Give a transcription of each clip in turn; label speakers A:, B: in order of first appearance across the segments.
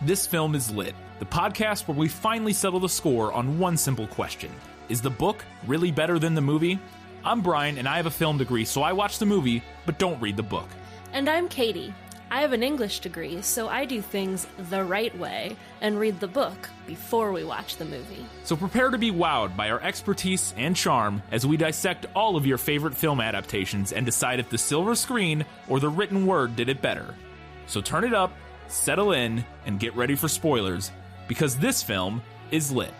A: This Film is Lit, the podcast where we finally settle the score on one simple question. Is the book really better than the movie? I'm Brian, and I have a film degree, so I watch the movie, but don't read the book.
B: And I'm Katie. I have an English degree, so I do things the right way and read the book before we watch the movie.
A: So prepare to be wowed by our expertise and charm as we dissect all of your favorite film adaptations and decide if the silver screen or the written word did it better. So turn it up, settle in, and get ready for spoilers, because this film is lit.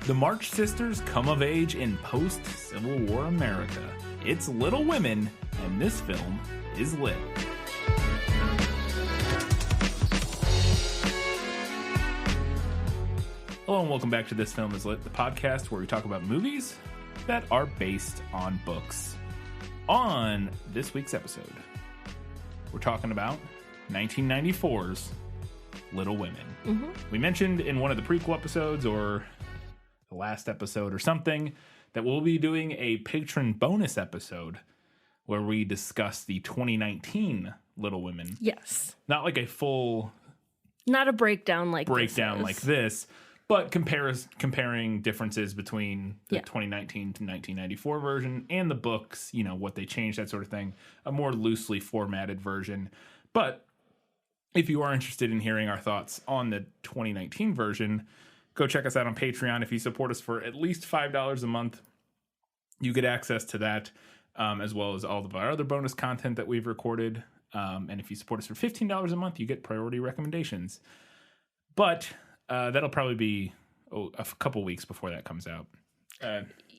A: The March Sisters come of age in post-Civil War America. It's Little Women, and this film is lit. Hello and welcome back to This Film is Lit, the podcast where we talk about movies that are based on books. On this week's episode, we're talking about 1994's Little Women. Mm-hmm. We mentioned in one of the prequel episodes, or the last episode or something, that we'll be doing a patron bonus episode where we discuss the 2019 Little Women.
B: Yes.
A: Not like a full...
B: Not a breakdown like
A: this, but comparing differences between the 2019 to 1994 version and the books, you know, what they changed, that sort of thing. A more loosely formatted version. But if you are interested in hearing our thoughts on the 2019 version, go check us out on Patreon. If you support us for at least $5 a month, you get access to that, as well as all of our other bonus content that we've recorded. And if you support us for $15 a month, you get priority recommendations. But that'll probably be a couple weeks before that comes out.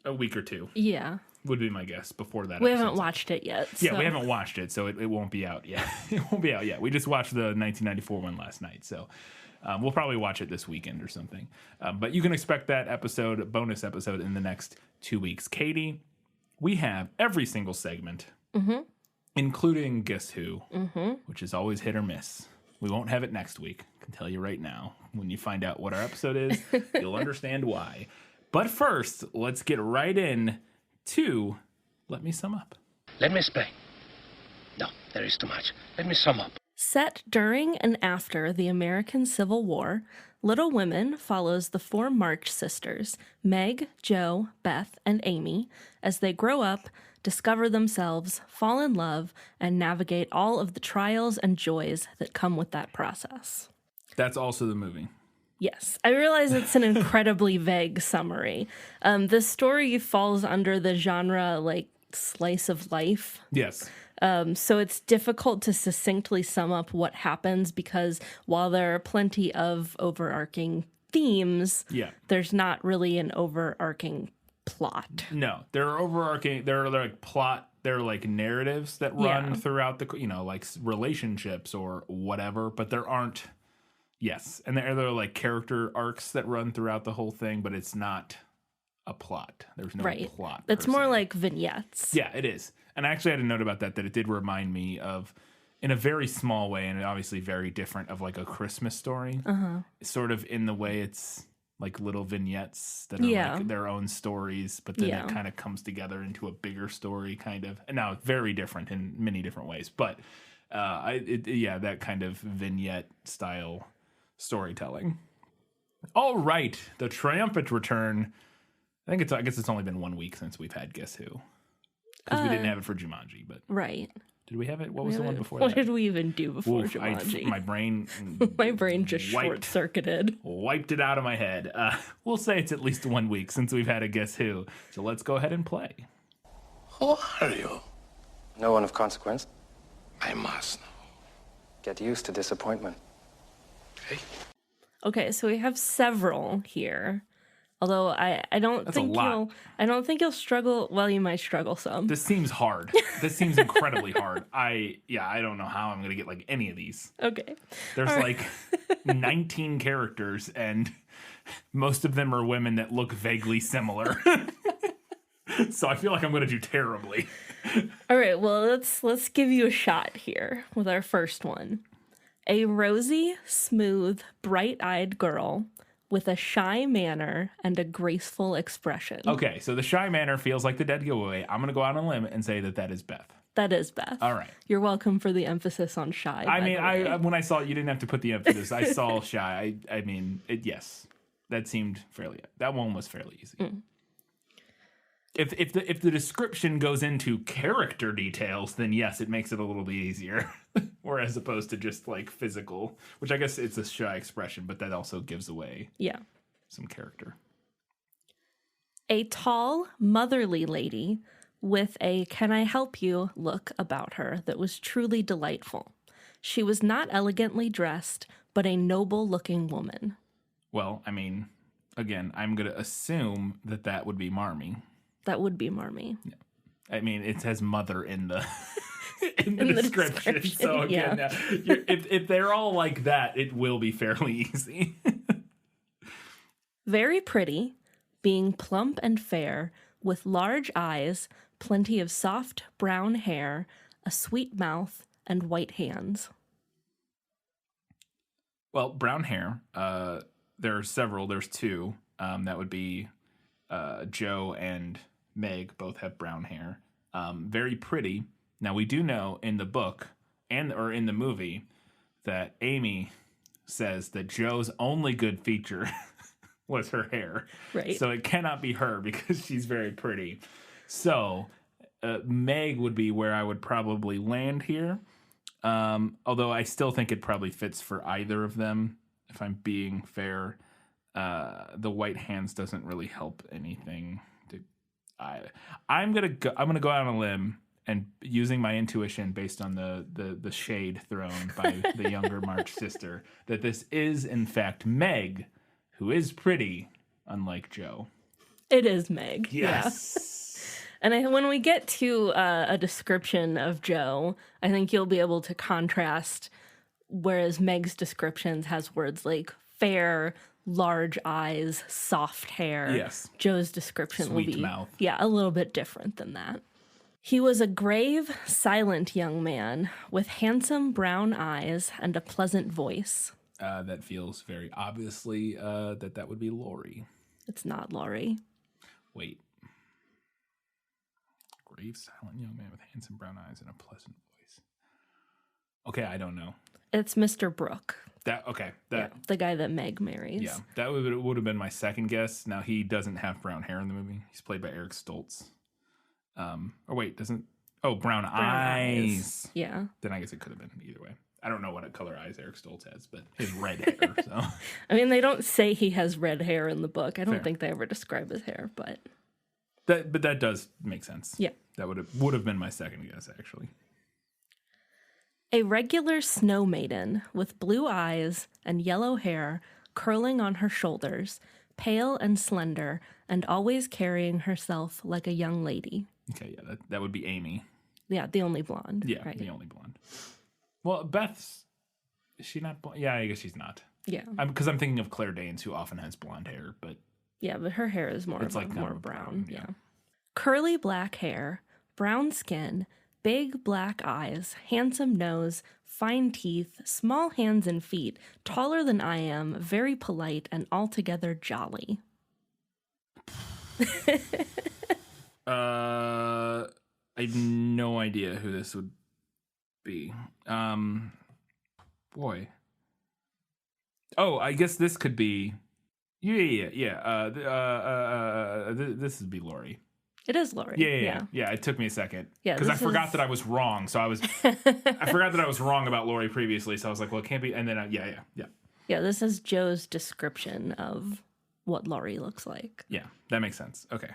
A: A week or two.
B: Yeah.
A: Would be my guess before that.
B: We haven't watched it yet.
A: Yeah, we haven't watched it, so it won't be out yet. It won't be out yet. We just watched the 1994 one last night, so... we'll probably watch it this weekend or something. But you can expect that bonus episode, in the next 2 weeks. Katie, we have every single segment, including Guess Who, which is always hit or miss. We won't have it next week. I can tell you right now. When you find out what our episode is, you'll understand why. But first, let's get right in to Let Me Sum Up.
C: Let me explain. No, there is too much. Let me sum up.
B: Set during and after the American Civil War, Little Women follows the four March sisters, Meg, Jo, Beth, and Amy, as they grow up, discover themselves, fall in love, and navigate all of the trials and joys that come with that process.
A: That's also the movie.
B: Yes. I realize it's an incredibly vague summary. This story falls under the genre, slice of life.
A: Yes.
B: So it's difficult to succinctly sum up what happens, because while there are plenty of overarching themes, there's not really an overarching plot.
A: No, there are like narratives that run throughout the, relationships or whatever, but there aren't, and there are like character arcs that run throughout the whole thing, but it's not a plot. There's no plot.
B: It's more like vignettes.
A: Yeah, it is. And I actually had a note about that it did remind me of, in a very small way, and obviously very different, of like a Christmas Story. Sort of in the way it's like little vignettes that are like their own stories, but then it kind of comes together into a bigger story, kind of. And now it's very different in many different ways. But that kind of vignette style storytelling. All right, the triumphant return. I guess it's only been 1 week since we've had Guess Who. Because we didn't have it for Jumanji, but...
B: Right.
A: Did we have it? What was the one before that?
B: What did we even do before Jumanji?
A: My brain...
B: my brain just short-circuited.
A: Wiped it out of my head. We'll say it's at least 1 week since we've had a Guess Who. So let's go ahead and play.
C: Who are you?
D: No one of consequence.
C: I must know.
D: Get used to disappointment.
B: Okay, so we have several here. Although I don't think you'll struggle. Well, you might struggle some.
A: This seems hard. This seems incredibly hard. I don't know how I'm gonna get like any of these.
B: Okay.
A: There's 19 characters, and most of them are women that look vaguely similar. So I feel like I'm gonna do terribly.
B: All right. Well, let's give you a shot here with our first one. A rosy, smooth, bright-eyed girl with a shy manner and a graceful expression.
A: Okay, so the shy manner feels like the dead giveaway. I'm going to go out on a limb and say that is Beth.
B: That is Beth.
A: All right.
B: You're welcome for the emphasis on shy.
A: I mean, when I saw it, you didn't have to put the emphasis. I saw shy. I mean, yes, that seemed that one was fairly easy. Mm. If the description goes into character details, then yes, it makes it a little bit easier. Or as opposed to just like physical, which I guess it's a shy expression, but that also gives away some character.
B: A tall, motherly lady with a "can I help you" look about her that was truly delightful. She was not elegantly dressed, but a noble-looking woman.
A: Well, I mean, again, I'm going to assume that would be Marmee.
B: That would be Marmee.
A: Yeah. I mean, it says mother in the in the description. So again, if they're all like that, it will be fairly easy.
B: Very pretty, being plump and fair, with large eyes, plenty of soft brown hair, a sweet mouth, and white hands.
A: Well, brown hair, there are several. There's two. That would be Joe and Meg both have brown hair. Very pretty. Now, we do know in the book or in the movie that Amy says that Joe's only good feature was her hair.
B: Right.
A: So it cannot be her because she's very pretty. So Meg would be where I would probably land here. Although I still think it probably fits for either of them, if I'm being fair. The white hands doesn't really help anything. I'm gonna go out on a limb and using my intuition based on the shade thrown by the younger March sister that this is in fact Meg, who is pretty, unlike Joe.
B: It is Meg.
A: Yes.
B: Yeah. And when we get to a description of Joe, I think you'll be able to contrast. Whereas Meg's descriptions has words like fair, large eyes, soft hair.
A: Yes.
B: Joe's description
A: Sweet
B: will be
A: mouth.
B: a little bit different than that. He was a grave, silent young man with handsome brown eyes and a pleasant voice.
A: That feels very obviously that would be Laurie.
B: It's not Laurie.
A: Wait. Grave, silent young man with handsome brown eyes and a pleasant voice. Okay, I don't know.
B: It's Mr. Brooke.
A: The
B: guy that Meg marries.
A: Yeah, that would have been my second guess. Now, he doesn't have brown hair in the movie. He's played by Eric Stoltz. Brown eyes.
B: Yeah.
A: Then I guess it could have been either way. I don't know what color eyes Eric Stoltz has, but his red hair. So
B: I mean, they don't say he has red hair in the book. I don't think they ever describe his hair, but
A: that does make sense.
B: Yeah.
A: That would have been my second guess, actually.
B: A regular snow maiden with blue eyes and yellow hair curling on her shoulders, pale and slender, and always carrying herself like a young lady.
A: Okay, yeah, that would be Amy.
B: Yeah, the only blonde.
A: Yeah,
B: right?
A: the only blonde. Well, Beth's, is she not blonde? Yeah, I guess she's not.
B: Yeah.
A: Because I'm thinking of Claire Danes, who often has blonde hair, but...
B: Yeah, but her hair is more brown.
A: brown.
B: Yeah. Curly black hair, brown skin, big black eyes, handsome nose, fine teeth, small hands and feet, taller than I am, very polite, and altogether jolly.
A: I have no idea who this would be. Boy. Oh, I guess this could be... Yeah. This would be Laurie.
B: It is Laurie.
A: Yeah. It took me a second.
B: Yeah,
A: because I forgot that I was wrong. So I forgot that I was wrong about Laurie previously. So I was like, well, it can't be. And then, yeah.
B: Yeah, this is Joe's description of what Laurie looks like.
A: Yeah, that makes sense. Okay.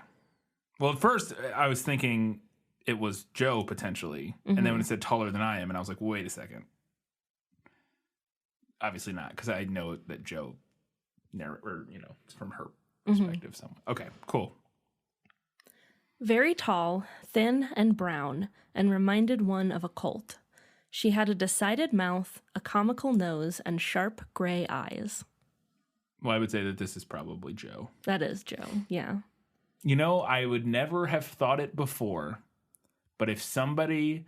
A: Well, at first, I was thinking it was Joe, potentially. Mm-hmm. And then when it said taller than I am, and I was like, wait a second. Obviously not, because I know that Joe, it's from her perspective. Mm-hmm. Somewhat. Okay, cool.
B: Very tall, thin, and brown, and reminded one of a colt. She had a decided mouth, a comical nose, and sharp gray eyes.
A: Well, I would say that this is probably Joe.
B: That is Joe, yeah.
A: I would never have thought it before, but if somebody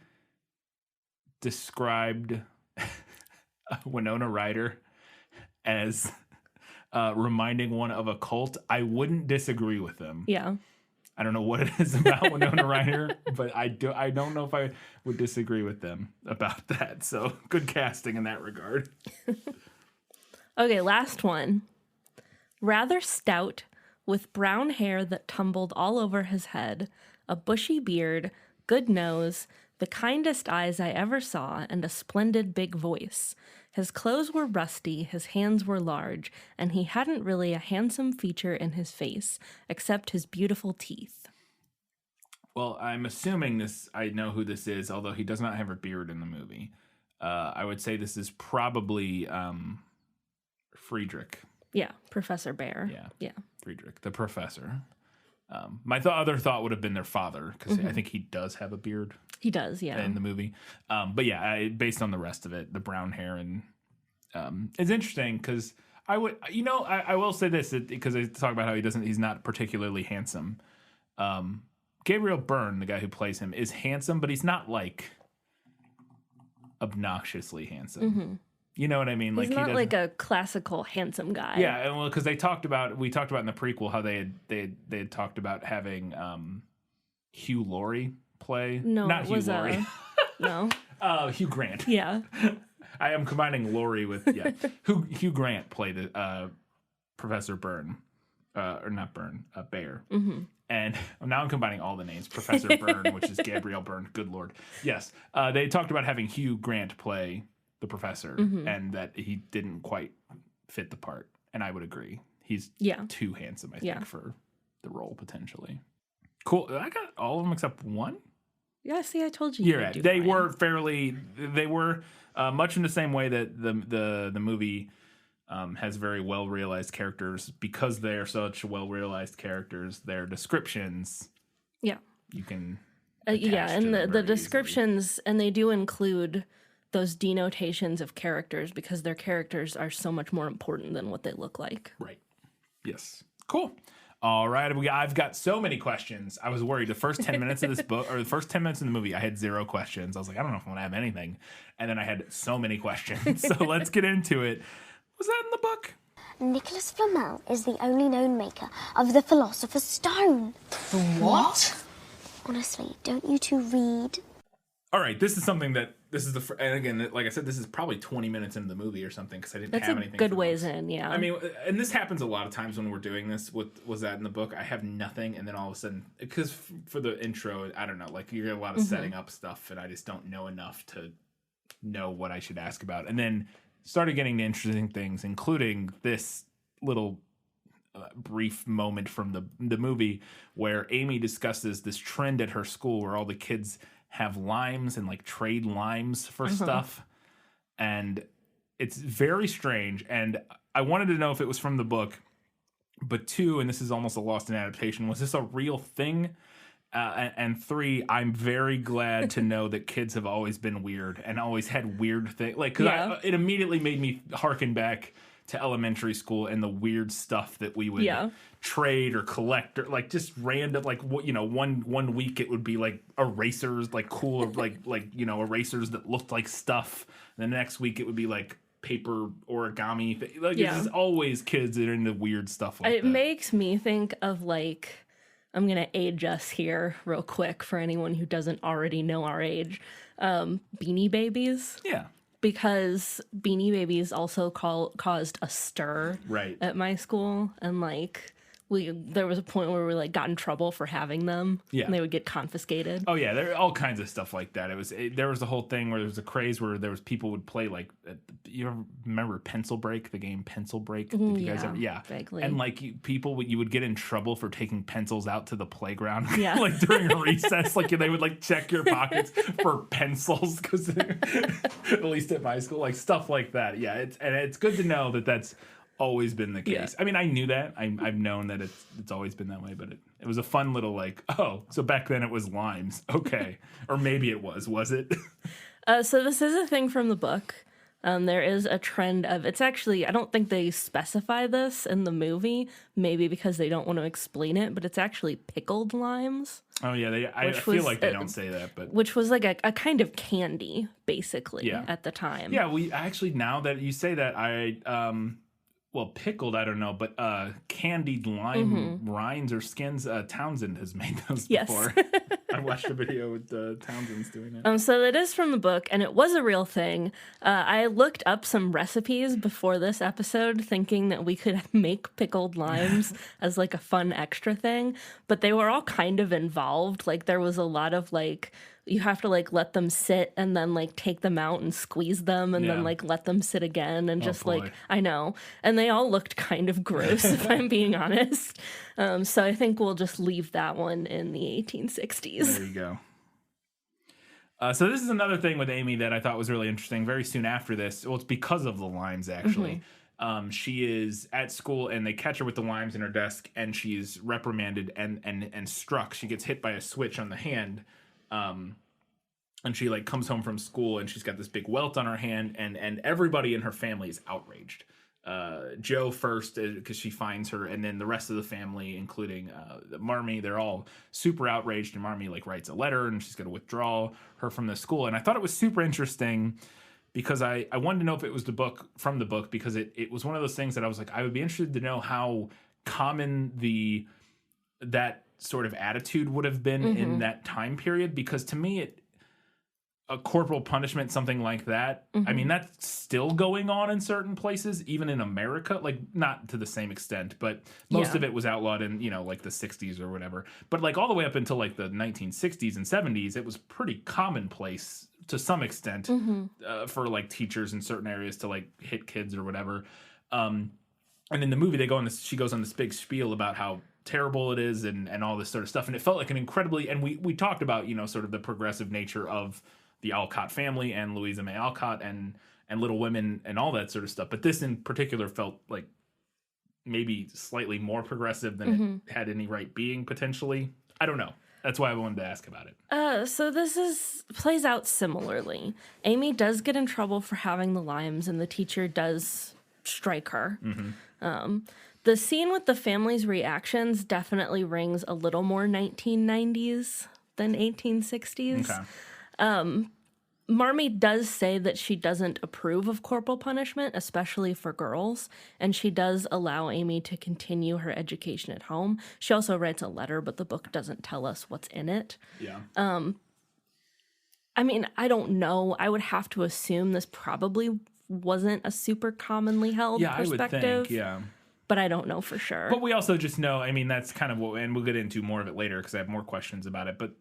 A: described Winona Ryder as reminding one of a cult, I wouldn't disagree with them.
B: Yeah.
A: I don't know what it is about Winona Ryder, but I don't know if I would disagree with them about that. So good casting in that regard.
B: Okay, last one. Rather stout, with brown hair that tumbled all over his head, a bushy beard, good nose, the kindest eyes I ever saw, and a splendid big voice. His clothes were rusty, his hands were large, and he hadn't really a handsome feature in his face, except his beautiful teeth.
A: Well, I'm assuming I know who this is, although he does not have a beard in the movie. I would say this is probably Friedrich.
B: Yeah, Professor Bear. Yeah.
A: Friedrich, the professor. My other thought would have been their father, because I think he does have a beard.
B: He does, yeah.
A: In the movie. But yeah, based on the rest of it, the brown hair, and it's interesting because I will say this, because I talk about how he's not particularly handsome. Gabriel Byrne, the guy who plays him, is handsome, but he's not like obnoxiously handsome. You know what I mean?
B: He's not like a classical handsome guy.
A: Yeah, and because we talked about in the prequel how they had talked about having Hugh Laurie play.
B: No,
A: not Hugh Laurie.
B: No.
A: Hugh Grant.
B: Yeah.
A: I am combining Laurie with Hugh Grant played Professor Byrne, or not Byrne, Bear. And now I'm combining all the names. Professor Byrne, which is Gabriel Byrne. Good Lord. Yes, they talked about having Hugh Grant play the professor, and that he didn't quite fit the part. And I would agree. He's too handsome, I think, for the role potentially. Cool. I got all of them except one.
B: Yeah, see, I told you.
A: You're right. They were much in the same way that the movie has very well realized characters, because they're such well realized characters. Their descriptions, you can
B: and the descriptions easily. And they do include those denotations of characters because their characters are so much more important than what they look like.
A: Right. Yes. Cool. All right. I've got so many questions. I was worried the first 10 minutes of this book, or the first 10 minutes in the movie, I had 0 questions. I was like, I don't know if I'm going to have anything. And then I had so many questions. So let's get into it. Was that in the book?
E: Nicholas Flamel is the only known maker of the Philosopher's Stone.
F: The what?
E: Honestly, don't you two read?
A: All right, this is something that and again, like I said, this is probably 20 minutes into the movie or something, because I didn't have anything.
B: That's a good ways in, yeah.
A: I mean, and this happens a lot of times when we're doing this. Was that in the book? I have nothing, and then all of a sudden, because for the intro, I don't know, like you get a lot of setting up stuff, and I just don't know enough to know what I should ask about, and then started getting to interesting things, including this little brief moment from the movie where Amy discusses this trend at her school where all the kids have limes and like trade limes for stuff, and it's very strange. And I wanted to know if it was from the book, but 2, and this is almost a lost in adaptation, was this a real thing? And 3, I'm very glad to know that kids have always been weird and always had weird things. Like, cause it immediately made me harken back to elementary school and the weird stuff that we would trade or collect, or like just random, like what, one week it would be like erasers, like cool, like erasers that looked like stuff. And the next week it would be like paper origami. Like it's just always kids that are into weird stuff like that.
B: It makes me think of like, I'm going to age us here real quick for anyone who doesn't already know our age. Beanie Babies.
A: Yeah.
B: Because Beanie Babies also caused a stir at my school, and like there was a point where we like got in trouble for having them. Yeah, and they would get confiscated.
A: Oh yeah, there are all kinds of stuff like that. There was the whole thing where there was a craze where there was people would play like, you ever remember Pencil Break, the game Pencil Break? Did you guys ever?
B: Vaguely.
A: And like you would get in trouble for taking pencils out to the playground. Yeah, like during a recess, like they would like check your pockets for pencils, because at least at my school, like stuff like that. Yeah, it's good to know that that's always been the case. Yeah. I mean, I knew that. I've known that it's always been that way, but it was a fun little like, oh, so back then it was limes. Okay. Or maybe it was it?
B: So this is a thing from the book. There is a trend of, it's actually, I don't think they specify this in the movie, maybe because they don't want to explain it, but it's actually pickled limes.
A: Oh yeah, I feel like they don't say that, but
B: which was like a kind of candy, basically, at the time.
A: Yeah, we actually, now that you say that, well, pickled, I don't know, but candied lime rinds or skins. Townsend has made those
B: Yes.
A: before. I watched a video with Townsend's doing it.
B: So that is from the book, and it was a real thing. I looked up some recipes before this episode, thinking that we could make pickled limes as like a fun extra thing, but they were all kind of involved. Like there was a lot of like, you have to like let them sit and then like take them out and squeeze them and then like let them sit again and just
A: boy.
B: like, I know. And they all looked kind of gross, if I'm being honest. So I think we'll just leave that one in the 1860s.
A: There you go. So this is another thing with Amy that I thought was really interesting. Very soon after this, well, it's because of the limes, actually. She is at school, and they catch her with the limes in her desk, and she's reprimanded and struck. She gets hit by a switch on the hand, and she like comes home from school, and she's got this big welt on her hand, and everybody in her family is outraged. Joe first, because she finds her, and then the rest of the family, including Marmee, they're all super outraged, and Marmee like writes a letter, and she's going to withdraw her from the school. And I thought it was super interesting because I wanted to know if it was from the book, because it was one of those things that I was like, I would be interested to know how common that sort of attitude would have been in that time period, because to me a corporal punishment, something like that. I mean, that's still going on in certain places, even in America, like not to the same extent, but most of it was outlawed in, like the 60s or whatever. But like all the way up until like the 1960s and 70s, it was pretty commonplace to some extent for like teachers in certain areas to like hit kids or whatever. And in the movie, she goes on this big spiel about how terrible it is and all this sort of stuff. And it felt like an incredibly, and we talked about, sort of the progressive nature of the Alcott family and Louisa May Alcott and Little Women and all that sort of stuff. But this in particular felt like maybe slightly more progressive than it had any right being, potentially. I don't know. That's why I wanted to ask about it.
B: So this plays out similarly. Amy does get in trouble for having the limes, and the teacher does strike her. The scene with the family's reactions definitely rings a little more 1990s than 1860s.
A: Okay.
B: Marmee does say that she doesn't approve of corporal punishment, especially for girls, and she does allow Amy to continue her education at home. She also writes a letter, but the book doesn't tell us what's in it.
A: Yeah.
B: I mean, I don't know. I would have to assume this probably wasn't a super commonly held perspective.
A: I would think, yeah.
B: But I don't know for sure.
A: But we also just know, I mean, that's kind of what, and we'll get into more of it later because I have more questions about it, but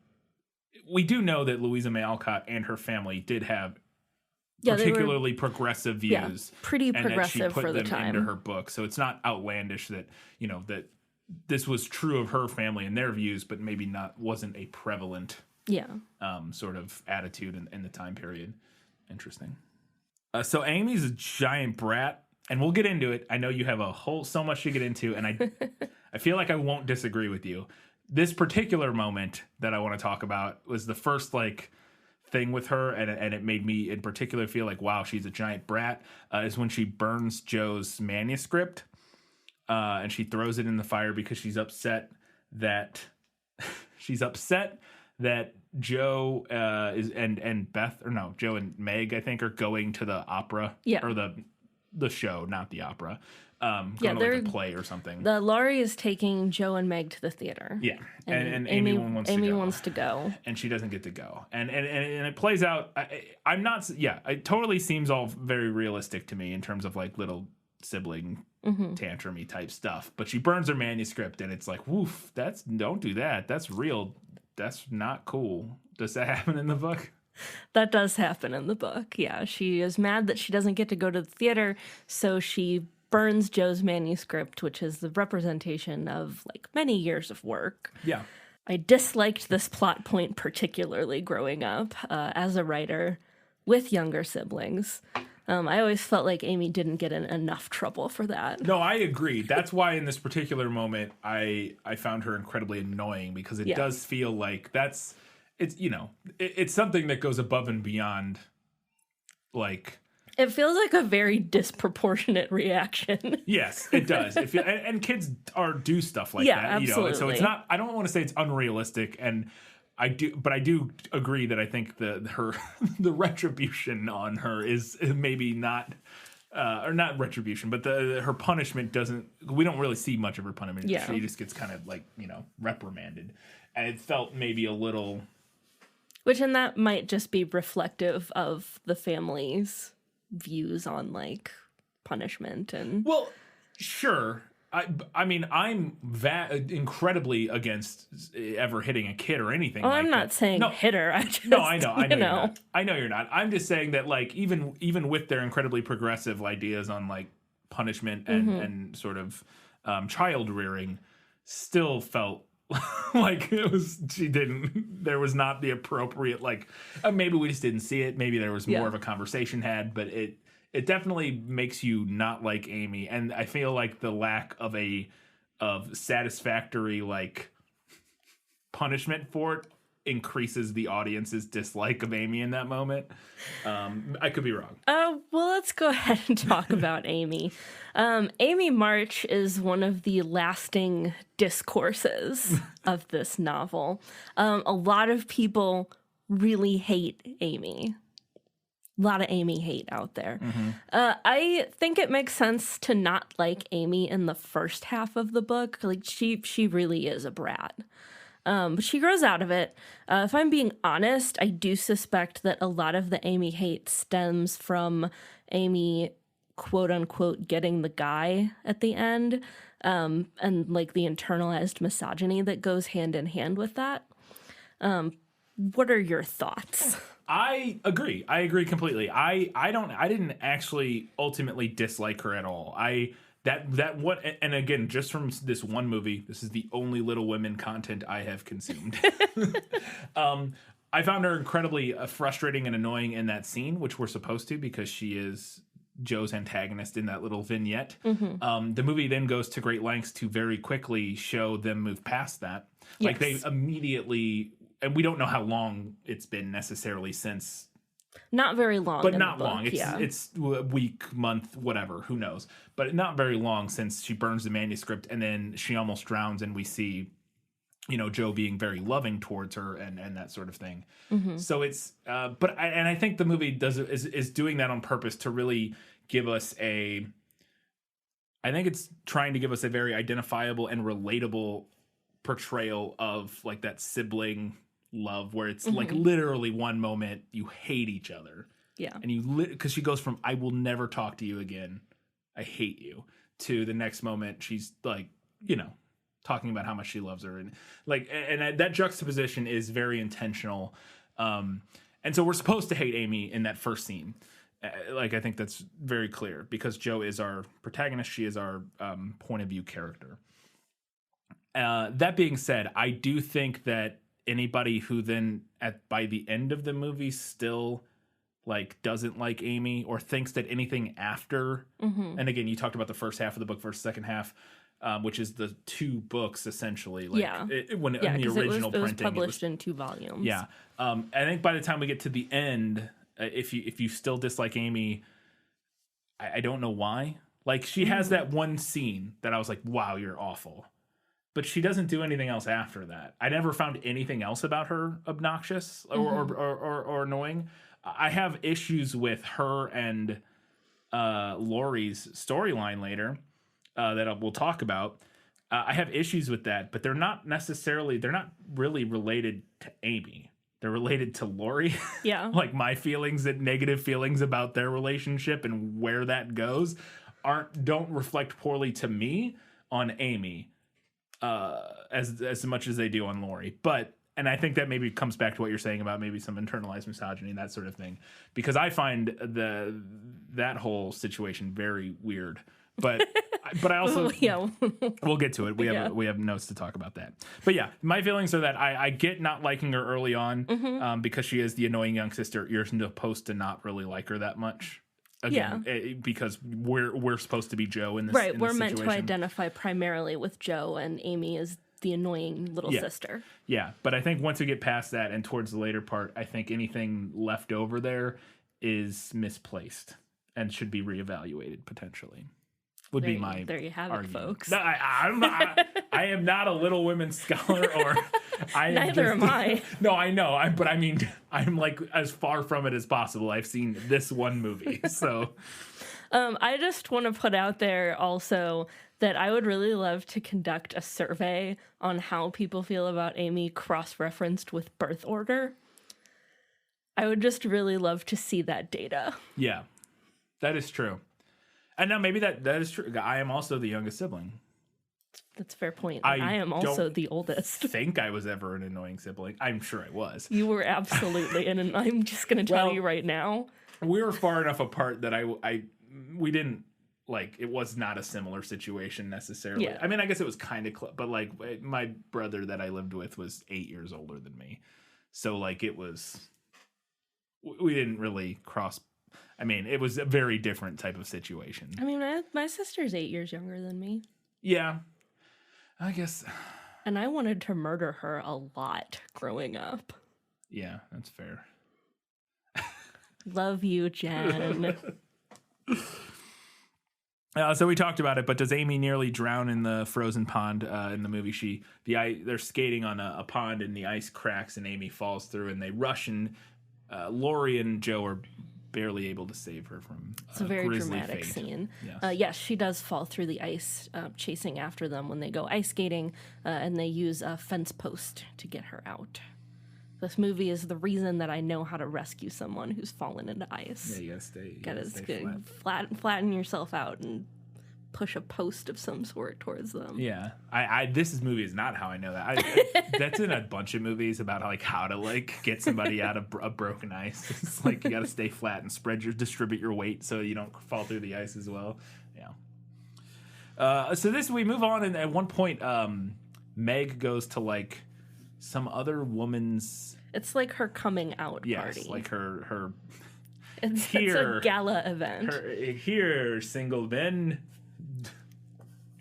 A: we do know that Louisa May Alcott and her family did have particularly progressive views. Yeah,
B: pretty progressive for the time.
A: And that she put them into her book. So it's not outlandish that, that this was true of her family and their views, but maybe wasn't a prevalent sort of attitude in the time period. Interesting. So Amy's a giant brat, and we'll get into it. I know you have so much to get into, and I feel like I won't disagree with you. This particular moment that I want to talk about was the first thing with her, and it made me in particular feel like, wow, she's a giant brat, is when she burns Joe's manuscript, and she throws it in the fire because she's upset that Joe and Beth, or no, Joe and Meg, I think, are going to the opera, or the show, not the opera. Going to like a play or something.
B: The Laurie is taking Joe and Meg to the theater.
A: Yeah, and Amy
B: wants to go,
A: and she doesn't get to go, and it plays out. I'm not. Yeah, it totally seems all very realistic to me in terms of like little sibling tantrumy type stuff. But she burns her manuscript, and it's like, woof. Don't do that. That's real. That's not cool. Does that happen in the book?
B: That does happen in the book. Yeah, she is mad that she doesn't get to go to the theater, so she burns Joe's manuscript, which is the representation of like many years of work.
A: Yeah.
B: I disliked this plot point particularly growing up as a writer with younger siblings. I always felt like Amy didn't get in enough trouble for that.
A: No, I agree. That's why in this particular moment, I found her incredibly annoying, because it does feel like it's something that goes above and beyond, like...
B: It feels like a very disproportionate reaction.
A: Yes, it does. And kids do stuff like that.
B: Absolutely.
A: So it's not, I don't want to say it's unrealistic, and I do agree that I think the retribution on her is maybe not or not retribution, but her punishment doesn't. We don't really see much of her punishment.
B: Yeah.
A: She just gets kind of reprimanded, and it felt maybe a little.
B: Which, and that might just be reflective of the family's views on punishment and.
A: Well, sure. I mean, I'm incredibly against ever hitting a kid or anything.
B: Oh, I'm not saying hit her. I just,
A: no, I know you're not. I know you're not. I'm just saying that even with their incredibly progressive ideas on punishment and sort of child rearing, still felt like it was there was not the appropriate maybe we just didn't see it. Maybe there was more of a conversation had, but it definitely makes you not like Amy, and I feel like the lack of satisfactory punishment for it increases the audience's dislike of Amy in that moment. I could be wrong.
B: Well, let's go ahead and talk about Amy. Amy March is one of the lasting discourses of this novel. A lot of people really hate Amy. A lot of Amy hate out there. Mm-hmm. I think it makes sense to not like Amy in the first half of the book. She really is a brat. But she grows out of it. If I'm being honest, I do suspect that a lot of the Amy hate stems from Amy, quote unquote, getting the guy at the end, and the internalized misogyny that goes hand in hand with that. What are your thoughts?
A: I agree. I agree completely. I didn't actually ultimately dislike her at all. That what, and again, just from this one movie, this is the only Little Women content I have consumed. I found her incredibly frustrating and annoying in that scene, which we're supposed to because she is Joe's antagonist in that little vignette. Mm-hmm. The movie then goes to great lengths to very quickly show them move past that.
B: Yes.
A: They immediately, and we don't know how long it's been necessarily since.
B: Not very long,
A: but not long. It's a week, month, whatever. Who knows? But not very long since she burns the manuscript, and then she almost drowns, and we see, Joe being very loving towards her and that sort of thing. Mm-hmm. So it's, I think the movie is doing that on purpose to really give us I think it's trying to give us a very identifiable and relatable portrayal of that sibling love where it's literally one moment you hate each other, and because she goes from I will never talk to you again, I hate you, to the next moment she's talking about how much she loves her, and that juxtaposition is very intentional, and so we're supposed to hate Amy in that first scene. I think that's very clear because Joe is our protagonist. She is our point of view character. That being said, I do think that anybody who then by the end of the movie still doesn't like Amy or thinks that anything after, and again, you talked about the first half of the book versus second half, which is the two books essentially. In the original printing,
B: it was published in 2 volumes.
A: Yeah, I think by the time we get to the end, if you still dislike Amy, I don't know why. She has that one scene that I was like, wow, you're awful. But she doesn't do anything else after that. I never found anything else about her obnoxious or annoying. I have issues with her and Laurie's storyline later that we'll talk about. I have issues with that, but they're not really related to Amy. They're related to Laurie.
B: Yeah.
A: My feelings and negative feelings about their relationship and where that goes don't reflect poorly to me on Amy. As much as they do on Laurie, and I think that maybe comes back to what you're saying about maybe some internalized misogyny and that sort of thing, because I find that whole situation very weird. But I also we'll get to it. We have notes to talk about that. But yeah, my feelings are that I get not liking her early on because she is the annoying young sister. You're supposed to not really like her that much. Again, because we're supposed to be Joe in this
B: right.
A: In
B: we're
A: this
B: meant
A: situation.
B: to identify primarily with Joe, and Amy is the annoying little sister.
A: Yeah, but I think once we get past that and towards the later part, I think anything left over there is misplaced and should be reevaluated potentially. There you have
B: argument. It, folks.
A: No, I am not a Little Women scholar, or
B: neither am I.
A: No, I know. I'm as far from it as possible. I've seen this one movie, so.
B: I just want to put out there also that I would really love to conduct a survey on how people feel about Amy cross-referenced with birth order. I would just really love to see that data.
A: Yeah, that is true. And now maybe that is true. I am also the youngest sibling.
B: That's a fair point. I am also the oldest.
A: Think I was ever an annoying sibling. I'm sure I was.
B: You were absolutely, and I'm just going to tell you right now.
A: We were far enough apart that we didn't, like, it was not a similar situation necessarily.
B: Yeah.
A: I mean, I guess it was kind of but like my brother that I lived with was 8 years older than me. So like we didn't really cross. I mean, it was a very different type of situation.
B: I mean, my sister's 8 years younger than me.
A: Yeah, I guess.
B: And I wanted to murder her a lot growing up.
A: Yeah, that's fair.
B: Love you, Jen.
A: So we talked about it, but does Amy nearly drown in the frozen pond in the movie? They're skating on a pond and the ice cracks and Amy falls through and they rush and Laurie and Joe are barely able to save her from
B: it's a very
A: grisly
B: dramatic
A: fate.
B: scene.
A: Yes.
B: Yes, she does fall through the ice, chasing after them when they go ice skating, and they use a fence post to get her out. This movie is the reason that I know how to rescue someone who's fallen into ice.
A: Yeah, you gotta stay
B: Gotta flatten yourself out and push a post of some sort towards them.
A: Yeah, this movie is not how I know that. That's in a bunch of movies about how to get somebody out of a broken ice. It's like you got to stay flat and distribute your weight so you don't fall through the ice as well. Yeah. So we move on, and at one point, Meg goes to some other woman's.
B: It's like her coming out party.
A: Yes, like her.
B: It's a gala event.
A: Here, single men.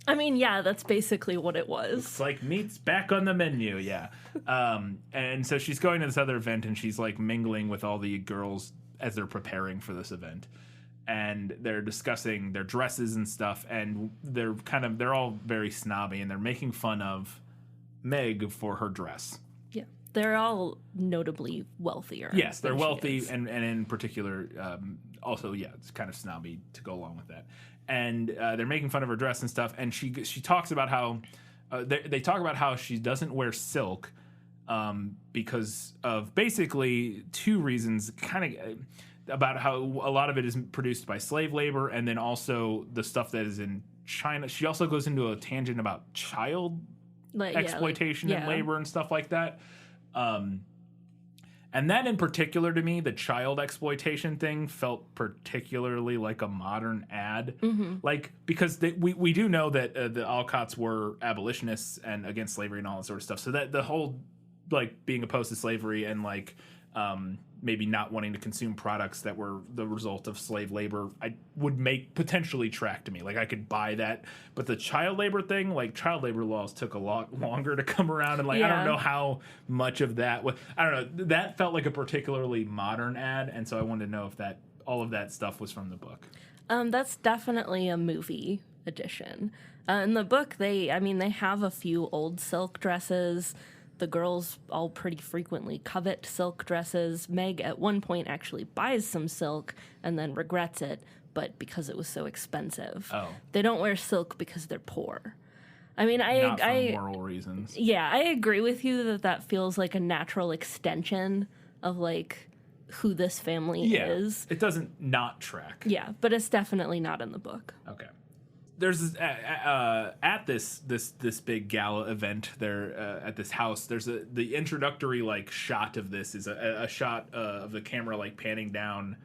B: I mean, yeah, that's basically what it was.
A: It's like meat's back on the menu, yeah. And so she's going to this other event, and she's mingling with all the girls as they're preparing for this event, and they're discussing their dresses and stuff, and they're all very snobby, and they're making fun of Meg for her dress.
B: Yeah, they're all notably wealthier.
A: Yes, they're wealthy, and in particular, also, yeah, it's kind of snobby to go along with that. And they're making fun of her dress and stuff. And she talks about how they talk about how she doesn't wear silk because of basically two reasons. Kind of about how a lot of it is produced by slave labor, and then also the stuff that is in China. She also goes into a tangent about child exploitation and labor and stuff like that. And that in particular to me, the child exploitation thing felt particularly like a modern ad. Mm-hmm. Because we do know that the Alcotts were abolitionists and against slavery and all that sort of stuff. So that the whole being opposed to slavery and maybe not wanting to consume products that were the result of slave labor, I would potentially track to me. I could buy that. But the child labor thing, child labor laws took a lot longer to come around. And I don't know how much of that was, I don't know. That felt like a particularly modern ad. And so I wanted to know if all of that stuff was from the book.
B: That's definitely a movie edition. In the book, they have a few old silk dresses. The girls all pretty frequently covet silk dresses. Meg at one point actually buys some silk and then regrets it, but because it was so expensive.
A: Oh.
B: They don't wear silk because they're poor. I mean,
A: Not for moral reasons.
B: Yeah, I agree with you that feels like a natural extension of who this family is.
A: It doesn't not track.
B: Yeah, but it's definitely not in the book.
A: Okay. There's at this big gala event there at this house. There's the introductory shot of this is a shot of the camera panning down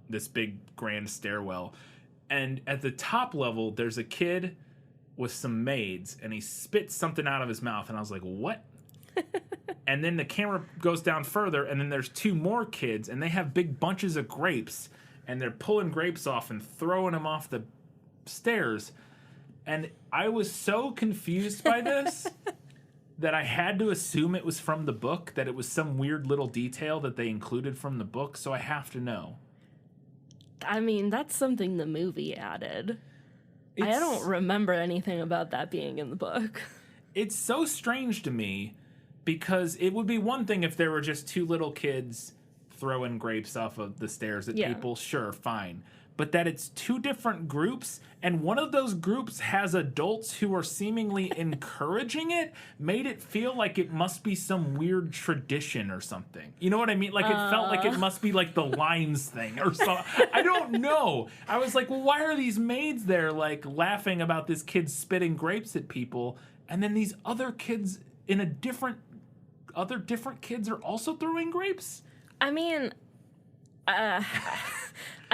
A: this big grand stairwell, and at the top level there's a kid with some maids, and he spits something out of his mouth, and I was like, what? And then the camera goes down further, and then there's two more kids, and they have big bunches of grapes, and they're pulling grapes off and throwing them off the stairs, and I was so confused by this that I had to assume it was from the book, that it was some weird little detail that they included from the book, so I have to know.
B: I mean, that's something the movie added. I don't remember anything about that being in the book.
A: It's so strange to me, because it would be one thing if there were just two little kids throwing grapes off of the stairs at people, sure, fine. but that it's two different groups, and one of those groups has adults who are seemingly encouraging it, made it feel like it must be some weird tradition or something. You know what I mean? Like, it felt like it must be like the lines thing or something. I don't know. I was like, well, why are these maids there, like, laughing about this kid spitting grapes at people, and then these other kids in other different kids are also throwing grapes?
B: I mean, I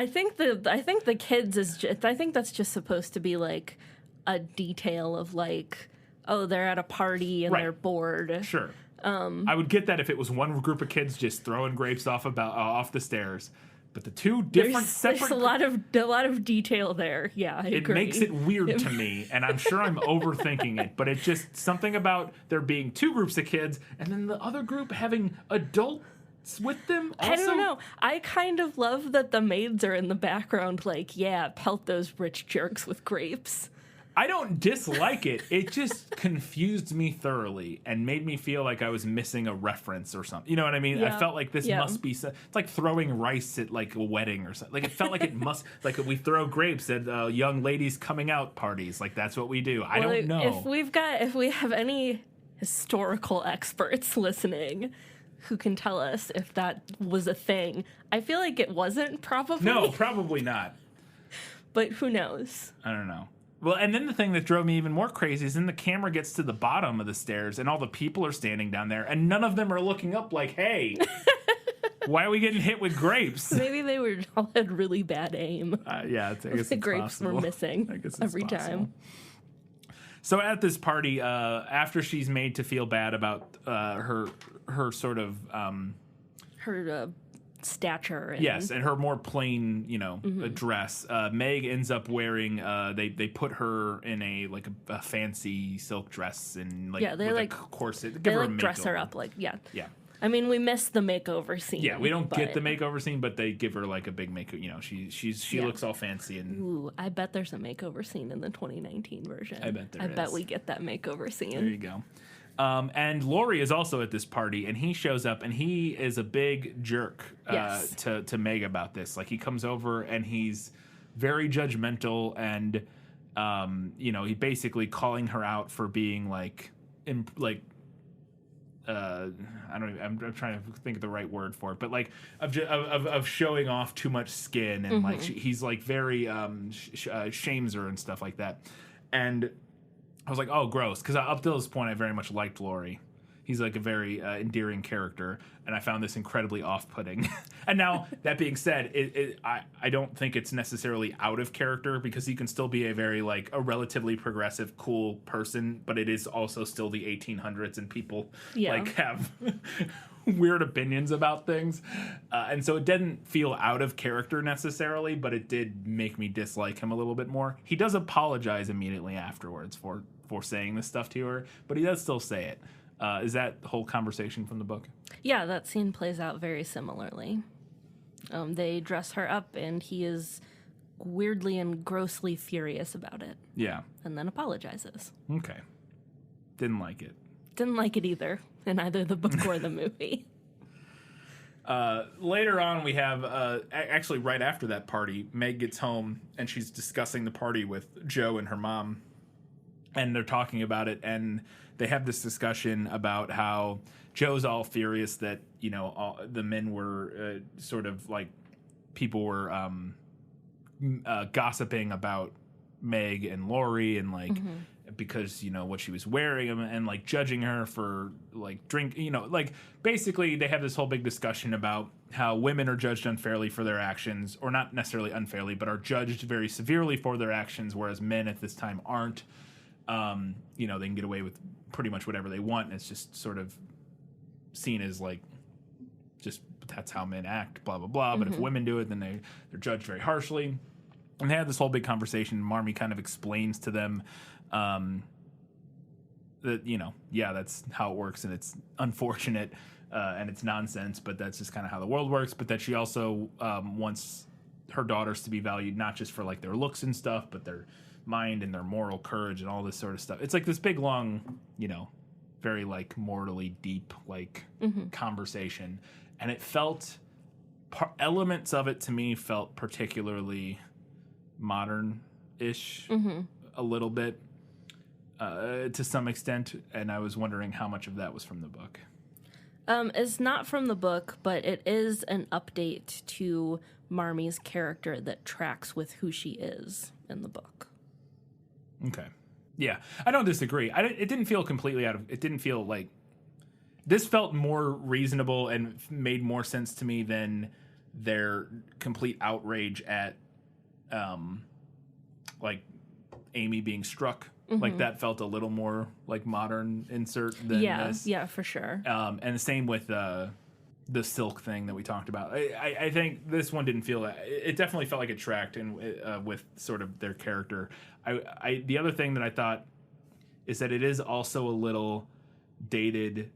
B: think the kids I think that's just supposed to be like a detail of like, oh, they're at a party and they're bored.
A: Sure. I would get that if it was one group of kids just throwing grapes off the stairs, but the two different separate.
B: There's a lot of detail there. Yeah, I agree.
A: It makes it weird to me, and I'm sure I'm overthinking it. But it's just something about there being two groups of kids, and then the other group having adults with them also?
B: I don't know. I kind of love that the maids are in the background like, yeah, pelt those rich jerks with grapes.
A: I don't dislike it. It just confused me thoroughly and made me feel like I was missing a reference or something. You know what I mean?
B: Yeah.
A: I felt like this must be... It's like throwing rice at like a wedding or something. Like it felt like it must... Like we throw grapes at young ladies coming out parties. Like that's what we do. I don't know.
B: If we have any historical experts listening who can tell us if that was a thing. I feel like it wasn't, probably.
A: No, probably not.
B: But who knows?
A: I don't know. Well, and then the thing that drove me even more crazy is then the camera gets to the bottom of the stairs and all the people are standing down there and none of them are looking up like, hey, why are we getting hit with grapes?
B: Maybe they all had really bad aim.
A: Yeah, I guess
B: the grapes were missing every time.
A: So at this party, after she's made to feel bad about her sort of
B: her stature,
A: and her more plain, dress, Meg ends up wearing. They put her in a fancy silk dress and with a corset.
B: They dress her up yeah. I mean, we missed the makeover scene.
A: Yeah, we don't get the makeover scene, but they give her like a big makeover. She looks all fancy and.
B: Ooh, I bet there's a makeover scene in the 2019 version.
A: I bet there is.
B: I bet we get that makeover scene.
A: There you go. And Laurie is also at this party, and he shows up, and he is a big jerk to Meg about this. Like he comes over and he's very judgmental, and he basically calling her out for being I'm trying to think of the right word for it, but like of showing off too much skin, and like he's like very shames her and stuff like that. And I was like, oh, gross, because up till this point I very much liked Laurie. He's like a very endearing character, and I found this incredibly off-putting. And now, that being said, I don't think it's necessarily out of character, because he can still be a very, a relatively progressive, cool person, but it is also still the 1800s, and people, have weird opinions about things. And so it didn't feel out of character necessarily, but it did make me dislike him a little bit more. He does apologize immediately afterwards for saying this stuff to her, but he does still say it. Is that the whole conversation from the book? Yeah,
B: that scene plays out very similarly. They dress her up, and he is weirdly and grossly furious about it.
A: Yeah.
B: And then apologizes.
A: Okay. Didn't like it.
B: Didn't like it either, in either the book or the movie.
A: Later on, we have, actually right after that party, Meg gets home, and she's discussing the party with Joe and her mom. And they're talking about it, and they have this discussion about how Joe's all furious that, all the men were sort of like people were gossiping about Meg and Laurie and because, what she was wearing and like judging her for basically they have this whole big discussion about how women are judged unfairly for their actions, or not necessarily unfairly, but are judged very severely for their actions, whereas men at this time aren't. They can get away with pretty much whatever they want, and it's just sort of seen as just that's how men act, blah, blah, blah. But if women do it, then they're judged very harshly. And they had this whole big conversation. Marmee kind of explains to them that, that's how it works, and it's unfortunate, and it's nonsense, but that's just kind of how the world works. But that she also wants her daughters to be valued not just for their looks and stuff, but their mind and their moral courage and all this sort of stuff. It's this big long, very morally deep conversation, and it felt elements of it to me felt particularly modern-ish a little bit to some extent, and I was wondering how much of that was from the book.
B: It's not from the book, but it is an update to Marmie's character that tracks with who she is in the book.
A: Okay. Yeah, I don't disagree. It didn't feel completely out of... It didn't feel like... This felt more reasonable and made more sense to me than their complete outrage at, like, Amy being struck. Like, that felt a little more, like, modern insert than this.
B: Yeah, for sure.
A: And the same with the silk thing that we talked about. I think this one didn't feel... It definitely felt like it tracked with sort of their character. The other thing that I thought is that it is also a little dated...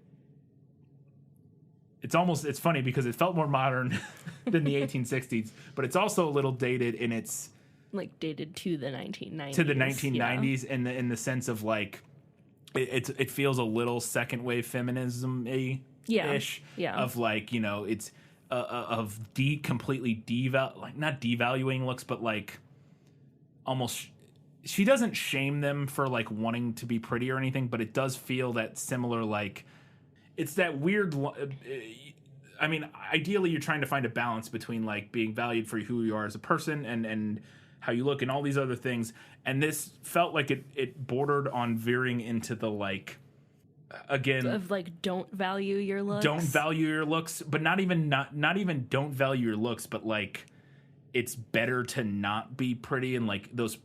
A: It's funny because it felt more modern than the 1860s, but it's also a little dated in its...
B: Like dated to the 1990s.
A: To the 1990s in the sense of like, it feels a little second wave feminism-y ish.
B: Yeah.
A: Of like, it's of completely not devaluing looks, but like almost... She doesn't shame them for like wanting to be pretty or anything, but it does feel that similar like... It's that weird... I mean, ideally, you're trying to find a balance between like being valued for who you are as a person and how you look and all these other things. And this felt like it bordered on veering into the like, again...
B: Of like, don't value your looks.
A: Don't value your looks, but not even don't value your looks, but like... It's better to not be pretty, and like those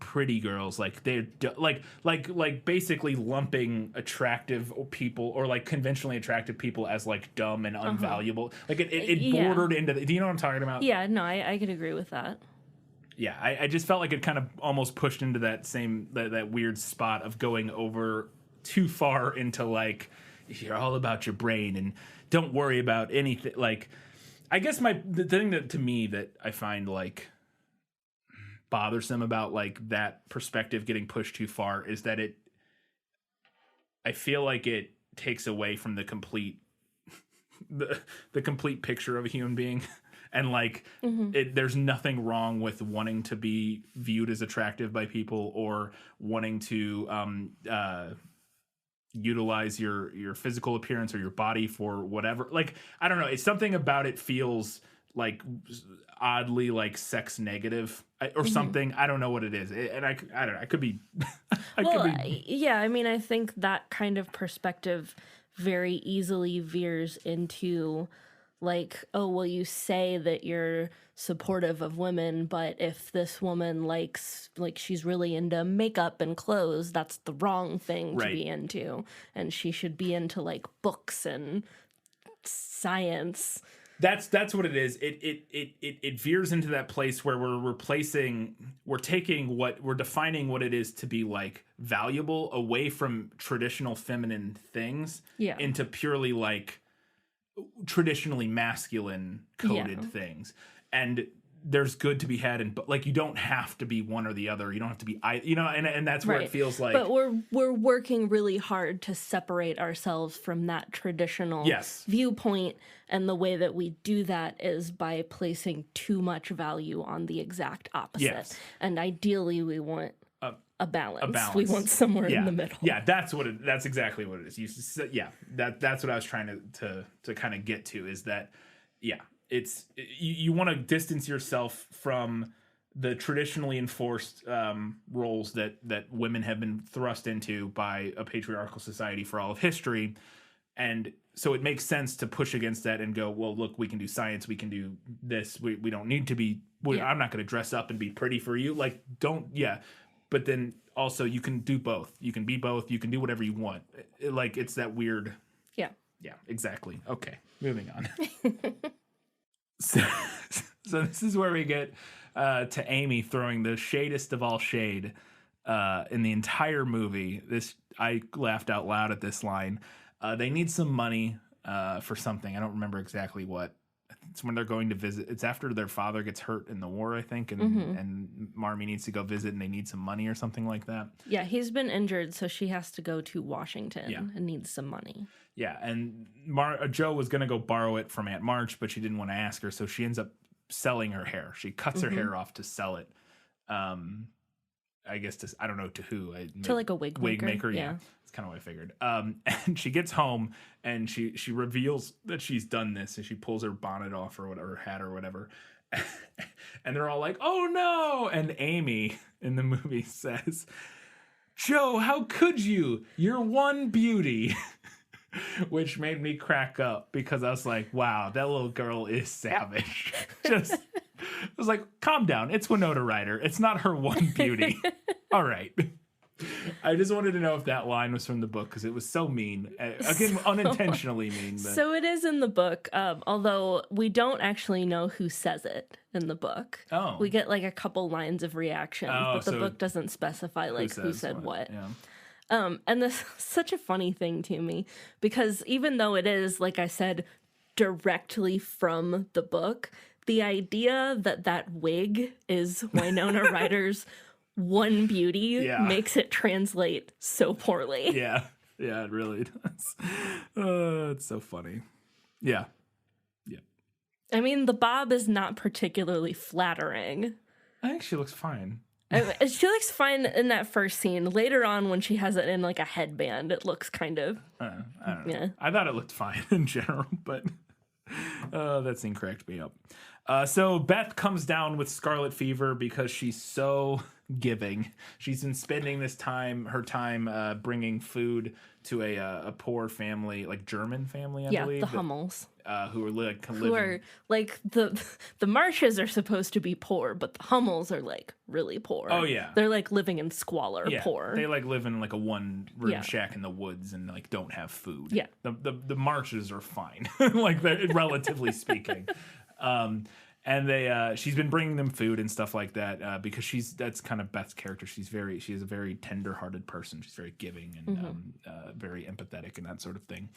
A: pretty girls, like they're like basically lumping attractive people or like conventionally attractive people as like dumb and unvaluable. Like it bordered into. Do you know what I'm talking about?
B: Yeah, no, I could agree with that.
A: Yeah, I just felt like it kind of almost pushed into that that weird spot of going over too far into like you're all about your brain and don't worry about anything like. I guess the thing that to me that I find like bothersome about like that perspective getting pushed too far is that I feel like it takes away from the complete the complete picture of a human being, and like there's nothing wrong with wanting to be viewed as attractive by people or wanting to utilize your physical appearance or your body for whatever. Like, I don't know. It's something about it feels like oddly like sex negative or something. I don't know what it is. And I don't know. I could be.
B: Yeah. I mean, I think that kind of perspective very easily veers into like, oh, well, you say that you're supportive of women, but if this woman likes, like, she's really into makeup and clothes, that's the wrong thing to be into. And she should be into, like, books and science.
A: That's what it is. It veers into that place where we're defining what it is to be, like, valuable away from traditional feminine things into purely, like, traditionally masculine coded things. And there's good to be had in, but like you don't have to be one or the other. You don't have to be and that's where it feels like.
B: But we're working really hard to separate ourselves from that traditional viewpoint, and the way that we do that is by placing too much value on the exact opposite.
A: Yes.
B: And ideally we want a balance. We want somewhere in the middle.
A: Yeah, that's exactly what it is. That's what I was trying to kind of get to, is that it's you want to distance yourself from the traditionally enforced roles that women have been thrust into by a patriarchal society for all of history. And so it makes sense to push against that and go, well, look, we can do science, we can do this, we don't need to be I'm not going to dress up and be pretty for you, like but then also you can do both. You can be both. You can do whatever you want. Like, it's that weird. Yeah. Yeah, exactly. Okay, moving on. So this is where we get to Amy throwing the shadest of all shade in the entire movie. I laughed out loud at this line. They need some money for something. I don't remember exactly what. It's when they're going to visit. It's after their father gets hurt in the war, I think, and Marmee needs to go visit, and they need some money or something like that.
B: Yeah, he's been injured, so she has to go to Washington and needs some money.
A: Yeah, and Jo was going to go borrow it from Aunt March, but she didn't want to ask her, so she ends up selling her hair. She cuts her hair off to sell it I guess I don't know to who.
B: To like a wig maker.
A: Yeah. That's kind of what I figured. And she gets home and she reveals that she's done this, and she pulls her bonnet off or whatever, her hat or whatever. And they're all like, oh no. And Amy in the movie says, Joe, how could you? You're one beauty. Which made me crack up because I was like, wow, that little girl is savage. Just, I was like, calm down. It's Winona Ryder. It's not her one beauty. All right. I just wanted to know if that line was from the book because it was so mean. Again, unintentionally mean. But.
B: So it is in the book, although we don't actually know who says it in the book.
A: Oh.
B: We get like a couple lines of reaction, but the book doesn't specify like who said what.
A: Yeah.
B: And this is such a funny thing to me because even though it is, like I said, directly from the book, the idea that that wig is Winona Ryder's one beauty makes it translate so poorly.
A: Yeah, it really does. It's so funny. Yeah.
B: I mean, the bob is not particularly flattering.
A: I think she looks fine.
B: She looks fine in that first scene. Later on, when she has it in like a headband, it looks kind of.
A: I don't know. I thought it looked fine in general, but that scene cracked me up. So Beth comes down with scarlet fever because she's so giving. She's been spending her time bringing food to a poor family, like German family, I believe.
B: Yeah, the Hummels.
A: Who
B: are like the Marshes are supposed to be poor, but the Hummels are like really poor.
A: Oh yeah,
B: they're like living in squalor, poor.
A: They like live in like a one-room shack in the woods and like don't have food.
B: Yeah,
A: the Marshes are fine, like relatively speaking. And she's been bringing them food and stuff like that because that's kind of Beth's character. She is a very tender-hearted person. She's very giving and very empathetic and that sort of thing.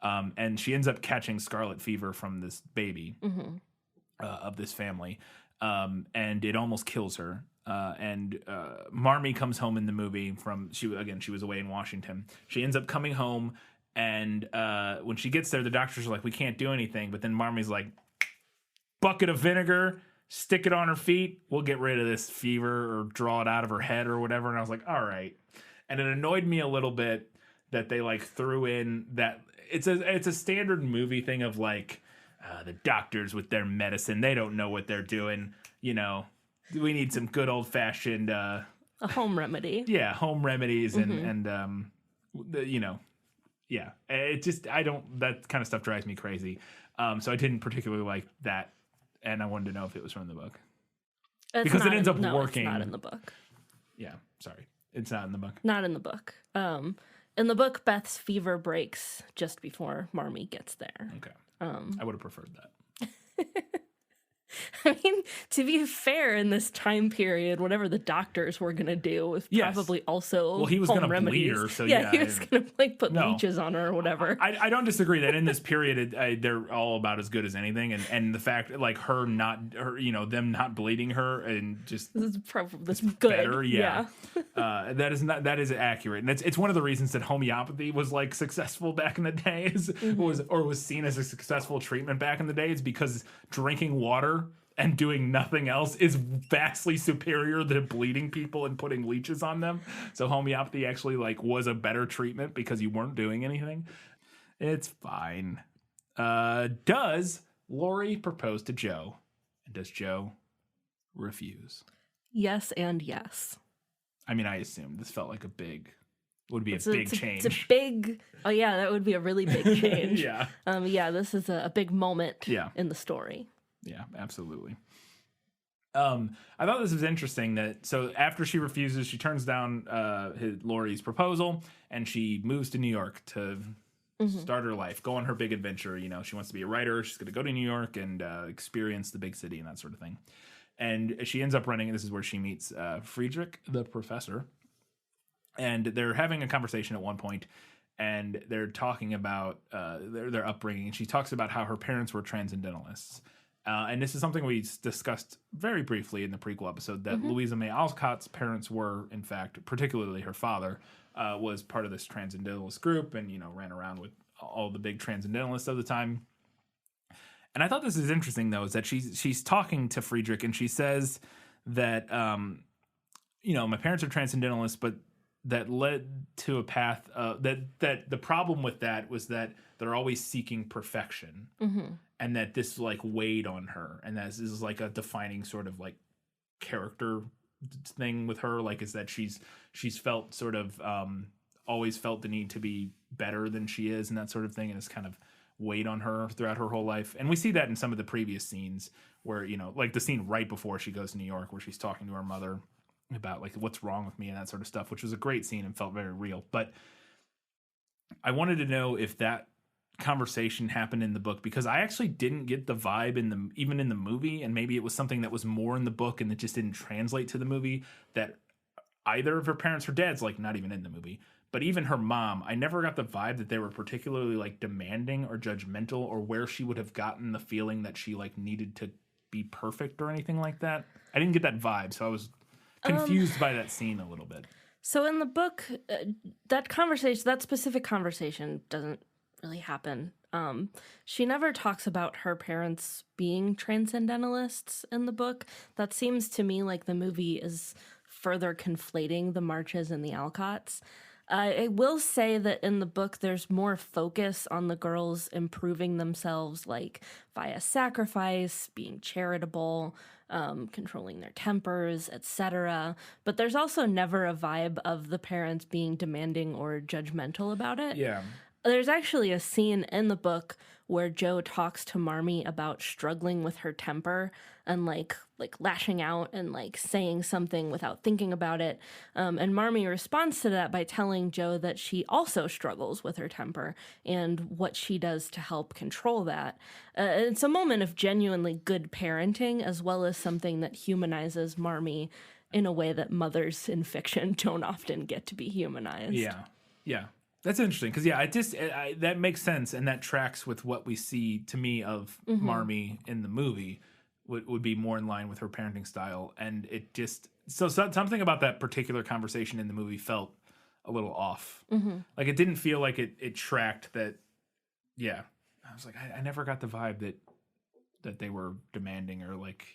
A: And she ends up catching scarlet fever from this baby of this family, and it almost kills her. And Marmee comes home in the movie she was away in Washington. She ends up coming home, and when she gets there, the doctors are like, we can't do anything. But then Marmee's like, bucket of vinegar, stick it on her feet, we'll get rid of this fever or draw it out of her head or whatever. And I was like, all right. And it annoyed me a little bit that they like threw in that it's a standard movie thing of like the doctors with their medicine, they don't know what they're doing, we need some good old fashioned
B: a home remedy.
A: Yeah, home remedies and it just that kind of stuff drives me crazy. So I didn't particularly like that. And I wanted to know if it was from the book. Because it ends up working.
B: It's not in the book.
A: Yeah, sorry. It's not in the book.
B: Not in the book. In the book, Beth's fever breaks just before Marmee gets there.
A: Okay. I would have preferred that.
B: I mean, to be fair, in this time period, whatever the doctors were going to do was probably also
A: he was going to bleed her. So yeah,
B: he was going to like put leeches on her or whatever.
A: I don't disagree that in this period they're all about as good as anything, and the fact like them not bleeding her and just
B: this is probably good.
A: Better, yeah. That is accurate, and it's one of the reasons that homeopathy was like successful back in the day, was seen as a successful treatment back in the day. It's because drinking water and doing nothing else is vastly superior to bleeding people and putting leeches on them. So homeopathy actually like was a better treatment because you weren't doing anything. It's fine. Does Laurie propose to Joe? And does Joe refuse?
B: Yes and yes.
A: I mean, I assume this felt like a big change.
B: It's a big, that would be a really big change.
A: Yeah.
B: This is a big moment in the story.
A: Yeah, absolutely. I thought this was interesting that so after she refuses, she turns down Laurie's proposal and she moves to New York to start her life, go on her big adventure. She wants to be a writer. She's going to go to New York and experience the big city and that sort of thing. And she ends up running, and this is where she meets Friedrich, the professor. And they're having a conversation at one point, and they're talking about their upbringing. And she talks about how her parents were transcendentalists. And this is something we discussed very briefly in the prequel episode, that Louisa May Alcott's parents were, in fact, particularly her father, was part of this transcendentalist group and, ran around with all the big transcendentalists of the time. And I thought this is interesting, though, is that she's talking to Friedrich and she says that my parents are transcendentalists, but that led to a path that the problem with that was that they're always seeking perfection, and that this like weighed on her, and that this is like a defining sort of like character thing with her, like is that she's felt sort of always felt the need to be better than she is and that sort of thing, and it's kind of weighed on her throughout her whole life. And we see that in some of the previous scenes where, like the scene right before she goes to New York where she's talking to her mother about like what's wrong with me and that sort of stuff, which was a great scene and felt very real. But I wanted to know if that conversation happened in the book, because I actually didn't get the vibe even in the movie, and maybe it was something that was more in the book and it just didn't translate to the movie, that either of her parents, her dad's like not even in the movie, but even her mom, I never got the vibe that they were particularly like demanding or judgmental, or where she would have gotten the feeling that she like needed to be perfect or anything like that. I didn't get that vibe, so I was confused by that scene a little bit.
B: So in the book, that specific conversation doesn't really happen. She never talks about her parents being transcendentalists in the book. That seems to me like the movie is further conflating the Marches and the Alcotts. I will say that in the book, there's more focus on the girls improving themselves, like via sacrifice, being charitable, controlling their tempers, etc. But there's also never a vibe of the parents being demanding or judgmental about it.
A: Yeah.
B: There's actually a scene in the book where Jo talks to Marmee about struggling with her temper and like lashing out and like saying something without thinking about it. And Marmee responds to that by telling Jo that she also struggles with her temper and what she does to help control that. It's a moment of genuinely good parenting, as well as something that humanizes Marmee in a way that mothers in fiction don't often get to be humanized.
A: Yeah. Yeah. That's interesting because, that makes sense, and that tracks with what we see, to me, of Marmee in the movie would be more in line with her parenting style. And it just... So something about that particular conversation in the movie felt a little off. Like, it didn't feel like it tracked that... Yeah. I was like, I never got the vibe that they were demanding, or like,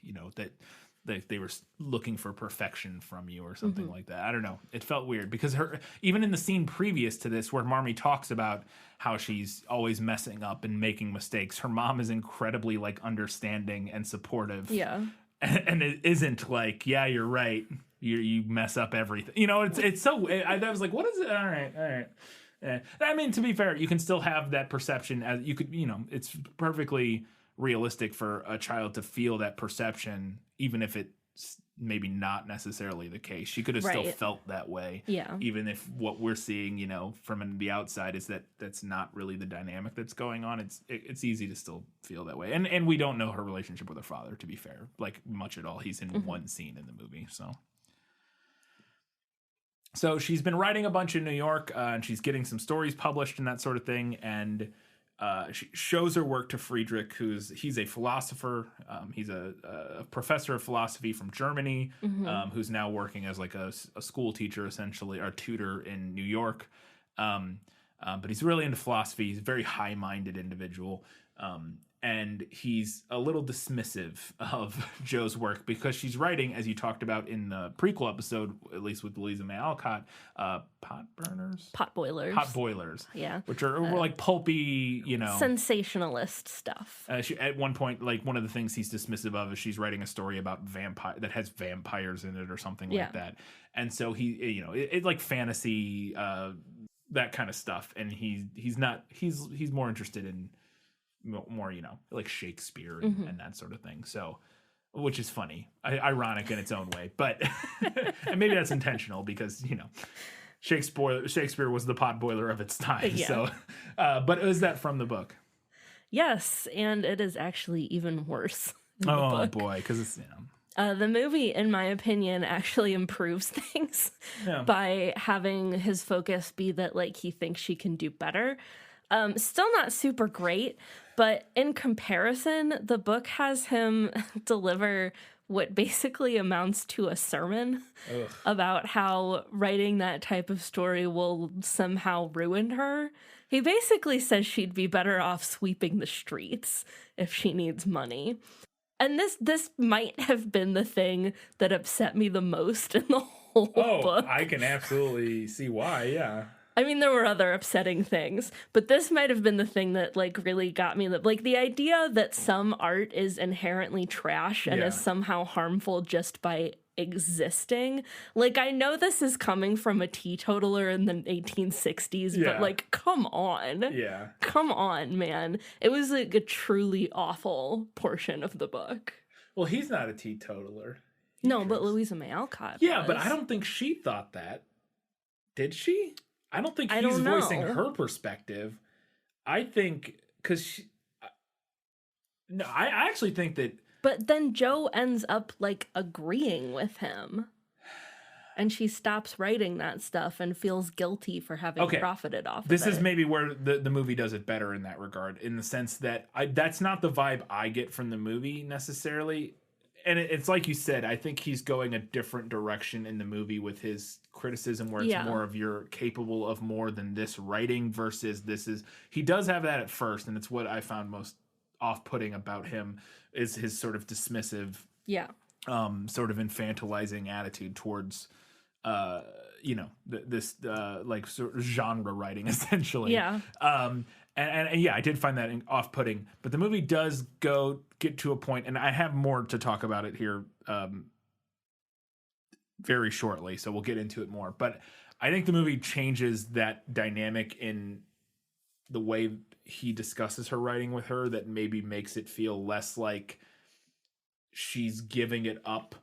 A: that they were looking for perfection from you or something like that. I don't know. It felt weird because even in the scene previous to this where Marmee talks about how she's always messing up and making mistakes, her mom is incredibly like understanding and supportive.
B: Yeah.
A: And it isn't like, yeah, you're right. You mess up everything. It's so, I was like, what is it? All right. I mean, to be fair, you can still have that perception as you could, it's perfectly realistic for a child to feel that perception, even if it's maybe not necessarily the case. She could have still felt that way.
B: Yeah.
A: Even if what we're seeing, from the outside is that's not really the dynamic that's going on. It's easy to still feel that way. And we don't know her relationship with her father, to be fair, like much at all. He's in one scene in the movie. So she's been writing a bunch in New York, and she's getting some stories published and that sort of thing. And she shows her work to Friedrich, he's a philosopher. He's a professor of philosophy from Germany, who's now working as like a school teacher, essentially, or tutor in New York. But he's really into philosophy. He's a very high-minded individual. And he's a little dismissive of Jo's work because she's writing, as you talked about in the prequel episode, at least with Louisa May Alcott, pot boilers,
B: yeah,
A: which are like pulpy,
B: sensationalist stuff.
A: At one point, like one of the things he's dismissive of is she's writing a story about that has vampires in it or something like that, and so he, it's like fantasy, that kind of stuff, and he's more interested in more, like Shakespeare and that sort of thing. So, which is funny, ironic in its own way, but and maybe that's intentional because, Shakespeare was the pot boiler of its time. Yeah. So, but is that from the book?
B: Yes. And it is actually even worse. Oh
A: boy. Because it's,
B: the movie, in my opinion, actually improves things by having his focus be that like he thinks she can do better. Still not super great, but in comparison, the book has him deliver what basically amounts to a sermon about how writing that type of story will somehow ruin her. He basically says she'd be better off sweeping the streets if she needs money. And this might have been the thing that upset me the most in the whole book.
A: I can absolutely see why. Yeah.
B: I mean, there were other upsetting things, but this might have been the thing that like really got me. That like the idea that some art is inherently trash and is somehow harmful just by existing. Like, I know this is coming from a teetotaler in the 1860s, but like, come on.
A: Yeah.
B: Come on, man. It was like a truly awful portion of the book.
A: Well, he's not a teetotaler.
B: No, but Louisa May Alcott
A: Yeah,
B: was.
A: but I don't think she thought that. Did she? I don't think he's voicing her perspective. I think, because no, I actually think that.
B: But then Jo ends up like agreeing with him. And she stops writing that stuff and feels guilty for having profited off of it.
A: This is maybe where the movie does it better in that regard, in the sense that that's not the vibe I get from the movie necessarily. And it's like you said, I think he's going a different direction in the movie with his criticism, where it's more of you're capable of more than this writing versus this is. He does have that at first, and it's what I found most off-putting about him is his sort of dismissive, sort of infantilizing attitude towards, this like sort of genre writing essentially. Yeah. And yeah, I did find that off-putting, but the movie does get to a point, and I have more to talk about it here very shortly, so we'll get into it more. But I think the movie changes that dynamic in the way he discusses her writing with her, that maybe makes it feel less like she's giving it up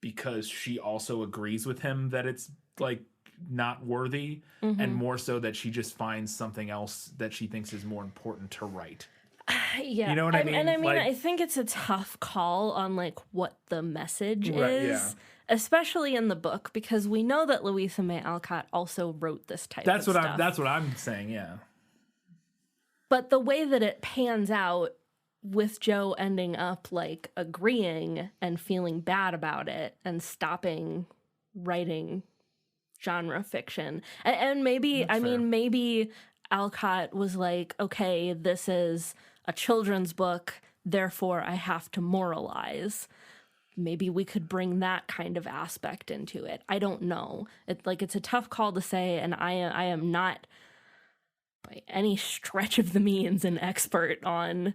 A: because she also agrees with him that it's like not worthy, and more so that she just finds something else that she thinks is more important to write.
B: Yeah.
A: You know what I mean?
B: And I mean,
A: like,
B: I think it's a tough call on like what the message is, especially in the book, because we know that Louisa May Alcott also wrote this type of stuff.
A: That's what I'm saying, yeah.
B: But the way that it pans out with Jo ending up like agreeing and feeling bad about it and stopping writing genre fiction. And maybe, maybe Alcott was like, okay, this is a children's book, therefore I have to moralize. Maybe we could bring that kind of aspect into it. I don't know. It's a tough call to say, and I am not by any stretch of the means an expert on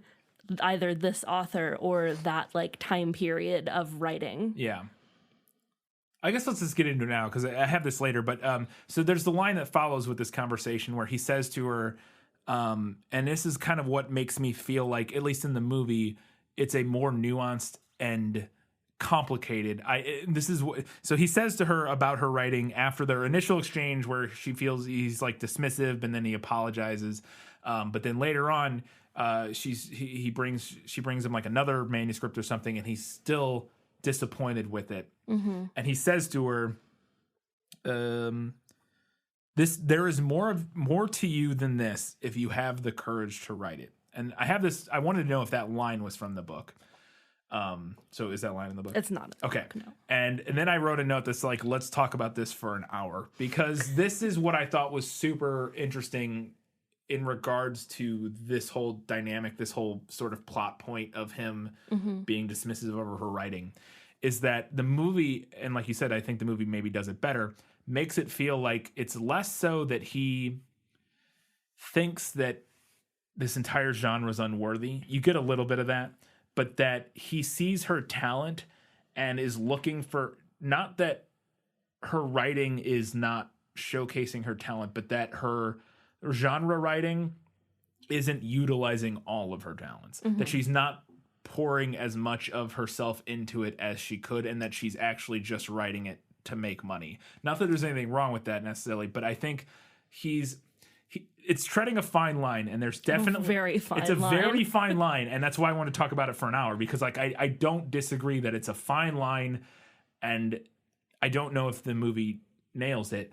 B: either this author or that like time period of writing.
A: Yeah. I guess let's just get into it now, because I have this later. But so there's the line that follows with this conversation where he says to her, and this is kind of what makes me feel like, at least in the movie, it's a more nuanced and complicated. So he says to her about her writing after their initial exchange, where she feels he's like dismissive, and then he apologizes. But then later on, she brings him like another manuscript or something, and he's still disappointed with it. And he says to her, there is more to you than this if you have the courage to write it. And I wanted to know if that line was from the book. So is that line in the book?
B: It's not.
A: Okay.
B: No.
A: And then I wrote a note that's like, let's talk about this for an hour, because this is what I thought was super interesting in regards to this whole dynamic, this whole sort of plot point of him being dismissive of her writing, is that the movie, and like you said, I think the movie maybe does it better, makes it feel like it's less so that he thinks that this entire genre is unworthy. You get a little bit of that, but that he sees her talent and is looking for, not that her writing is not showcasing her talent, but that her genre writing isn't utilizing all of her talents, that she's not pouring as much of herself into it as she could, and that she's actually just writing it to make money. Not that there's anything wrong with that necessarily, but I think it's treading a fine line, and there's definitely
B: very
A: fine line, and that's why I want to talk about it for an hour, because like I don't disagree that it's a fine line, and I don't know if the movie nails it.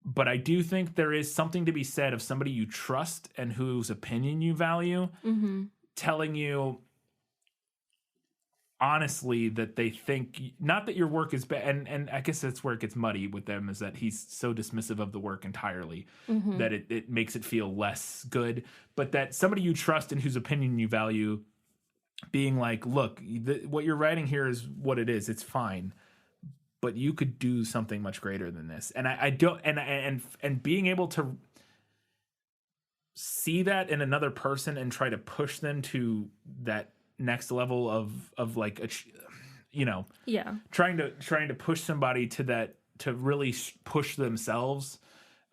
A: But I do think there is something to be said of somebody you trust and whose opinion you value, telling you honestly that they think, not that your work is bad, and I guess that's where it gets muddy with them, is that he's so dismissive of the work entirely that it makes it feel less good, but that somebody you trust and whose opinion you value being like, look, what you're writing here is what it is, it's fine, but you could do something much greater than this. And I don't, and being able to see that in another person and try to push them to that next level of like, trying to push somebody to that, to really push themselves,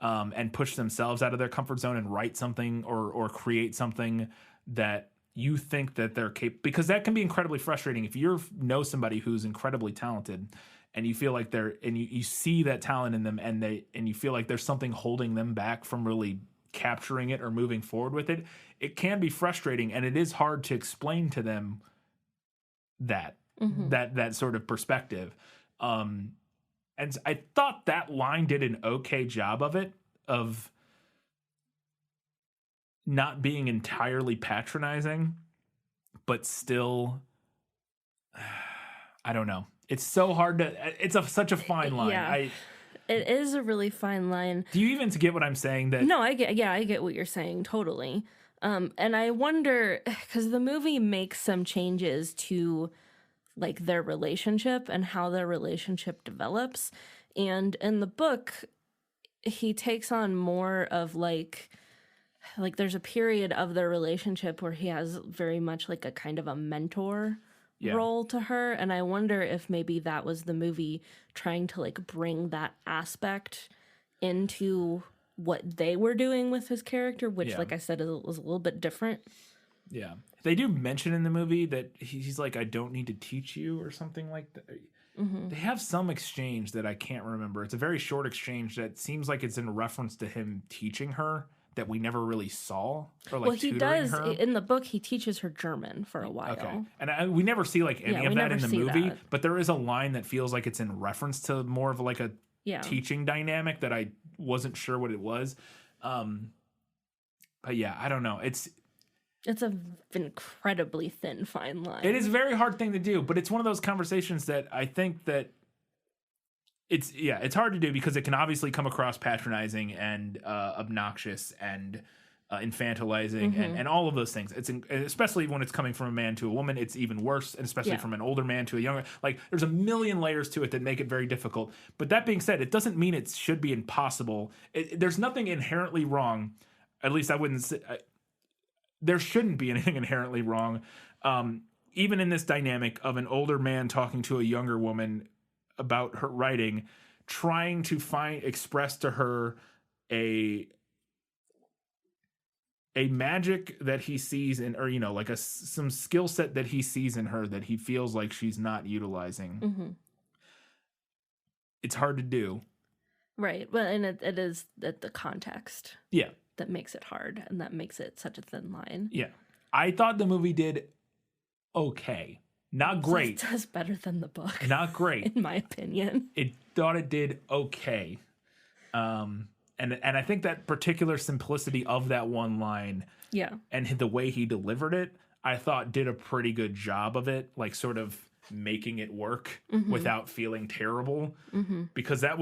A: and push themselves out of their comfort zone and write something or create something that you think that they're capable, because that can be incredibly frustrating if you know somebody who's incredibly talented and you feel like you see that talent in them and you feel like there's something holding them back from really capturing it or moving forward with it. It can be frustrating, and it is hard to explain to them that sort of perspective. And I thought that line did an okay job of it, of not being entirely patronizing, but still, I don't know. It's so hard it's such a fine line.
B: Yeah. It is a really fine line.
A: Do you even get what I'm saying?
B: No, I get what you're saying, totally. And I wonder, because the movie makes some changes to like their relationship and how their relationship develops. And in the book, he takes on more of like there's a period of their relationship where he has very much like a kind of a mentor role to her. And I wonder if maybe that was the movie trying to like bring that aspect into what they were doing with his character, which like I said, was a little bit different.
A: Yeah. They do mention in the movie that he's like, I don't need to teach you or something like that. They have some exchange that I can't remember. It's a very short exchange that seems like it's in reference to him teaching her that we never really saw. Or like, well,
B: he does her. In the book. He teaches her German for a while. Okay,
A: and we never see like any of that in the movie. But there is a line that feels like it's in reference to more of like a teaching dynamic that I wasn't sure what it was. But yeah, I don't know. It's
B: an incredibly thin, fine line.
A: It is a very hard thing to do, but it's one of those conversations that I think that it's hard to do because it can obviously come across patronizing and obnoxious and infantilizing and all of those things. It's especially when it's coming from a man to a woman, it's even worse, and especially from an older man to a younger. Like, there's a million layers to it that make it very difficult. But that being said, it doesn't mean it should be impossible. There's nothing inherently wrong. At least I wouldn't say. There shouldn't be anything inherently wrong, even in this dynamic of an older man talking to a younger woman about her writing, trying to express to her a magic that he sees in, or like some skill set that he sees in her that he feels like she's not utilizing. It's hard to do,
B: right? Well, and it is the context, that makes it hard, and that makes it such a thin line. Yeah,
A: I thought the movie did okay. Not great.
B: It does better than the book.
A: Not great.
B: In my opinion.
A: It did okay. And I think that particular simplicity of that one line and the way he delivered it, I thought did a pretty good job of it, like sort of making it work without feeling terrible. Because it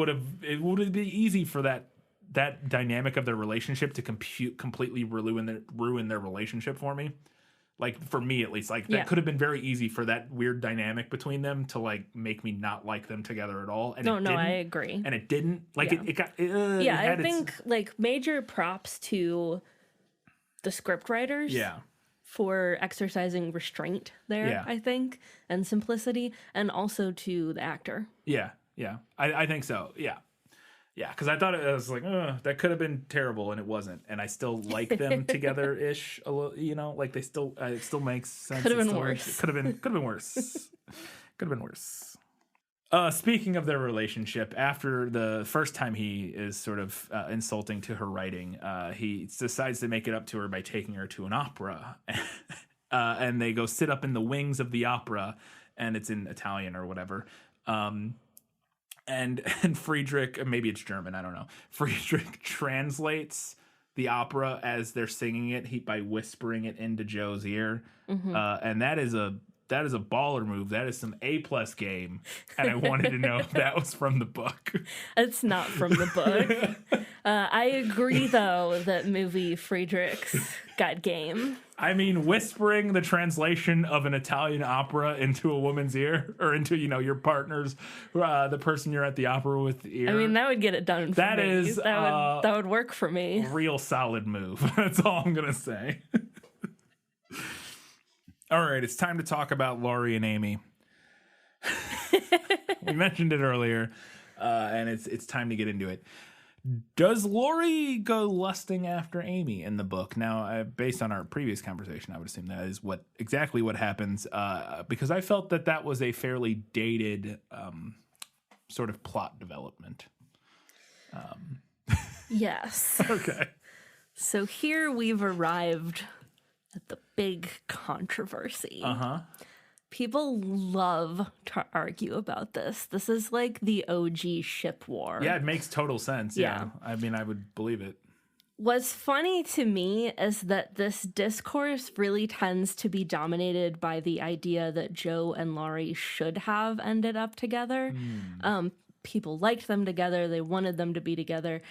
A: would be easy for that dynamic of their relationship to completely ruin their relationship for me. Like, for me at least, like that could have been very easy for that weird dynamic between them to like make me not like them together at all. And
B: no, I agree.
A: And it didn't. Like it got.
B: I think like major props to the script writers. For exercising restraint there, I think, and simplicity, and also to the actor.
A: I think so. Yeah, because I thought it was like, that could have been terrible, and it wasn't. And I still like them together-ish, a little, like they still, it still makes sense.
B: Could have been worse.
A: Could have been worse. Could have been worse. Speaking of their relationship, after the first time he is sort of insulting to her writing, he decides to make it up to her by taking her to an opera. And they go sit up in the wings of the opera, and it's in Italian or whatever. And Friedrich, maybe it's German, I don't know. Friedrich translates the opera as they're singing it by whispering it into Joe's ear. And that is a baller move. That is some A+ game. And I wanted to know if that was from the book.
B: It's not from the book. I agree, though, that movie Friedrichs got game.
A: I mean, whispering the translation of an Italian opera into a woman's ear, or into, your partner's, the person you're at the opera with ear.
B: I mean, that would get it done for
A: That
B: me.
A: is,
B: that would work for me.
A: Real solid move. That's all I'm going to say. All right, it's time to talk about Laurie and Amy. We mentioned it earlier, and it's time to get into it. Does Laurie go lusting after Amy in the book? Now, based on our previous conversation, I would assume that is exactly what happens, because I felt that was a fairly dated sort of plot development.
B: Yes.
A: Okay.
B: So here we've arrived at the big controversy.
A: Uh-huh.
B: People love to argue about this. This is like the OG ship war.
A: Yeah, it makes total sense. Yeah. I mean, I would believe it.
B: What's funny to me is that this discourse really tends to be dominated by the idea that Joe and Laurie should have ended up together. People liked them together. They wanted them to be together,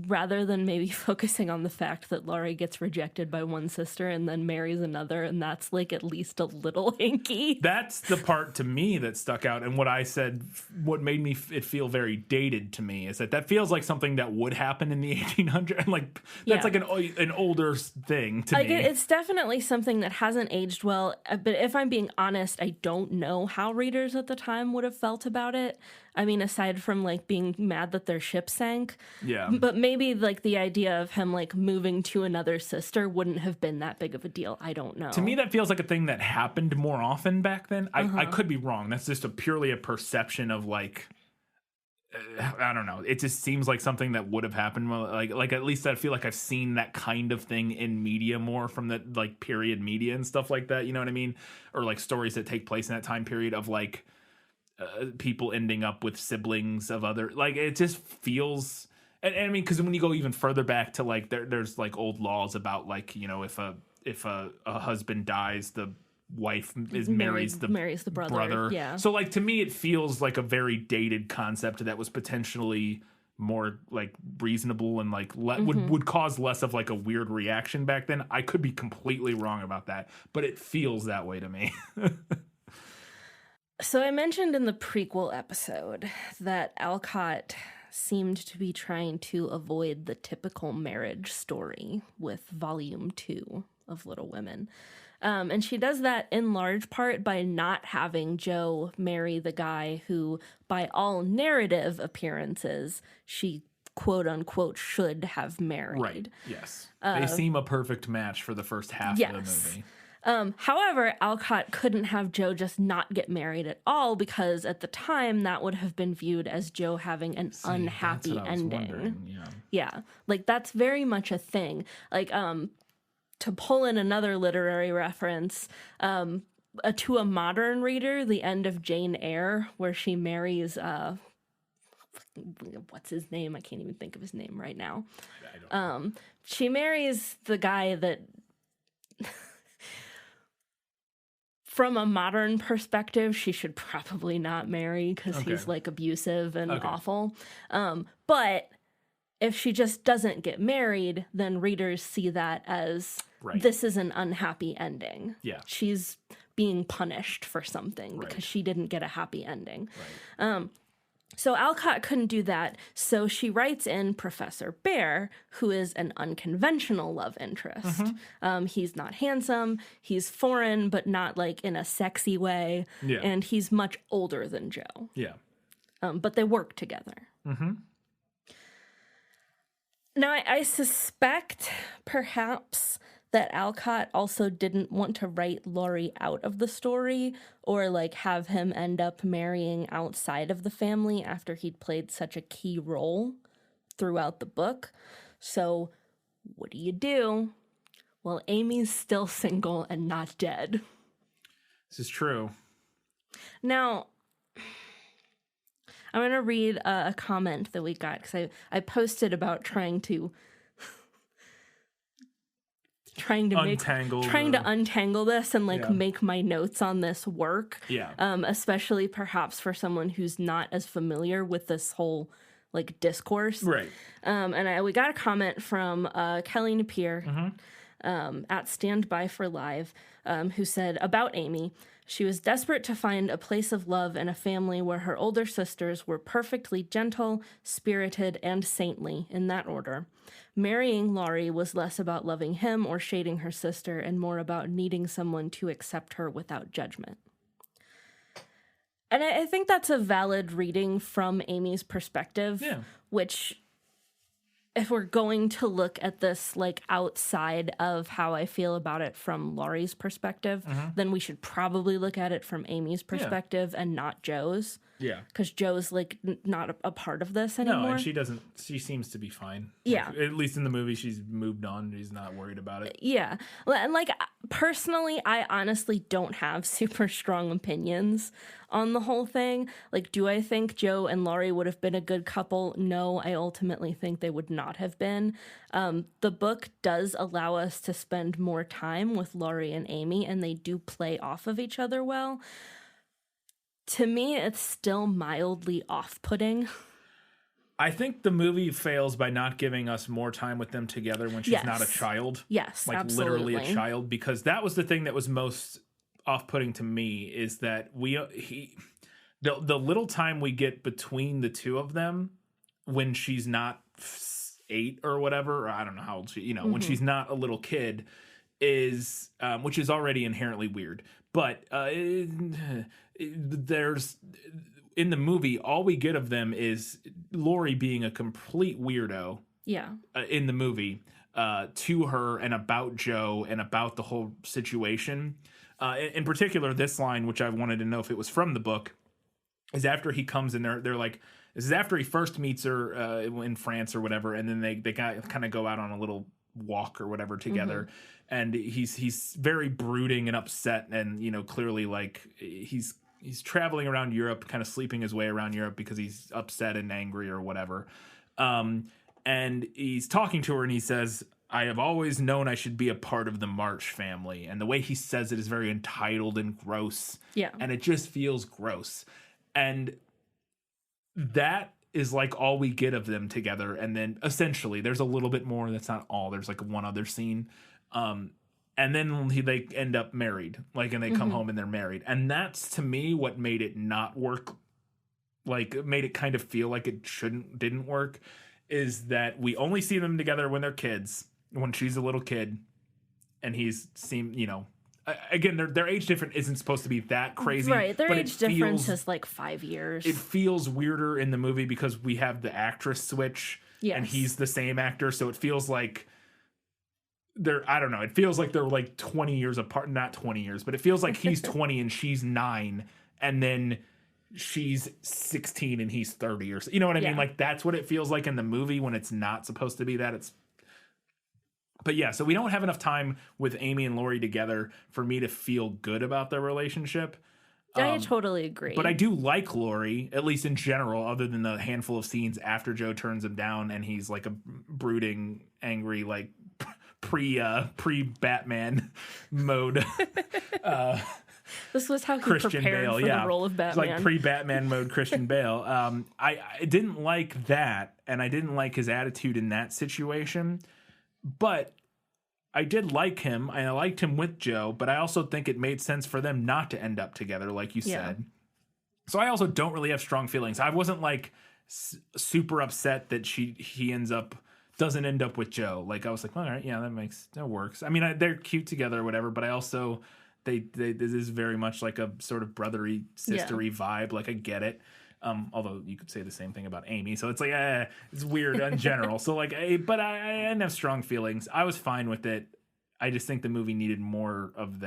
B: rather than maybe focusing on the fact that Laurie gets rejected by one sister and then marries another, and that's like at least a little hinky.
A: That's the part to me that stuck out, and what I said, what made me it feel very dated to me is that feels like something that would happen in the 1800s. Like that's like an older thing to me.
B: It's definitely something that hasn't aged well. But if I'm being honest, I don't know how readers at the time would have felt about it. I mean, aside from like being mad that their ship sank.
A: Yeah.
B: But maybe like the idea of him like moving to another sister wouldn't have been that big of a deal. I don't know.
A: To me, that feels like a thing that happened more often back then. I could be wrong. That's just purely a perception of like, I don't know. It just seems like something that would have happened. Like at least I feel like I've seen that kind of thing in media more from the like period media and stuff like that. You know what I mean? Or like stories that take place in that time period of like, people ending up with siblings of other, like it just feels, and I mean, because when you go even further back to like there's like old laws about like, if a husband dies, the wife marries the brother.
B: Yeah.
A: So like to me, it feels like a very dated concept that was potentially more like reasonable and like would cause less of like a weird reaction back then. I could be completely wrong about that, but it feels that way to me.
B: So I mentioned in the prequel episode that Alcott seemed to be trying to avoid the typical marriage story with Volume 2 of Little Women. And she does that in large part by not having Joe marry the guy who, by all narrative appearances, she quote unquote should have married.
A: Right, yes. They seem a perfect match for the first half of the movie.
B: However, Alcott couldn't have Joe just not get married at all because at the time that would have been viewed as Joe having an unhappy ending. Yeah, like that's very much a thing. Like, to pull in another literary reference, to a modern reader, the end of Jane Eyre, where she marries, what's his name? I can't even think of his name right now. She marries the guy that... From a modern perspective, she should probably not marry because he's like abusive and awful. But if she just doesn't get married, then readers see that as this is an unhappy ending.
A: Yeah.
B: She's being punished for something because she didn't get a happy ending. Right. So Alcott couldn't do that, so she writes in Professor Bear, who is an unconventional love interest. He's not handsome, he's foreign, but not like in a sexy way, and he's much older than Joe.
A: Yeah.
B: But they work together. Now, I suspect, perhaps, that Alcott also didn't want to write Laurie out of the story or like have him end up marrying outside of the family after he'd played such a key role throughout the book. So what do? Well, Amy's still single and not dead.
A: This is true.
B: Now, I'm going to read a comment that we got because I posted about trying to untangle this and like make my notes on this work.
A: Yeah.
B: Especially perhaps for someone who's not as familiar with this whole like discourse.
A: Right.
B: And we got a comment from Kelly Napier at Standby for Live, who said about Amy, she was desperate to find a place of love and a family where her older sisters were perfectly gentle, spirited, and saintly, in that order. Marrying Laurie was less about loving him or shading her sister and more about needing someone to accept her without judgment. And I think that's a valid reading from Amy's perspective, which, if we're going to look at this like outside of how I feel about it from Laurie's perspective, then we should probably look at it from Amy's perspective and not Joe's. Yeah. Because Joe's like not a part of this anymore.
A: No, and she seems to be fine.
B: Yeah.
A: Like, at least in the movie, she's moved on. She's not worried about it.
B: Yeah. And like, personally, I honestly don't have super strong opinions on the whole thing. Like, do I think Joe and Laurie would have been a good couple? No, I ultimately think they would not have been. The book does allow us to spend more time with Laurie and Amy, and they do play off of each other well. To me, it's still mildly off-putting.
A: I think the movie fails by not giving us more time with them together when she's not a child.
B: Yes,
A: like
B: absolutely.
A: Literally a child, because that was the thing that was most off-putting to me, is that the little time we get between the two of them when she's not 8 or whatever, or I don't know how old she, when she's not a little kid, is which is already inherently weird. But there's, in the movie, all we get of them is Laurie being a complete weirdo.
B: Yeah.
A: In the movie, to her and about Joe and about the whole situation. In particular, this line, which I wanted to know if it was from the book, is after he comes in there. They're like, this is after he first meets her in France or whatever, and then they kind of go out on a little walk or whatever together. And he's very brooding and upset, and clearly like he's traveling around Europe, kind of sleeping his way around Europe because he's upset and angry or whatever. And he's talking to her, and he says, "I have always known I should be a part of the March family." And the way he says it is very entitled and gross. Yeah. And it just feels gross. And that is like all we get of them together. And then essentially there's a little bit more. That's not all. There's like one other scene. And then they end up married, and they come home and they're married. And that's, to me, what made it not work. Like, it made it kind of feel like it didn't work, is that we only see them together when they're kids, when she's a little kid, and again, their age difference isn't supposed to be that crazy.
B: Right, their age difference is like 5 years.
A: It feels weirder in the movie because we have the actress switch, and he's the same actor, so it feels like I don't know, it feels like they're like 20 years apart. Not 20 years, but it feels like he's 20 and she's 9, and then she's 16 and he's 30, or you know what I mean? Like, that's what it feels like in the movie when it's not supposed to be that. But yeah, so we don't have enough time with Amy and Laurie together for me to feel good about their relationship.
B: I totally agree.
A: But I do like Laurie, at least in general, other than the handful of scenes after Joe turns him down and he's like a brooding, angry, like pre-Batman mode.
B: This was how he
A: Christian
B: prepared
A: Bale,
B: for the role of Batman.
A: It's like pre-Batman mode Christian Bale. I didn't like that, and I didn't like his attitude in that situation. But I did like him, and I liked him with Joe, but I also think it made sense for them not to end up together, like you said. So I also don't really have strong feelings. I wasn't like super upset that he doesn't end up with Joe. Like, I was like, all right, yeah, that works. I mean, they're cute together or whatever, but I also, this is very much like a sort of brotherly, sistery vibe. Like, I get it. Although you could say the same thing about Amy. So it's like, it's weird in general. So like, but I didn't have strong feelings. I was fine with it. I just think the movie needed more of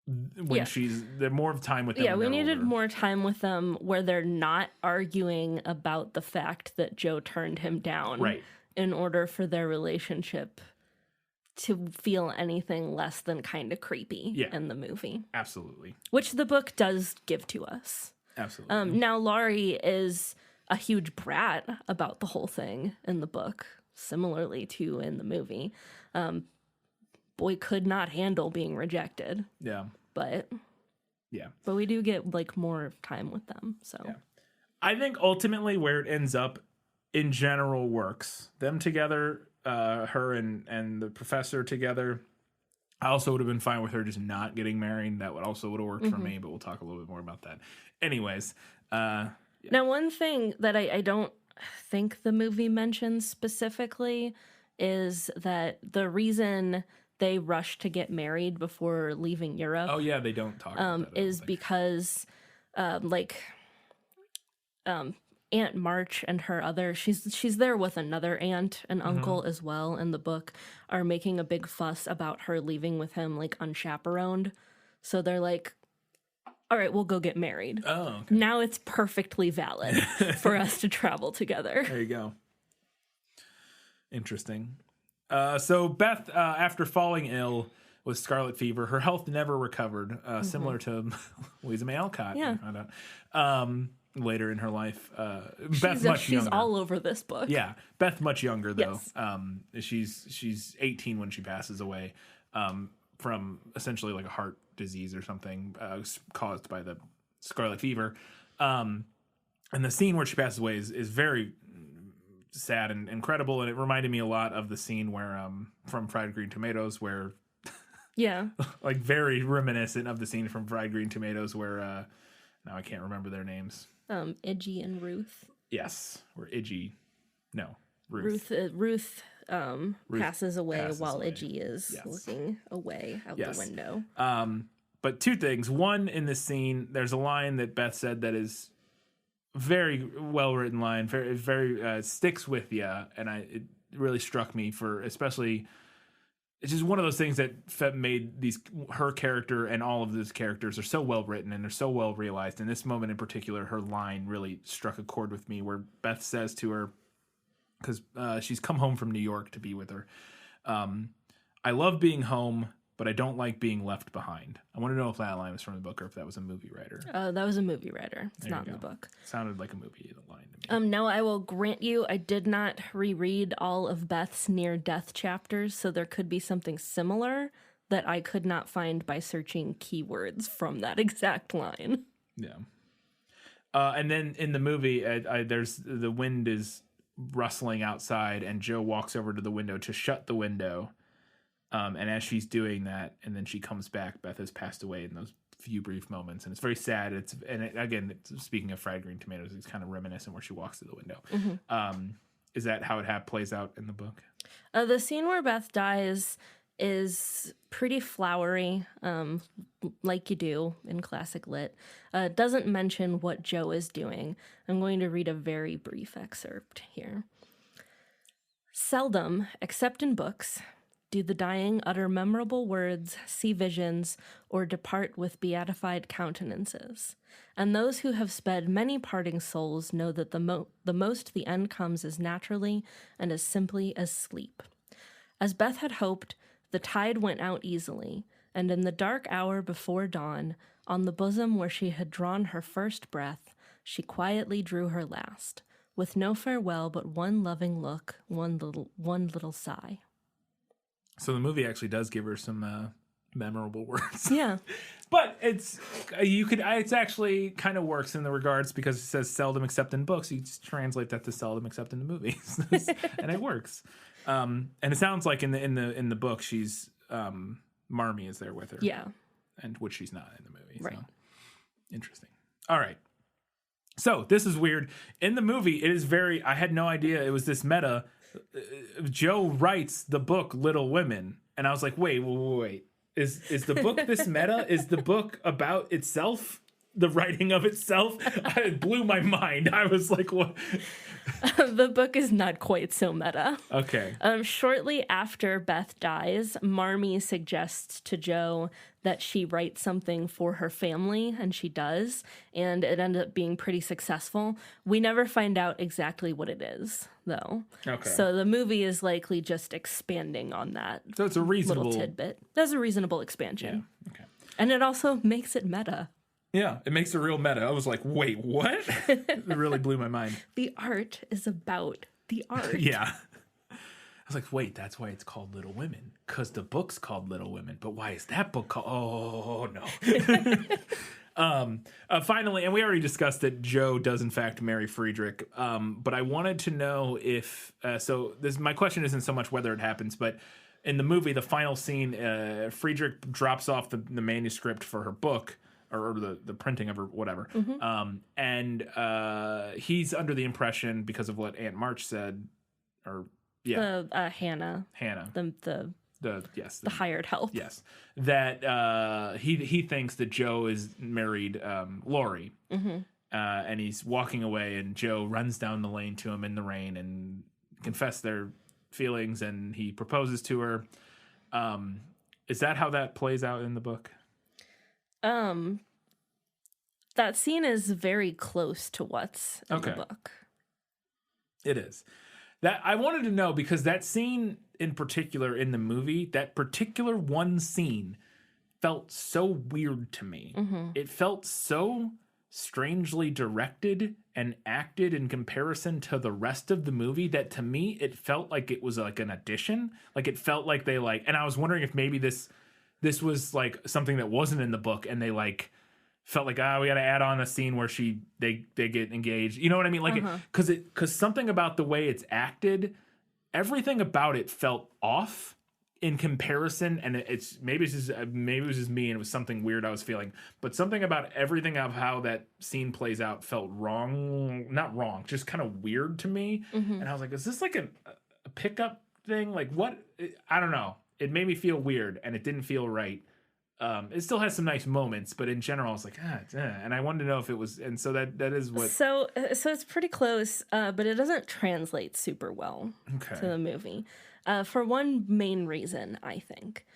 A: more of time with them.
B: Yeah, we needed more time with them where they're not arguing about the fact that Joe turned him down.
A: Right.
B: In order for their relationship to feel anything less than kind of creepy in the movie.
A: Absolutely.
B: Which the book does give to us.
A: Absolutely.
B: Now, Laurie is a huge brat about the whole thing in the book, similarly to in the movie. Boy could not handle being rejected.
A: Yeah.
B: But
A: yeah.
B: But we do get like more time with them. So
A: I think ultimately where it ends up in general works. Them together, her and the professor together. I also would have been fine with her just not getting married. That would have worked for me, but we'll talk a little bit more about that. Anyways. Yeah.
B: Now, one thing that I don't think the movie mentions specifically is that the reason they rushed to get married before leaving Europe.
A: Oh yeah, they don't talk about that.
B: Is because Aunt March and her other she's there with another aunt and uncle as well in the book are making a big fuss about her leaving with him like unchaperoned. So they're like, all right, we'll go get married.
A: Oh, okay.
B: Now it's perfectly valid for us to travel together.
A: There you go. Interesting. So Beth, after falling ill with scarlet fever, her health never recovered, similar to Louisa May Alcott.
B: Yeah.
A: I found out. Later in her life, Beth much
B: she's
A: younger.
B: all over this book.
A: Yeah, Beth much younger though.
B: Yes.
A: She's 18 when she passes away from essentially like a heart disease or something caused by the scarlet fever. And the scene where she passes away is very sad and incredible, and it reminded me a lot of the scene where from Fried Green Tomatoes, where
B: Yeah.
A: like very reminiscent of the scene from Fried Green Tomatoes where now I can't remember their names.
B: Iggy and Ruth.
A: Yes, or Iggy. No, Ruth.
B: Ruth passes away
A: passes
B: while
A: away.
B: Iggy is looking away out the window.
A: But two things. One, in this scene, there's a line that Beth said that is very well written line, very sticks with you, and it really struck me for especially. It's just one of those things that made her character and all of these characters are so well written and they're so well realized. In this moment in particular, her line really struck a chord with me where Beth says to her, because she's come home from New York to be with her, I love being home, but I don't like being left behind. I want to know if that line was from the book or if that was a movie writer.
B: That was a movie writer. It's not in the book.
A: Sounded like a movie line to me.
B: Now I will grant you, I did not reread all of Beth's near-death chapters, so there could be something similar that I could not find by searching keywords from that exact line.
A: Yeah. And then in the movie, there's the wind is rustling outside, and Joe walks over to the window to shut the window. And as she's doing that, and then she comes back, Beth has passed away in those few brief moments, and it's very sad. Again, speaking of Fried Green Tomatoes, it's kind of reminiscent where she walks to the window. Mm-hmm. Is that how it plays out in the book?
B: The scene where Beth dies is pretty flowery, like you do in classic lit. Doesn't mention what Joe is doing. I'm going to read a very brief excerpt here. Seldom, except in books, do the dying utter memorable words, see visions, or depart with beatified countenances. And those who have sped many parting souls know that the most the end comes as naturally and as simply as sleep. As Beth had hoped, the tide went out easily, and in the dark hour before dawn, on the bosom where she had drawn her first breath, she quietly drew her last, with no farewell but one loving look, one little sigh.
A: So the movie actually does give her some memorable words.
B: Yeah.
A: But it's actually kind of works in the regards because it says seldom except in books. You just translate that to seldom except in the movies. And it works. And it sounds like in the book she's Marmee is there with her.
B: Yeah.
A: And which she's not in the movie.
B: Right.
A: So interesting. All right. So this is weird. In the movie, it is I had no idea it was this meta. Joe writes the book Little Women, and I was like, wait. Is the book this meta? Is the book about itself? The writing of itself? It blew my mind. I was like, what?
B: The book is not quite so meta.
A: Okay.
B: Shortly after Beth dies, Marmee suggests to Joe that she write something for her family, and she does, and it ended up being pretty successful. We never find out exactly what it is, though.
A: Okay.
B: So the movie is likely just expanding on that.
A: So it's a reasonable
B: little tidbit. That's a reasonable expansion.
A: Yeah. Okay.
B: And it also makes it meta.
A: Yeah, it makes it real meta. I was like, wait, what? It really blew my mind.
B: The art is about the art.
A: Yeah. I was like, wait, that's why it's called Little Women. Because the book's called Little Women. But why is that book called... Oh, no. Finally, and we already discussed that Joe does in fact marry Friedrich. But I wanted to know if my question isn't so much whether it happens, but in the movie, the final scene, Friedrich drops off the manuscript for her book or the printing of her whatever, and he's under the impression because of what Aunt March said,
B: Hannah, the hired help.
A: Yes, that he thinks that Joe is married Laurie, and he's walking away, and Joe runs down the lane to him in the rain and confess their feelings, and he proposes to her. Is that how that plays out in the book?
B: That scene is very close to what's in the book.
A: It is. That I wanted to know because that scene in particular in the movie, that particular one scene felt so weird to me. It felt so strangely directed and acted in comparison to the rest of the movie that to me it felt like it was like an addition. Like it felt like they and I was wondering if maybe this was like something that wasn't in the book and they felt like, we got to add on a scene where they get engaged. You know what I mean? Like, because something about the way it's acted, everything about it felt off in comparison. And maybe it was just me and it was something weird I was feeling. But something about everything of how that scene plays out felt wrong. Not wrong, just kind of weird to me. And I was like, is this like a pickup thing? Like what? I don't know. It made me feel weird and it didn't feel right. It still has some nice moments, but in general, I was like, and I wanted to know if it was, and so that is what.
B: So it's pretty close, but it doesn't translate super well to the movie, for one main reason, I think.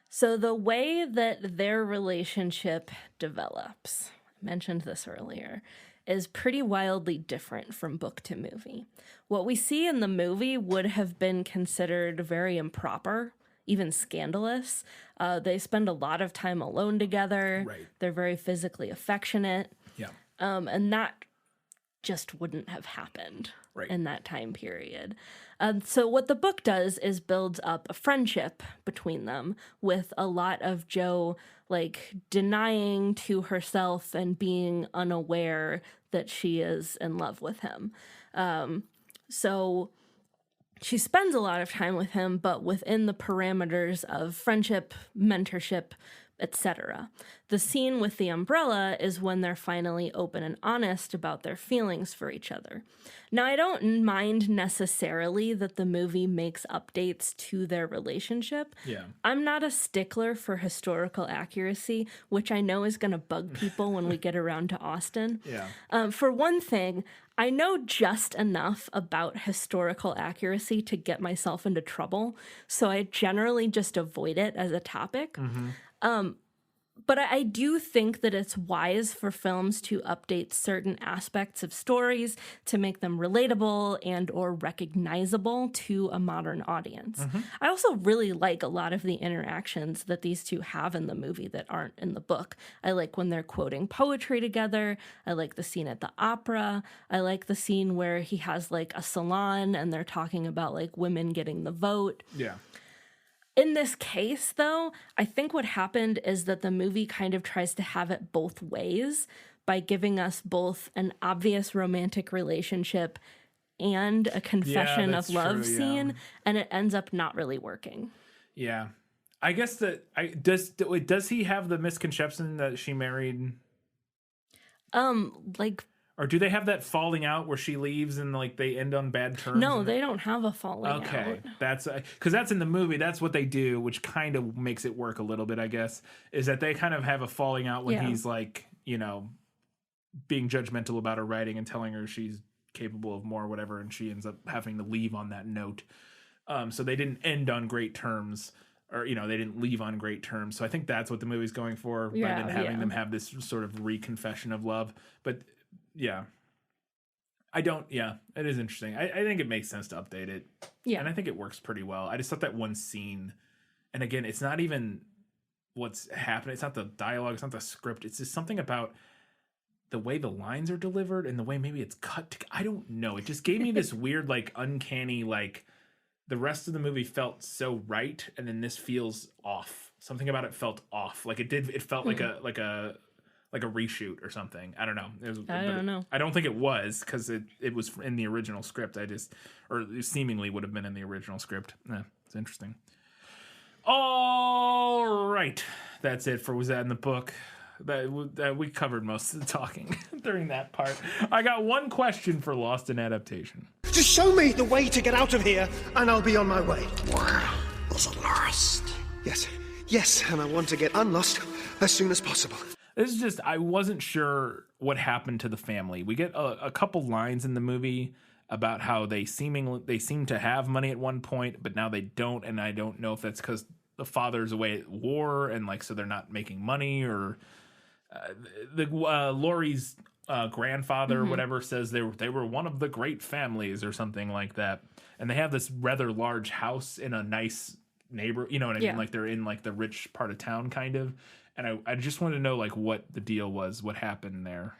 B: So the way that their relationship develops, I mentioned this earlier, is pretty wildly different from book to movie. What we see in the movie would have been considered very improper, even scandalous. They spend a lot of time alone together.
A: Right.
B: They're very physically affectionate.
A: Yeah.
B: And that just wouldn't have happened in that time period. So what the book does is builds up a friendship between them with a lot of Joe denying to herself and being unaware that she is in love with him. So she spends a lot of time with him, but within the parameters of friendship, mentorship, etc. The scene with the umbrella is when they're finally open and honest about their feelings for each other. Now, I don't mind necessarily that the movie makes updates to their relationship.
A: Yeah.
B: I'm not a stickler for historical accuracy, which I know is going to bug people when we get around to Austen.
A: Yeah.
B: For one thing, I know just enough about historical accuracy to get myself into trouble, so I generally just avoid it as a topic. But I do think that it's wise for films to update certain aspects of stories to make them relatable and or recognizable to a modern audience. I also really like a lot of the interactions that these two have in the movie that aren't in the book. I like when they're quoting poetry together. I like the scene at the opera. I like the scene where he has a salon and they're talking about women getting the vote.
A: Yeah.
B: In this case, though, I think what happened is that the movie kind of tries to have it both ways by giving us both an obvious romantic relationship and a confession of love scene, and it ends up not really working.
A: Yeah. I guess does he have the misconception that she married? Or do they have that falling out where she leaves and they end on bad terms?
B: No, they don't have a falling out.
A: Okay, that's because that's in the movie. That's what they do, which kind of makes it work a little bit, I guess. Is that they kind of have a falling out when he's being judgmental about her writing and telling her she's capable of more or whatever, and she ends up having to leave on that note. So they didn't end on great terms. Or, they didn't leave on great terms. So I think that's what the movie's going for by then having them have this sort of reconfession of love. But yeah, it is interesting. I think it makes sense to update it. Yeah. And I think it works pretty well. I just thought that one scene, and again, it's not even what's happening. It's not the dialogue. It's not the script. It's just something about the way the lines are delivered and the way maybe it's cut. I don't know. It just gave me this weird, uncanny, the rest of the movie felt so right. And then this feels off. Something about it felt off. It felt like a like a reshoot or something. I don't know.
B: I don't know.
A: I don't think it was, because it was in the original script. Or it seemingly would have been in the original script. It's interesting. All right, that's it for Was That in the Book. That we covered most of the talking during that part. I got one question for Lost in Adaptation.
F: Just show me the way to get out of here, and I'll be on my way.
C: Where is it lost?
F: Yes, and I want to get unlost as soon as possible.
A: This is just, I wasn't sure what happened to the family. We get a couple lines in the movie about how they seem to have money at one point, but now they don't, and I don't know if that's because the father's away at war and so they're not making money, or Laurie's grandfather or whatever says they were one of the great families or something like that, and they have this rather large house in a nice neighbor, you know what I mean? They're in the rich part of town kind of. And I just wanted to know what the deal was, what happened there.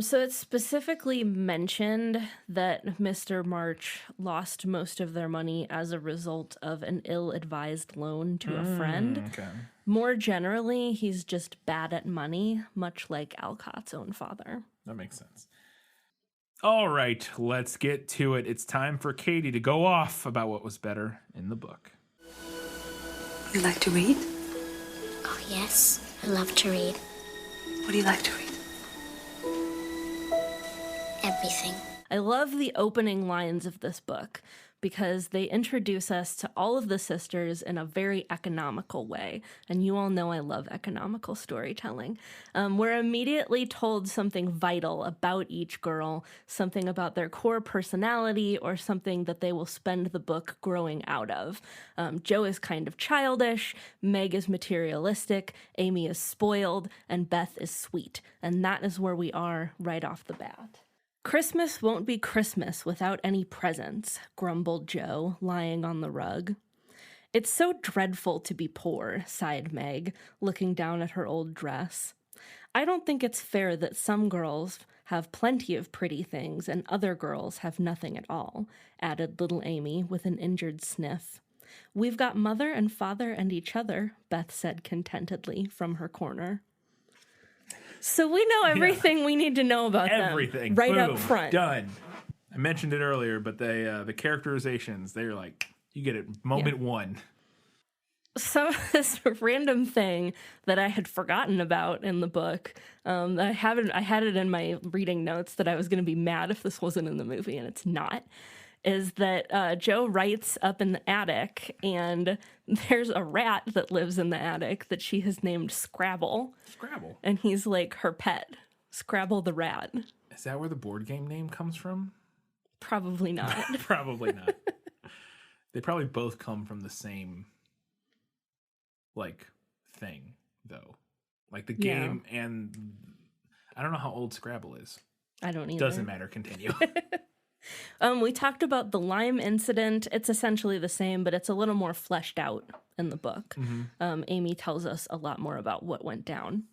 B: So it's specifically mentioned that Mr. March lost most of their money as a result of an ill-advised loan to a friend.
A: Okay.
B: More generally, he's just bad at money, much like Alcott's own father.
A: That makes sense. All right, let's get to it. It's time for Katie to go off about what was better in the book.
G: You like to read?
E: Oh, yes. I love to read.
G: What do you like to read?
E: Everything.
B: I love the opening lines of this book because they introduce us to all of the sisters in a very economical way. And you all know I love economical storytelling. We're immediately told something vital about each girl, something about their core personality, or something that they will spend the book growing out of. Jo is kind of childish, Meg is materialistic, Amy is spoiled, and Beth is sweet. And that is where we are right off the bat. Christmas won't be Christmas without any presents, grumbled Jo, lying on the rug. It's so dreadful to be poor, sighed Meg, looking down at her old dress. I don't think it's fair that some girls have plenty of pretty things and other girls have nothing at all, added little Amy with an injured sniff. We've got mother and father and each other, Beth said contentedly from her corner. So we know everything we need to know about
A: everything.
B: Them right
A: Boom.
B: up front.
A: Done. I mentioned it earlier, but the characterizations, they're you get it moment one.
B: So this random thing that I had forgotten about in the book, I had it in my reading notes that I was going to be mad if this wasn't in the movie, and it's not, is that Jo writes up in the attic, and there's a rat that lives in the attic that she has named Scrabble.
A: Scrabble?
B: And he's her pet, Scrabble the rat.
A: Is that where the board game name comes from?
B: Probably not.
A: Probably not. They probably both come from the same, thing, though. The game, and I don't know how old Scrabble is.
B: I don't either.
A: Doesn't matter. Continue.
B: We talked about the lime incident. It's essentially the same, but it's a little more fleshed out in the book. Mm-hmm. Amy tells us a lot more about what went down.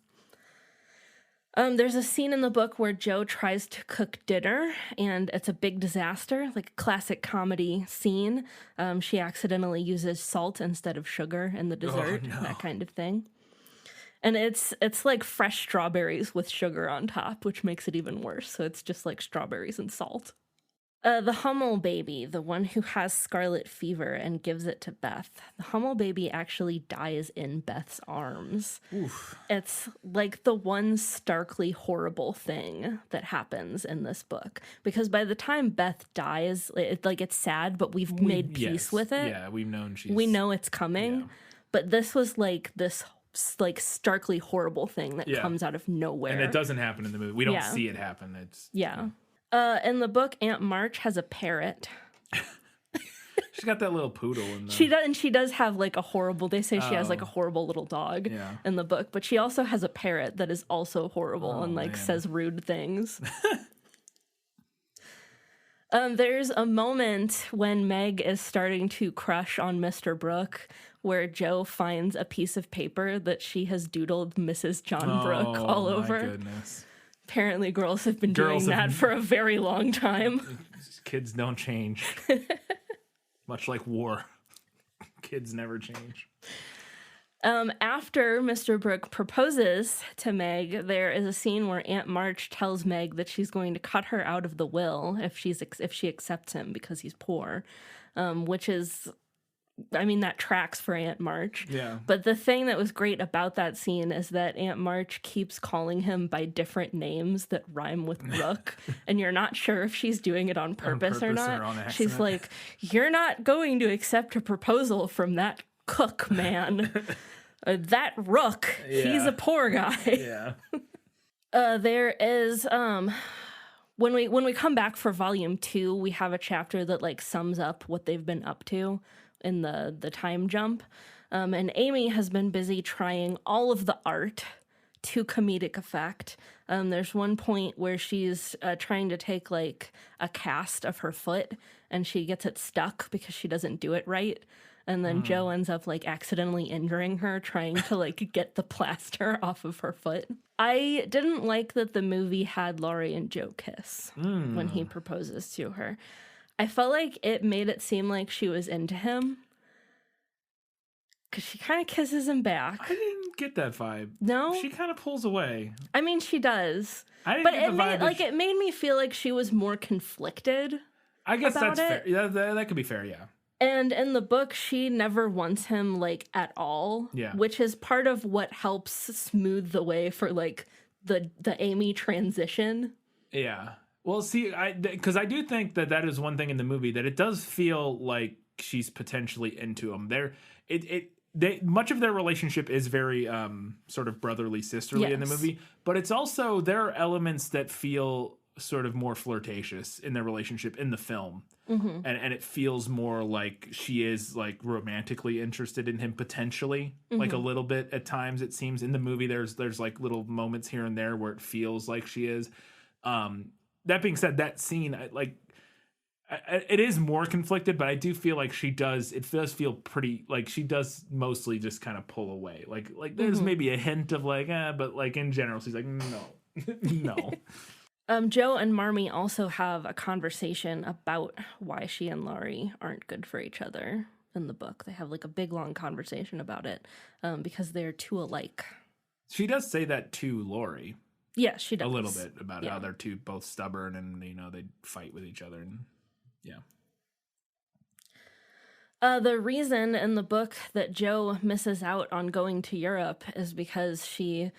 B: There's a scene in the book where Jo tries to cook dinner, and it's a big disaster, like a classic comedy scene. She accidentally uses salt instead of sugar in the dessert, that kind of thing. And it's like fresh strawberries with sugar on top, which makes it even worse. So it's just like strawberries and salt. The Hummel baby, the one who has scarlet fever and gives it to Beth, the Hummel baby actually dies in Beth's arms.
A: Oof.
B: It's the one starkly horrible thing that happens in this book. Because by the time Beth dies, it's sad, but we've made peace with it.
A: Yeah, we know it's
B: coming.
A: Yeah.
B: But this was this starkly horrible thing that comes out of nowhere.
A: And it doesn't happen in the movie. We don't see it happen. It's
B: in the book, Aunt March has a parrot.
A: She's got that little poodle in there.
B: She does, and she does have a horrible. They say she has a horrible little dog in the book, but she also has a parrot that is also horrible and says rude things. There's a moment when Meg is starting to crush on Mr. Brooke, where Jo finds a piece of paper that she has doodled Mrs. John Brooke all over.
A: Oh my goodness.
B: Apparently girls have been doing that for a very long time.
A: Kids don't change. Much like war. Kids never change.
B: After Mr. Brooke proposes to Meg, there is a scene where Aunt March tells Meg that she's going to cut her out of the will if she accepts him because he's poor, which is, I mean, that tracks for Aunt March.
A: Yeah.
B: But the thing that was great about that scene is that Aunt March keeps calling him by different names that rhyme with Brooke, and you're not sure if she's doing it on purpose or not.
A: on accident.
B: She's like, "You're not going to accept a proposal from that cook man." That Rook, he's a poor guy.
A: Yeah.
B: There is when we come back for volume 2, we have a chapter that like sums up what they've been up to in the time jump. And Amy has been busy trying all of the art to comedic effect. There's one point where she's trying to take like a cast of her foot and she gets it stuck because she doesn't do it right. And then Joe ends up like accidentally injuring her trying to like get the plaster off of her foot. I didn't like that the movie had Laurie and Joe kiss when he proposes to her. I felt like it made it seem like she was into him because she kind of kisses him back.
A: I didn't get that vibe.
B: No?
A: She kind of pulls away.
B: I mean, she does.
A: I didn't
B: But
A: get
B: it made it made me feel like she was more conflicted.
A: I guess
B: about
A: that's
B: it.
A: fair. That could be fair, yeah.
B: And in the book, she never wants him, like, at all.
A: Yeah.
B: Which is part of what helps smooth the way for, like, the Amy transition.
A: Yeah. Well, see, because I do think that is one thing in the movie, that it does feel like she's potentially into him. Much of their relationship is very sort of brotherly, sisterly in the
B: Yes.
A: movie, but it's also, there are elements that feel sort of more flirtatious in their relationship in the film.
B: Mm-hmm.
A: And it feels more like she is like romantically interested in him potentially, like a little bit at times. It seems in the movie there's like little moments here and there where it feels like she is. That being said, that scene, it is more conflicted, but I do feel like it does feel pretty, like she does mostly just kind of pull away. Like there's maybe a hint of like, but like in general, she's like, no, no.
B: Joe and Marmee also have a conversation about why she and Laurie aren't good for each other in the book. They have like a big long conversation about it because they're too alike.
A: She does say that to Laurie.
B: Yeah, she does.
A: A little bit about
B: Yeah.
A: how they're both stubborn and, they fight with each other. And yeah.
B: The reason in the book that Joe misses out on going to Europe is because she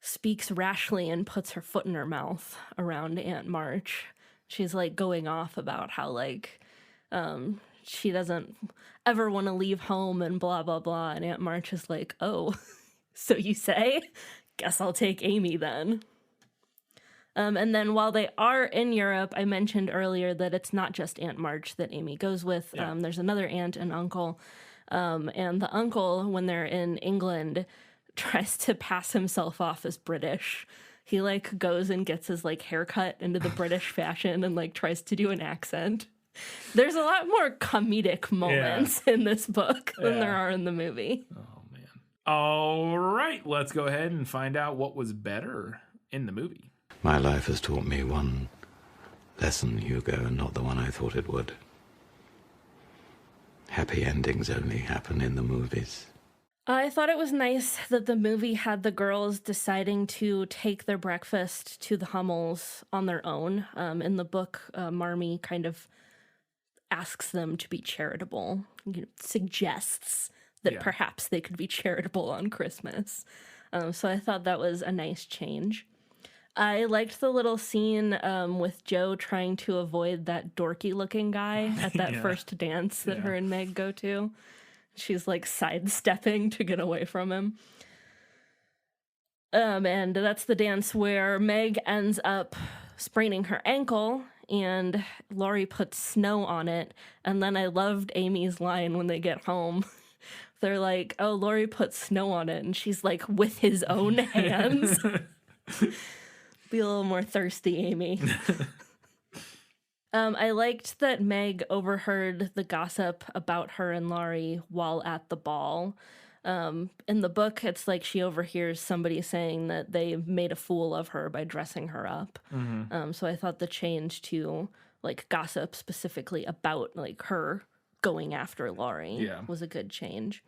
B: speaks rashly and puts her foot in her mouth around Aunt March. She's like going off about how like she doesn't ever want to leave home and blah blah blah, and Aunt March is like, "Oh, so you say? Guess I'll take Amy then." And then while they are in Europe, I mentioned earlier that it's not just Aunt March that Amy goes with.
A: Yeah.
B: There's another aunt and uncle, and the uncle, when they're in England, tries to pass himself off as British. He like goes and gets his like haircut into the British fashion and like tries to do an accent. There's a lot more comedic moments in this book than there are in the movie.
A: Oh man. All right, let's go ahead and find out what was better in the movie.
H: My life has taught me one lesson, Hugo, and not the one I thought it would. Happy endings only happen in the movies.
B: I thought it was nice that the movie had the girls deciding to take their breakfast to the Hummels on their own. In the book, Marmee kind of asks them to be charitable, suggests that perhaps they could be charitable on Christmas. So I thought that was a nice change. I liked the little scene with Joe trying to avoid that dorky-looking guy at that first dance that her and Meg go to. She's like sidestepping to get away from him. And that's the dance where Meg ends up spraining her ankle and Laurie puts snow on it. And then I loved Amy's line when they get home. They're like, "Oh, Laurie put snow on it." And she's like, "With his own hands." Be a little more thirsty, Amy. I liked that Meg overheard the gossip about her and Laurie while at the ball. In the book, it's like she overhears somebody saying that they made a fool of her by dressing her up. So I thought the change to like gossip specifically about like her going after Laurie was a good change.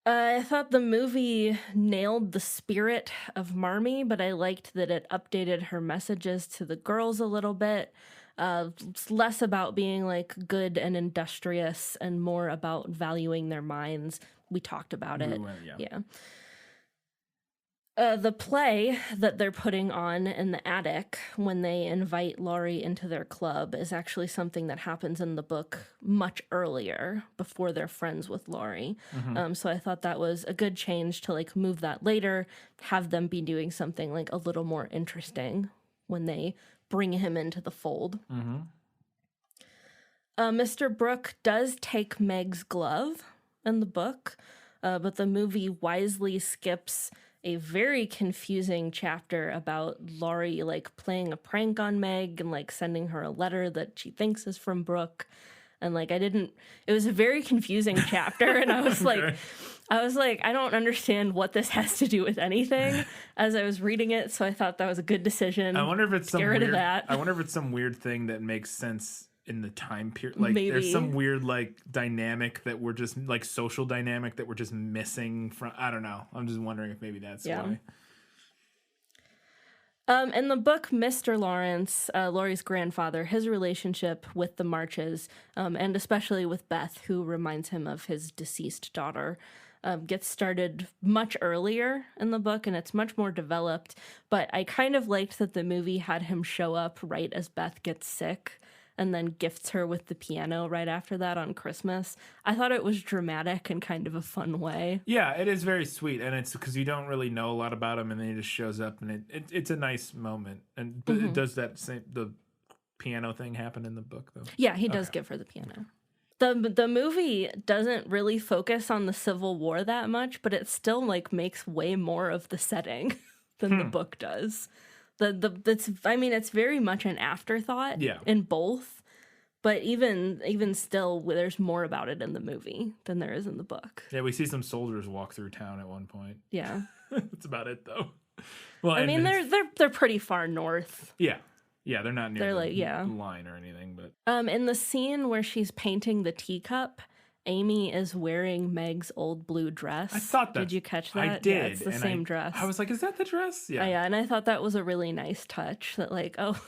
B: I thought the movie nailed the spirit of Marmee, but I liked that it updated her messages to the girls a little bit. It's less about being like good and industrious and more about valuing their minds. We talked about it. Yeah. The play that they're putting on in the attic when they invite Laurie into their club is actually something that happens in the book much earlier, before they're friends with Laurie. So I thought that was a good change to like move that later, have them be doing something like a little more interesting when they bring him into the fold. Mr. Brooke does take Meg's glove in the book, but the movie wisely skips a very confusing chapter about Laurie like playing a prank on Meg and like sending her a letter that she thinks is from Brooke. And like it was a very confusing chapter, and I was like I don't understand what this has to do with anything as I was reading it, so I thought that was a good decision.
A: I wonder if it's some
B: Get rid
A: weird,
B: of that.
A: I wonder if it's some weird thing that makes sense in the time period. Like
B: Maybe.
A: There's some weird like dynamic that we're just like social dynamic that we're just missing from. I don't know. I'm just wondering if maybe that's why.
B: In the book, Mr. Lawrence, Laurie's grandfather, his relationship with the Marches, and especially with Beth, who reminds him of his deceased daughter, gets started much earlier in the book, and it's much more developed. But I kind of liked that the movie had him show up right as Beth gets sick, and then gifts her with the piano right after that on Christmas. I thought it was dramatic in kind of a fun way.
A: Yeah, it is very sweet, and it's because you don't really know a lot about him, and then he just shows up, and it's a nice moment. And but does the piano thing happen in the book though?
B: Yeah, he does give her the piano. The movie doesn't really focus on the Civil War that much, but it still like makes way more of the setting than the book does. It's very much an afterthought in both, but even still, there's more about it in the movie than there is in the book.
A: Yeah, we see some soldiers walk through town at one point.
B: Yeah,
A: that's about it though. Well,
B: I mean they're pretty far north.
A: Yeah, they're not near
B: the
A: line or anything, but
B: in the scene where she's painting the teacup, Amy is wearing Meg's old blue dress.
A: I thought that.
B: Did you catch that?
A: I did.
B: Yeah, it's the same dress.
A: I was like, is that the dress? Yeah.
B: Yeah, and I thought that was a really nice touch that like, oh,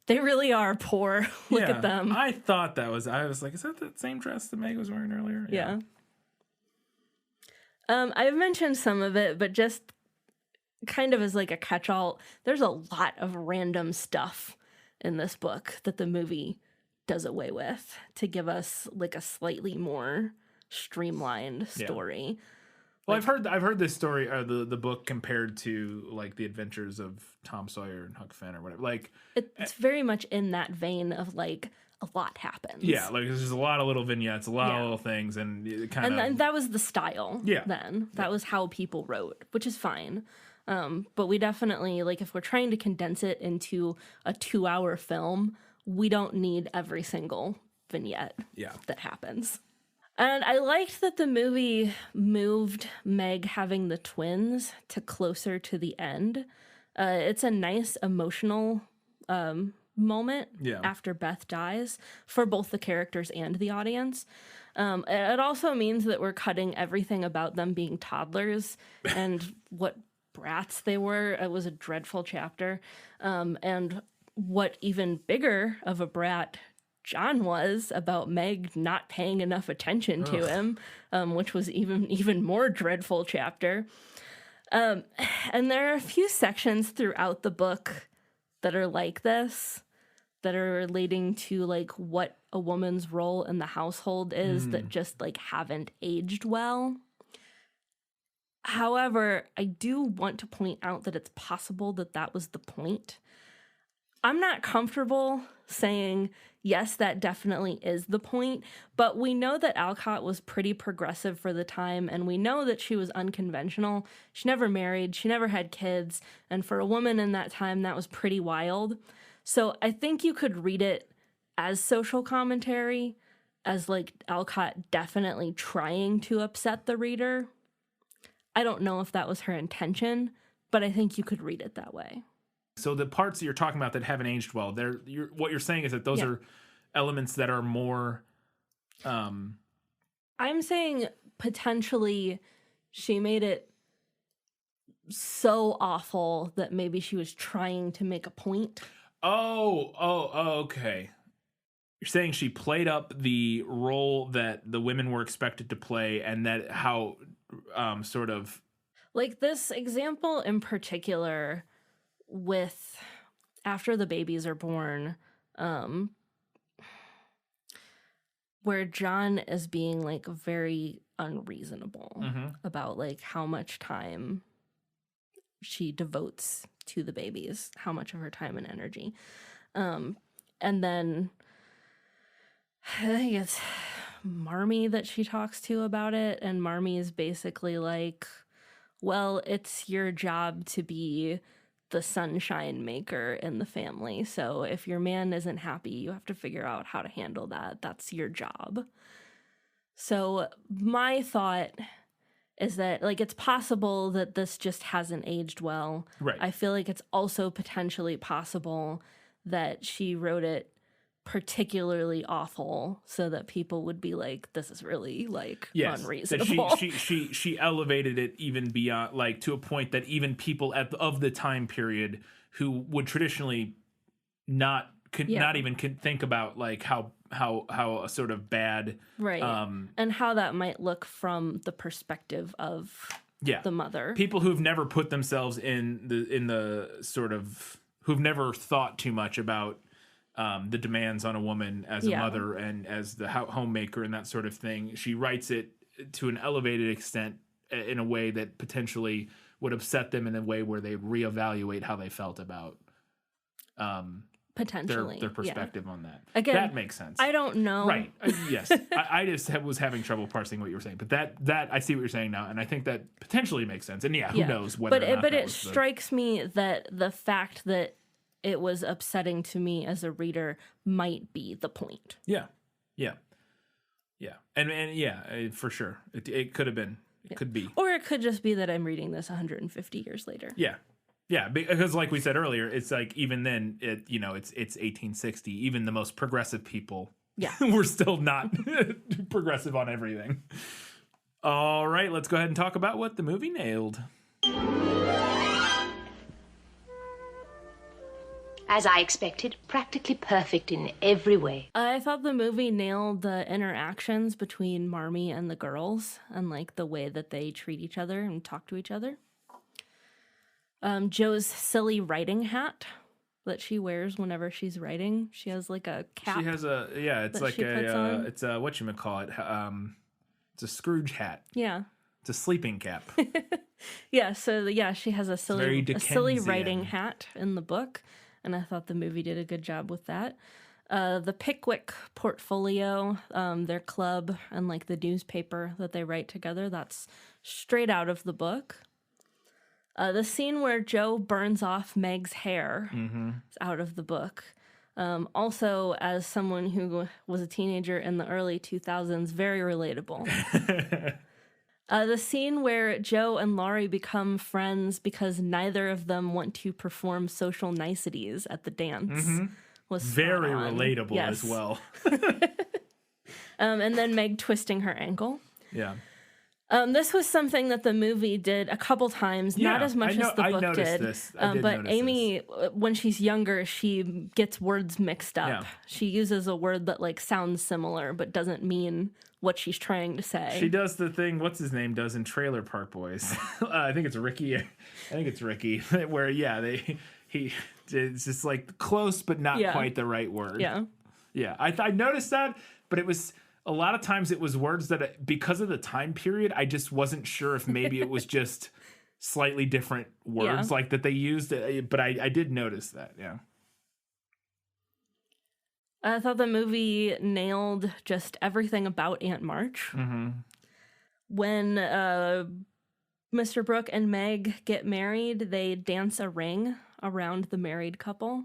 B: they really are poor. Look at them.
A: I thought that was, I was like, is that the same dress that Meg was wearing earlier?
B: Yeah. I've mentioned some of it, but just kind of as like a catch-all, there's a lot of random stuff in this book that the movie does away with to give us like a slightly more streamlined story.
A: Well, I've heard this story, or the book compared to like the adventures of Tom Sawyer and Huck Finn or whatever. Like
B: it's very much in that vein of like a lot happens.
A: Yeah, like there's a lot of little vignettes, a lot of little things, and it kind of.
B: And that was the style.
A: Yeah.
B: Then that was how people wrote, which is fine. But we definitely like if we're trying to condense it into a 2-hour film, we don't need every single vignette that happens. And I liked that the movie moved Meg having the twins to closer to the end. It's a nice emotional moment after Beth dies for both the characters and the audience. It also means that we're cutting everything about them being toddlers and what brats they were. It was a dreadful chapter. And what even bigger of a brat John was about Meg not paying enough attention to him, which was even more dreadful chapter. And there are a few sections throughout the book that are like this, that are relating to like what a woman's role in the household is that just like haven't aged well. However, I do want to point out that it's possible that that was the point. I'm not comfortable saying, yes, that definitely is the point, but we know that Alcott was pretty progressive for the time, and we know that she was unconventional. She never married, she never had kids, and for a woman in that time, that was pretty wild. So I think you could read it as social commentary, as like Alcott definitely trying to upset the reader. I don't know if that was her intention, but I think you could read it that way.
A: So the parts that you're talking about that haven't aged well, what you're saying is that those are elements that are more.
B: I'm saying potentially she made it so awful that maybe she was trying to make a point.
A: Oh, okay. You're saying she played up the role that the women were expected to play, and that how sort of
B: like this example in particular with after the babies are born, where John is being like very unreasonable about like how much time she devotes to the babies, how much of her time and energy. And then I think it's Marmee that she talks to about it, and Marmee is basically like, well, it's your job to be the sunshine maker in the family. So if your man isn't happy, you have to figure out how to handle that. That's your job. So my thought is that, like, it's possible that this just hasn't aged well.
A: Right.
B: I feel like it's also potentially possible that she wrote it particularly awful so that people would be like, this is really like unreasonable.
A: That she elevated it even beyond, like, to a point that even people of the time period who would traditionally not even think about like how a sort of bad
B: right and how that might look from the perspective of the mother. People
A: who've never put themselves in the sort of, who've never thought too much about the demands on a woman as a mother and as the homemaker and that sort of thing. She writes it to an elevated extent in a way that potentially would upset them in a way where they reevaluate how they felt about
B: potentially
A: their perspective on that.
B: Again,
A: that makes sense.
B: I don't know.
A: Right. Yes. I just was having trouble parsing what you were saying, but that I see what you're saying now, and I think that potentially makes sense. And who knows whether or not
B: but it strikes me that the fact that it was upsetting to me as a reader might be the point.
A: Yeah. And for sure. It could have been. It could be.
B: Or it could just be that I'm reading this 150 years later.
A: Yeah, because like we said earlier, it's like even then, it's 1860. Even the most progressive people were still not progressive on everything. All right, let's go ahead and talk about what the movie nailed.
I: As I expected, practically perfect in every way.
B: I thought the movie nailed the interactions between Marmee and the girls and like the way that they treat each other and talk to each other. Jo's silly writing hat that she wears whenever she's writing. She has like a cap.
A: She has it's like it's a whatchamacallit, it's a Scrooge hat.
B: Yeah.
A: It's a sleeping cap.
B: She has a silly writing hat in the book, and I thought the movie did a good job with that. The Pickwick portfolio, their club, and like the newspaper that they write together, that's straight out of the book. The scene where Jo burns off Meg's hair is out of the book. Also, as someone who was a teenager in the early 2000s, very relatable. The scene where Jo and Laurie become friends because neither of them want to perform social niceties at the dance was
A: very relatable as well.
B: And then Meg twisting her ankle.
A: Yeah.
B: This was something that the movie did a couple times, not as much as the book did. But Amy, when she's younger, she gets words mixed up. Yeah. She uses a word that like sounds similar but doesn't mean what she's trying to say.
A: She does the thing, what's his name does in Trailer Park Boys. I think it's Ricky. Where it's just like close but not quite the right word. Yeah. I noticed that, but it was. A lot of times it was words that, because of the time period, I just wasn't sure if maybe it was just slightly different words like that they used. But I did notice that, yeah.
B: I thought the movie nailed just everything about Aunt March. When Mr. Brooke and Meg get married, they dance a ring around the married couple.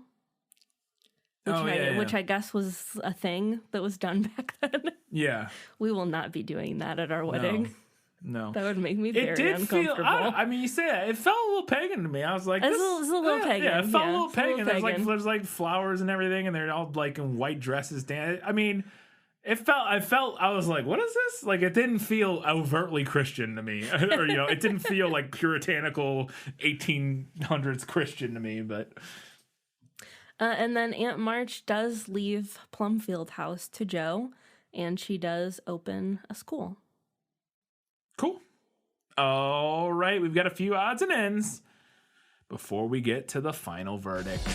B: Which I guess was a thing that was done back then.
A: Yeah.
B: We will not be doing that at our wedding.
A: No.
B: That would make me very uncomfortable.
A: You say that. It felt a little pagan to me. I was like,
B: it's a little pagan.
A: Yeah, it felt a little pagan. There's like flowers and everything, and they're all like in white dresses. I mean, I was like, what is this? Like, it didn't feel overtly Christian to me. Or, it didn't feel like puritanical 1800s Christian to me, but.
B: And then Aunt March does leave Plumfield House to Joe, and she does open a school.
A: Cool. All right, we've got a few odds and ends before we get to the final verdict.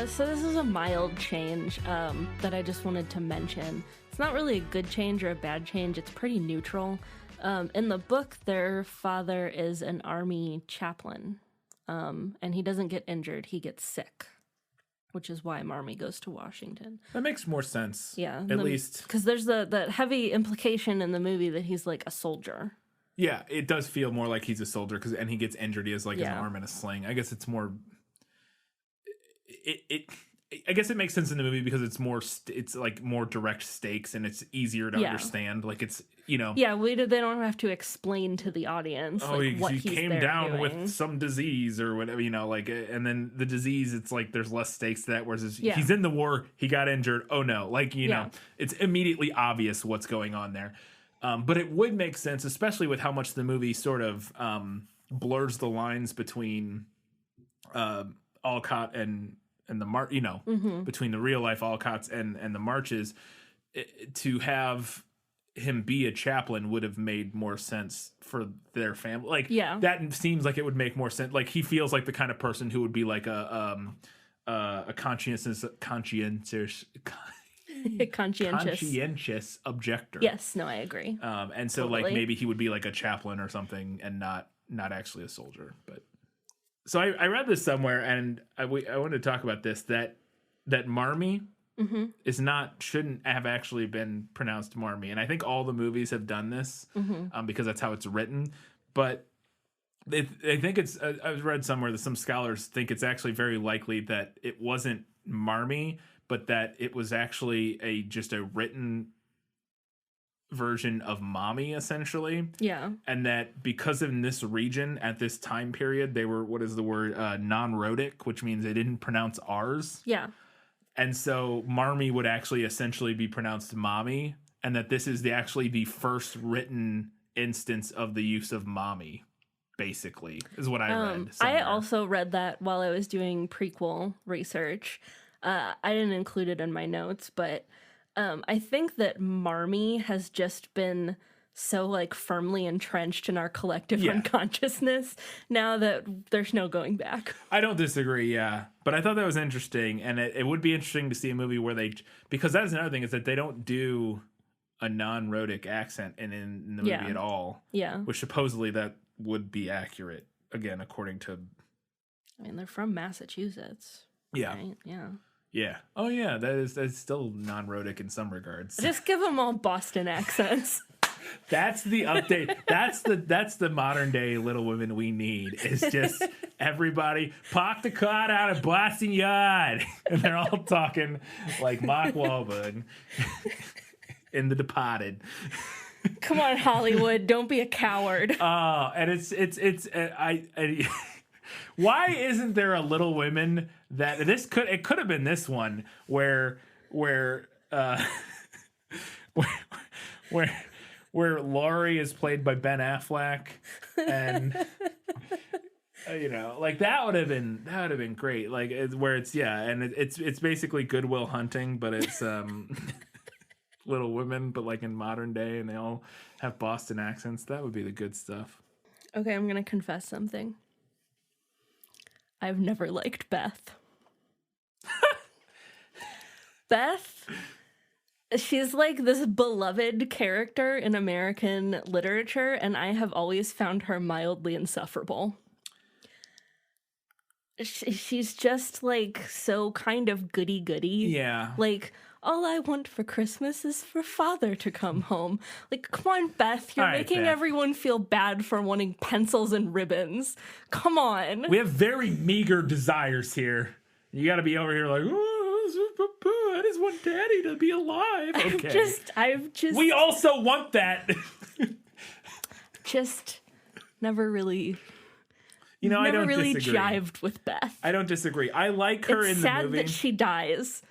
B: So this is a mild change that I just wanted to mention. It's not really a good change or a bad change. It's pretty neutral. In the book, their father is an army chaplain, and he doesn't get injured. He gets sick, which is why Marmee goes to Washington.
A: That makes more sense.
B: Yeah.
A: At least.
B: Because there's the heavy implication in the movie that he's like a soldier.
A: Yeah, it does feel more like he's a soldier, and he gets injured. He has like an arm in a sling. I guess it's more... I guess it makes sense in the movie because it's more it's like more direct stakes and it's easier to understand. Like it's they don't have to explain to the audience what he came down doing. With some disease or whatever, and then the disease, it's like there's less stakes to that, whereas he's in the war, he got injured, oh no, know it's immediately obvious what's going on there. But it would make sense, especially with how much the movie sort of blurs the lines between Alcott and the between the real life Alcotts and the Marches, to have him be a chaplain would have made more sense for their family. That seems like it would make more sense. Like he feels like the kind of person who would be like a conscientious objector.
B: Yes, no, I agree.
A: And so totally. Like maybe he would be like a chaplain or something and not actually a soldier, but. So I read this somewhere, and I wanted to talk about this, that Marmee shouldn't have actually been pronounced Marmee. And I think all the movies have done this because that's how it's written. But I think I've read somewhere that some scholars think it's actually very likely that it wasn't Marmee, but that it was actually just a written version of Mommy, essentially.
B: Yeah.
A: And that because in this region at this time period, they were, what is the word, non-rhotic, which means they didn't pronounce R's.
B: Yeah.
A: And so Marmee would actually essentially be pronounced Mommy, and that this is actually the first written instance of the use of Mommy, basically, is what I read somewhere.
B: I also read that while I was doing prequel research. I didn't include it in my notes, but I think that Marmee has just been so like firmly entrenched in our collective unconsciousness now that there's no going back.
A: I don't disagree, but I thought that was interesting, and it would be interesting to see a movie where because that's another thing, is that they don't do a non-rhotic accent in the movie at all.
B: Yeah.
A: Which supposedly that would be accurate, again, according to...
B: I mean, they're from Massachusetts.
A: Yeah.
B: Right? Yeah.
A: Yeah. Oh, yeah. That's still non-rhotic in some regards.
B: Just give them all Boston accents.
A: That's the update. That's the modern day Little Women we need. Is just everybody park the car out of Boston Yard, and they're all talking like Mark Wahlberg in The Departed.
B: Come on, Hollywood! Don't be a coward.
A: And it's why isn't there a Little Women that it could have been this one where Laurie is played by Ben Affleck, and like that would have been great. Like where it's basically Good Will Hunting, but it's Little Women, but like in modern day, and they all have Boston accents. That would be the good stuff.
B: Okay, I'm gonna confess something. I've never liked Beth. Beth, she's like this beloved character in American literature, and I have always found her mildly insufferable. She's just like so kind of goody-goody.
A: Yeah.
B: Like, all I want for Christmas is for Father to come home. Like, come on, Beth. You're making everyone feel bad for wanting pencils and ribbons. Come on.
A: We have very meager desires here. You got to be over here like, I just want Daddy to be alive. Okay.
B: I've just.
A: We also want that.
B: Just never really
A: I don't
B: really
A: disagree.
B: jived with Beth.
A: I don't disagree. I like her
B: It's
A: in the
B: sad
A: movie.
B: that she dies,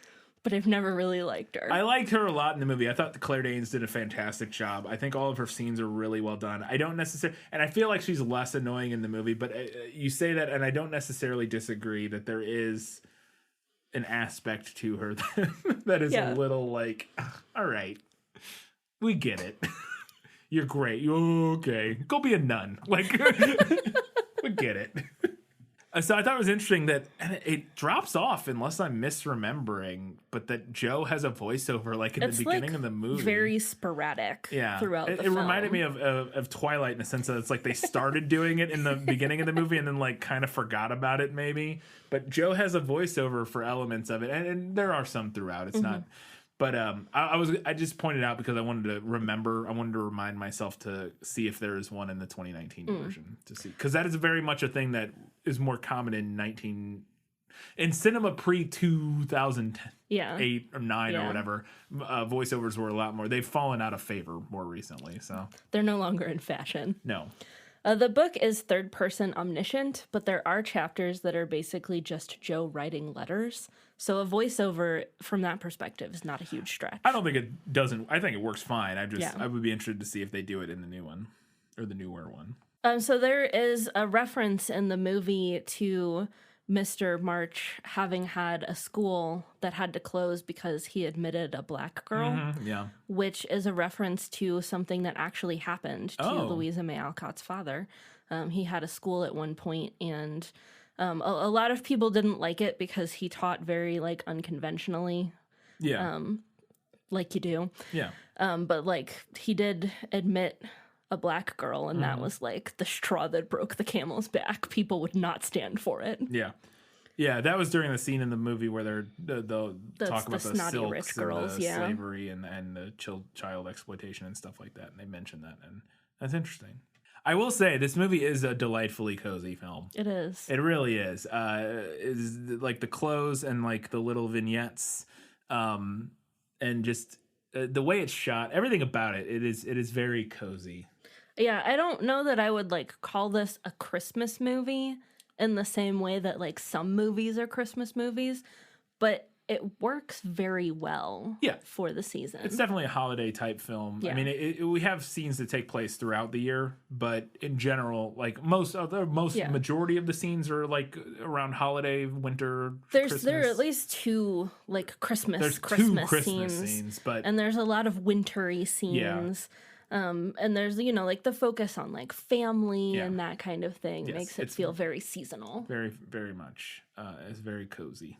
B: but I've never really liked her.
A: I liked her a lot in the movie. I thought Claire Danes did a fantastic job. I think all of her scenes are really well done. I don't necessarily, and I feel like she's less annoying in the movie, but you say that, and I don't necessarily disagree that there is an aspect to her that is a little like, all right, we get it. You're great. You okay? Go be a nun. Like, we get it. So I thought it was interesting that it drops off unless I'm misremembering, but that Joe has a voiceover like in the beginning of the movie.
B: Very sporadic throughout the film.
A: It reminded me of Twilight in the sense that it's like they started doing it in the beginning of the movie and then like kind of forgot about it maybe. But Joe has a voiceover for elements of it, and there are some throughout. It's not. But I just pointed out because I wanted to remind myself to see if there is one in the 2019 version to see, because that is very much a thing that is more common in cinema pre 2008 or 9 or whatever. Voiceovers were a lot more. They've fallen out of favor more recently, so
B: they're no longer in fashion.
A: No.
B: The book is third person omniscient, but there are chapters that are basically just Joe writing letters. So a voiceover from that perspective is not a huge stretch.
A: I don't think it doesn't. I think it works fine. I would be interested to see if they do it in the new one or the newer one.
B: So there is a reference in the movie to Mr. March having had a school that had to close because he admitted a black girl, which is a reference to something that actually happened to Louisa May Alcott's father. He had a school at one point, and a lot of people didn't like it because he taught very like unconventionally, like you do. But like he did admit a black girl, and that was like the straw that broke the camel's back. People would not stand for it.
A: Yeah, that was during the scene in the movie where they'll talk about the
B: snotty
A: silks
B: rich
A: and
B: girls,
A: the slavery and the child exploitation and stuff like that, and they mentioned that, and that's interesting. I will say this movie is a delightfully cozy film.
B: It is.
A: It really is. Is like the clothes and like the little vignettes, and just the way it's shot, everything about it. It is very cozy.
B: Yeah, I don't know that I would like call this a Christmas movie in the same way that like some movies are Christmas movies, but it works very well for the season.
A: It's definitely a holiday type film. I mean, we have scenes that take place throughout the year, but in general, like majority of the scenes are like around holiday, winter, Christmas.
B: There are at least two like Christmas scenes,
A: but
B: and there's a lot of wintry scenes. And there's, like the focus on like family and that kind of thing makes it feel very seasonal.
A: Very, very much. It's very cozy.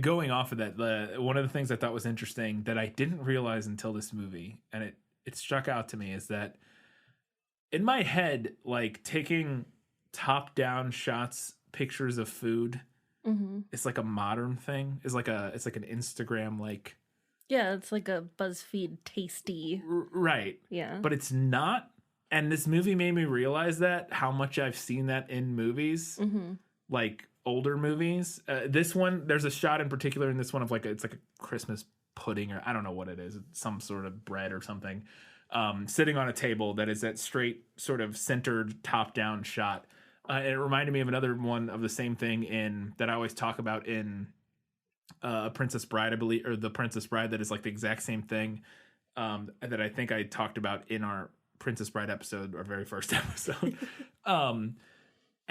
A: Going off of that, one of the things I thought was interesting that I didn't realize until this movie, and it struck out to me, is that in my head, like taking top-down shots, pictures of food, it's like a modern thing. It's like an Instagram like.
B: Yeah, it's like a BuzzFeed tasty.
A: Right.
B: Yeah.
A: But it's not. And this movie made me realize that, how much I've seen that in movies, like older movies. This one, there's a shot in particular in this one of it's like a Christmas pudding, or I don't know what it is. It's some sort of bread or something, sitting on a table that is that straight sort of centered top down shot. It reminded me of another one of the same thing that I always talk about in Princess Bride, I believe, or The Princess Bride, that is like the exact same thing that I think I talked about in our Princess Bride episode, our very first episode. Or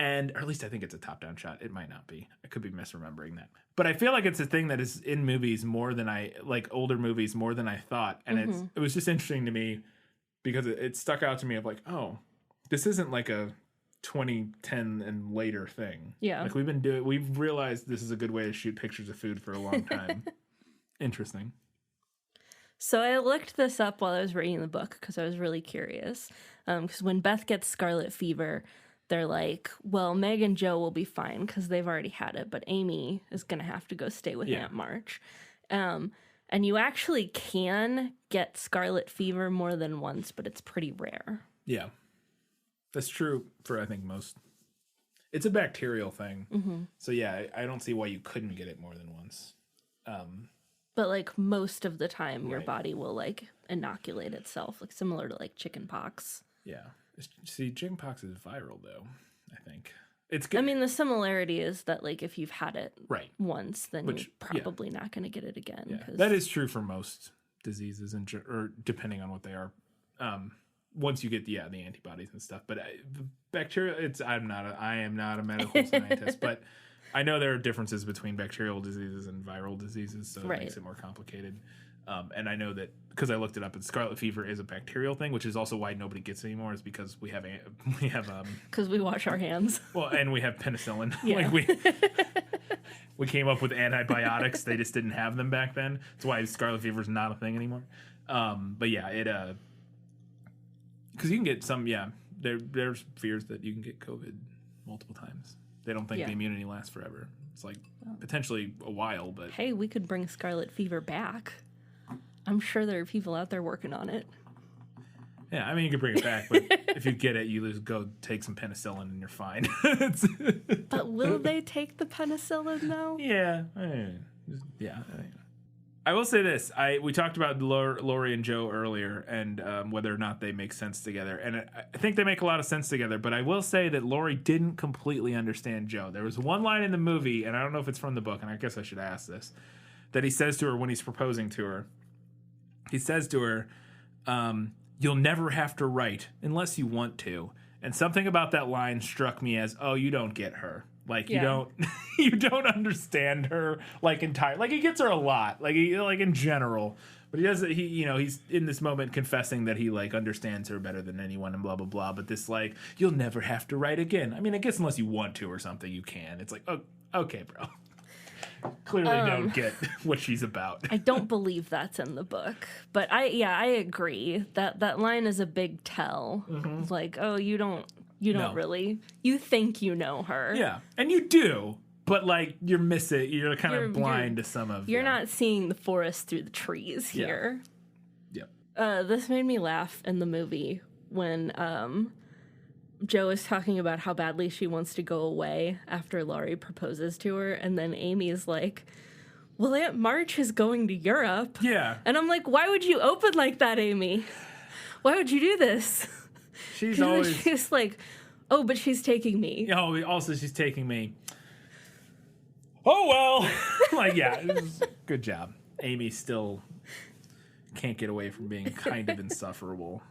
A: at least I think it's a top-down shot. It might not be. I could be misremembering that. But I feel like it's a thing that is in movies more than older movies more than I thought. And it was just interesting to me because it stuck out to me of like, oh, this isn't like a 2010 and later thing.
B: Yeah.
A: Like we've realized this is a good way to shoot pictures of food for a long time. Interesting.
B: So I looked this up while I was reading the book because I was really curious. Because when Beth gets scarlet fever, they're like, well, Meg and Joe will be fine because they've already had it, but Amy is going to have to go stay with Aunt March. And you actually can get scarlet fever more than once, but it's pretty rare.
A: Yeah. That's true for, I think, most. It's a bacterial thing. So, yeah, I don't see why you couldn't get it more than once.
B: But, like, most of the time, your body will, like, inoculate itself, like, similar to, like, chicken pox.
A: Yeah. See, chickenpox is viral, though, I think. It's good.
B: I mean, the similarity is that, like, if you've had it
A: right.
B: once, then you're probably not going to get it again.
A: Yeah. That is true for most diseases, or depending on what they are. Once you get the antibodies and stuff, but bacterial, I am not a medical scientist, but I know there are differences between bacterial diseases and viral diseases, so it makes it more complicated. And I know that because I looked it up, and scarlet fever is a bacterial thing, which is also why nobody gets it anymore, is because we have
B: because we wash our hands.
A: Well, and we have penicillin.
B: Yeah.
A: Like we came up with antibiotics. They just didn't have them back then. That's why scarlet fever is not a thing anymore. But yeah, it because you can get some. Yeah, there's fears that you can get COVID multiple times. They don't think the immunity lasts forever. It's like potentially a while, but
B: hey, we could bring scarlet fever back. I'm sure there are people out there working on it.
A: Yeah, I mean, you can bring it back, but if you get it, you just go take some penicillin and you're fine.
B: But will they take the penicillin, though?
A: Yeah. I will say this. We talked about Laurie and Joe earlier and whether or not they make sense together. And I think they make a lot of sense together, but I will say that Laurie didn't completely understand Joe. There was one line in the movie, and I don't know if it's from the book, and I guess I should ask this, that he says to her when he's proposing to her. He says to her, you'll never have to write unless you want to. And something about that line struck me as, oh, you don't get her. Like you don't understand her like like he gets her a lot, like in general, but he's in this moment confessing that he like understands her better than anyone and blah blah blah. But this like you'll never have to write again. I mean, I guess unless you want to or something, you can. It's like, oh, okay, bro. Clearly don't get what she's about.
B: I don't believe that's in the book, but I agree that line is a big tell. Mm-hmm. It's like, oh, you don't really. You think you know her.
A: Yeah, and you do, but like you're missing. You're kind of blind to some of.
B: You're not seeing the forest through the trees here.
A: Yep.
B: This made me laugh in the movie when Joe is talking about how badly she wants to go away after Laurie proposes to her, and then Amy is like, well, Aunt March is going to Europe.
A: Yeah.
B: And I'm like, why would you open like that, Amy? Why would you do this? She's like, oh, but she's taking me.
A: Oh, also she's taking me. Oh, well. Like, yeah, good job. Amy still can't get away from being kind of insufferable.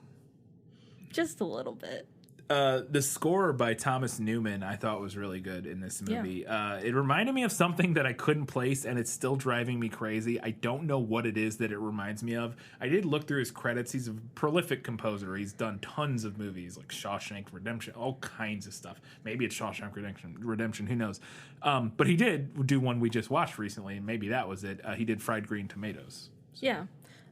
B: Just a little bit.
A: The score by Thomas Newman I thought was really good in this movie. Yeah. It reminded me of something that I couldn't place, and it's still driving me crazy. I don't know what it is that it reminds me of. I did look through his credits. He's a prolific composer. He's done tons of movies like Shawshank Redemption, all kinds of stuff. Maybe it's Shawshank Redemption, who knows? But he did do one we just watched recently, and maybe that was it. He did Fried Green Tomatoes. So.
B: Yeah.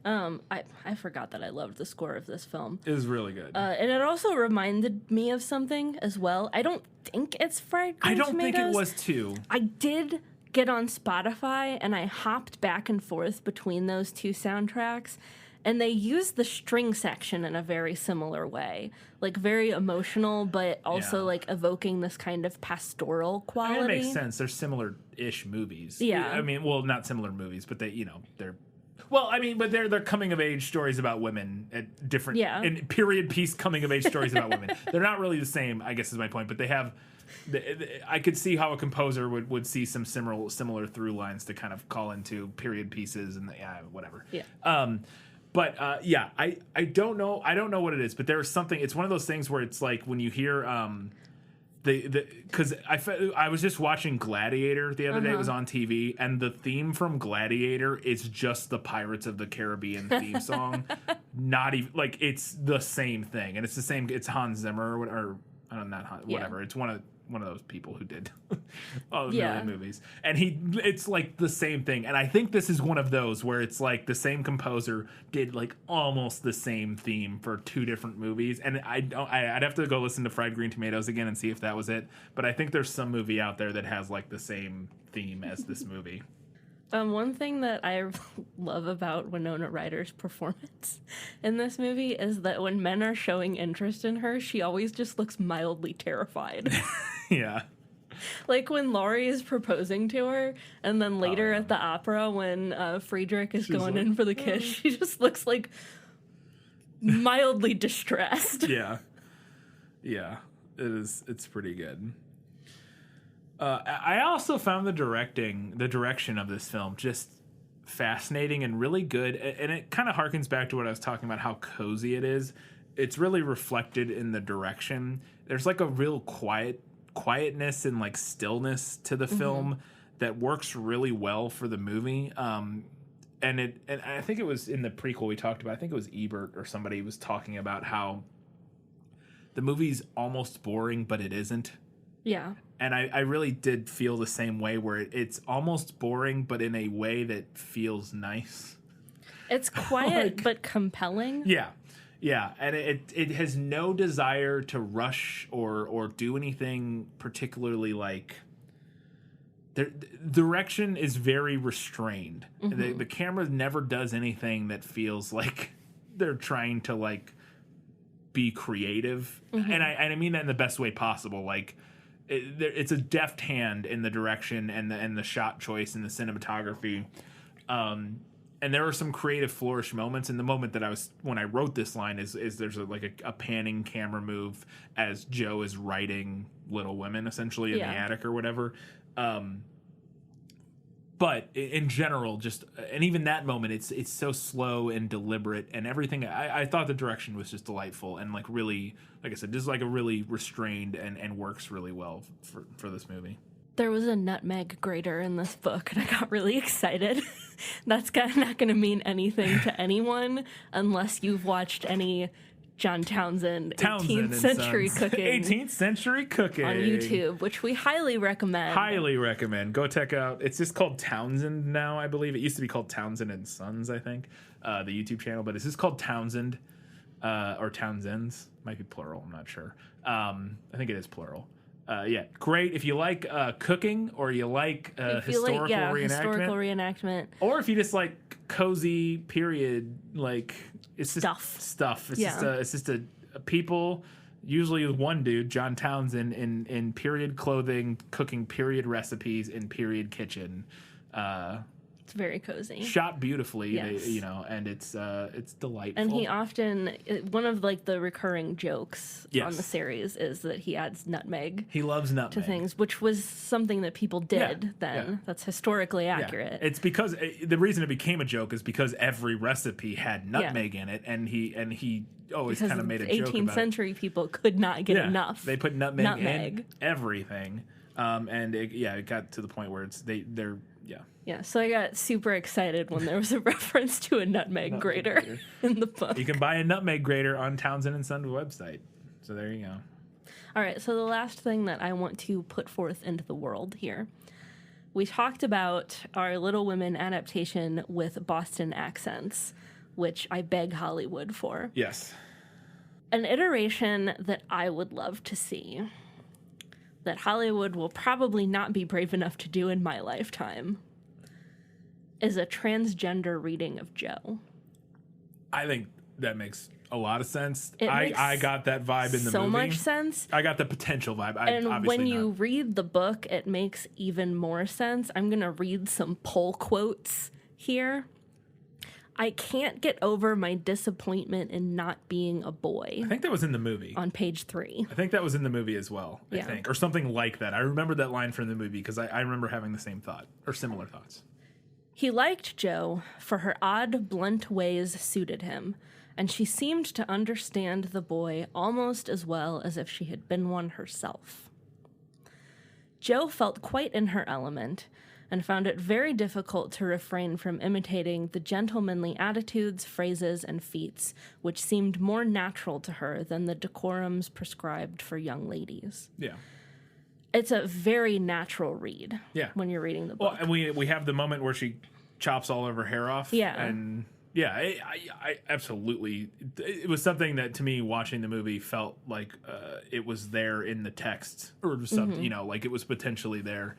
B: I forgot that I loved the score of this film.
A: It was really good.
B: And it also reminded me of something as well. I don't think it's Fried Green Tomatoes.
A: I don't think it was too.
B: I did get on Spotify and I hopped back and forth between those two soundtracks, and they used the string section in a very similar way. Like very emotional, but also like evoking this kind of pastoral quality.
A: I mean, it makes sense. They're similar-ish movies.
B: Yeah.
A: I mean, well, not similar movies, but they're... Well, I mean, but they're coming of age stories about women at different and period piece coming of age stories about women. They're not really the same, I guess is my point, but they have I could see how a composer would see some similar through lines to kind of call into period pieces and whatever.
B: Yeah.
A: I don't know what it is, but there's something. It's one of those things where it's like when you hear because I was just watching Gladiator the other day. It was on TV, and the theme from Gladiator is just the Pirates of the Caribbean theme song. Not even like it's the same thing, and it's the same. It's Hans Zimmer or I don't know, not Hans, whatever. It's one of those people who did all the million movies, and it's like the same thing. And I think this is one of those where it's like the same composer did like almost the same theme for two different movies. And I'd have to go listen to Fried Green Tomatoes again and see if that was it. But I think there's some movie out there that has like the same theme as this movie.
B: One thing that I love about Winona Ryder's performance in this movie is that when men are showing interest in her, she always just looks mildly terrified.
A: Yeah.
B: Like when Laurie is proposing to her, and then later at the opera when Friedrich is going in for the kiss, she just looks like mildly distressed.
A: Yeah. Yeah, it is. It's pretty good. I also found the direction of this film just fascinating and really good, and it kind of harkens back to what I was talking about, how cozy it is. It's really reflected in the direction. There's like a real quietness and like stillness to the film that works really well for the movie. And I think it was in the prequel we talked about, I think it was Ebert or somebody was talking about how the movie's almost boring, but it isn't.
B: Yeah.
A: And I really did feel the same way, where it's almost boring, but in a way that feels nice.
B: It's quiet but compelling.
A: Yeah. Yeah, and it has no desire to rush or do anything particularly like... The direction is very restrained. The camera never does anything that feels like they're trying to like be creative, and I mean that in the best way possible. Like it's a deft hand in the direction and the shot choice and the cinematography. And there are some creative flourish moments. And the moment that when I wrote this line is there's a panning camera move as Joe is writing Little Women essentially in the attic or whatever. But in general, and even that moment, it's so slow and deliberate and everything. I thought the direction was just delightful and like really, like I said, just like a really restrained and works really well for this movie.
B: There was a nutmeg grater in this book, and I got really excited. That's not going to mean anything to anyone unless you've watched any John Townsend 18th century cooking.
A: 18th century cooking.
B: On YouTube, which we highly recommend.
A: Highly recommend. Go check out. It's just called Townsend now, I believe. It used to be called Townsend and Sons, I think, the YouTube channel. But it's just called Townsend or Townsends. Might be plural. I'm not sure. I think it is plural. Yeah, great. If you like cooking or you like historical reenactment. Or if you just like cozy period, like it's stuff. It's just a people, usually with one dude, John Townsend, in period clothing, cooking period recipes in period kitchen.
B: It's very cozy.
A: Shot beautifully,
B: yes.
A: And it's delightful.
B: And he often, one of like the recurring jokes on the series is that he adds nutmeg.
A: He loves nutmeg
B: to things, which was something that people did then. Yeah. That's historically accurate.
A: It's because the reason it became a joke is because every recipe had nutmeg in it, and he always kind of made a joke about
B: 18th century people could not get enough.
A: They put nutmeg in everything, and it got to the point where they're.
B: Yeah, so I got super excited when there was a reference to a nutmeg grater in the book.
A: You can buy a nutmeg grater on Townsend and Sons website. So there you go.
B: All right, so the last thing that I want to put forth into the world here. We talked about our Little Women adaptation with Boston accents, which I beg Hollywood for.
A: Yes.
B: An iteration that I would love to see, that Hollywood will probably not be brave enough to do in my lifetime, is a transgender reading of Joe.
A: I think that makes a lot of sense. I got that vibe in the movie.
B: So much sense.
A: I got the potential vibe.
B: And when you read the book, it makes even more sense. I'm going to read some poll quotes here. I can't get over my disappointment in not being a boy.
A: I think that was in the movie.
B: On page 3.
A: I think that was in the movie as well, I think. Or something like that. I remember that line from the movie because I remember having the same thought or similar thoughts.
B: He liked Jo, for her odd, blunt ways suited him, and she seemed to understand the boy almost as well as if she had been one herself. Jo felt quite in her element, and found it very difficult to refrain from imitating the gentlemanly attitudes, phrases, and feats which seemed more natural to her than the decorums prescribed for young ladies.
A: Yeah.
B: It's a very natural read when you're reading the book.
A: Well, and we have the moment where she chops all of her hair off.
B: Yeah.
A: And I absolutely, it was something that to me watching the movie felt like it was there in the text or something, like it was potentially there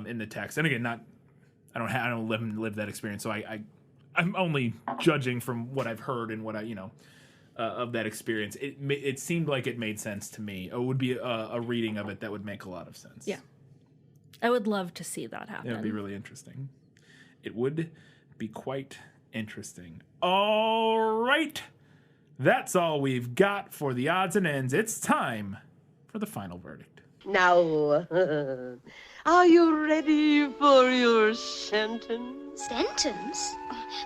A: in the text. And again, I don't live that experience. So I'm only judging from what I've heard and what I, of that experience. It seemed like it made sense to me. It would be a reading of it that would make a lot of sense.
B: Yeah. I would love to see that happen.
A: It would be really interesting. It would be quite interesting. All right. that's all we've got for the odds and ends. It's time for the final verdict.
J: Now, are you ready for your sentence?
E: Sentence?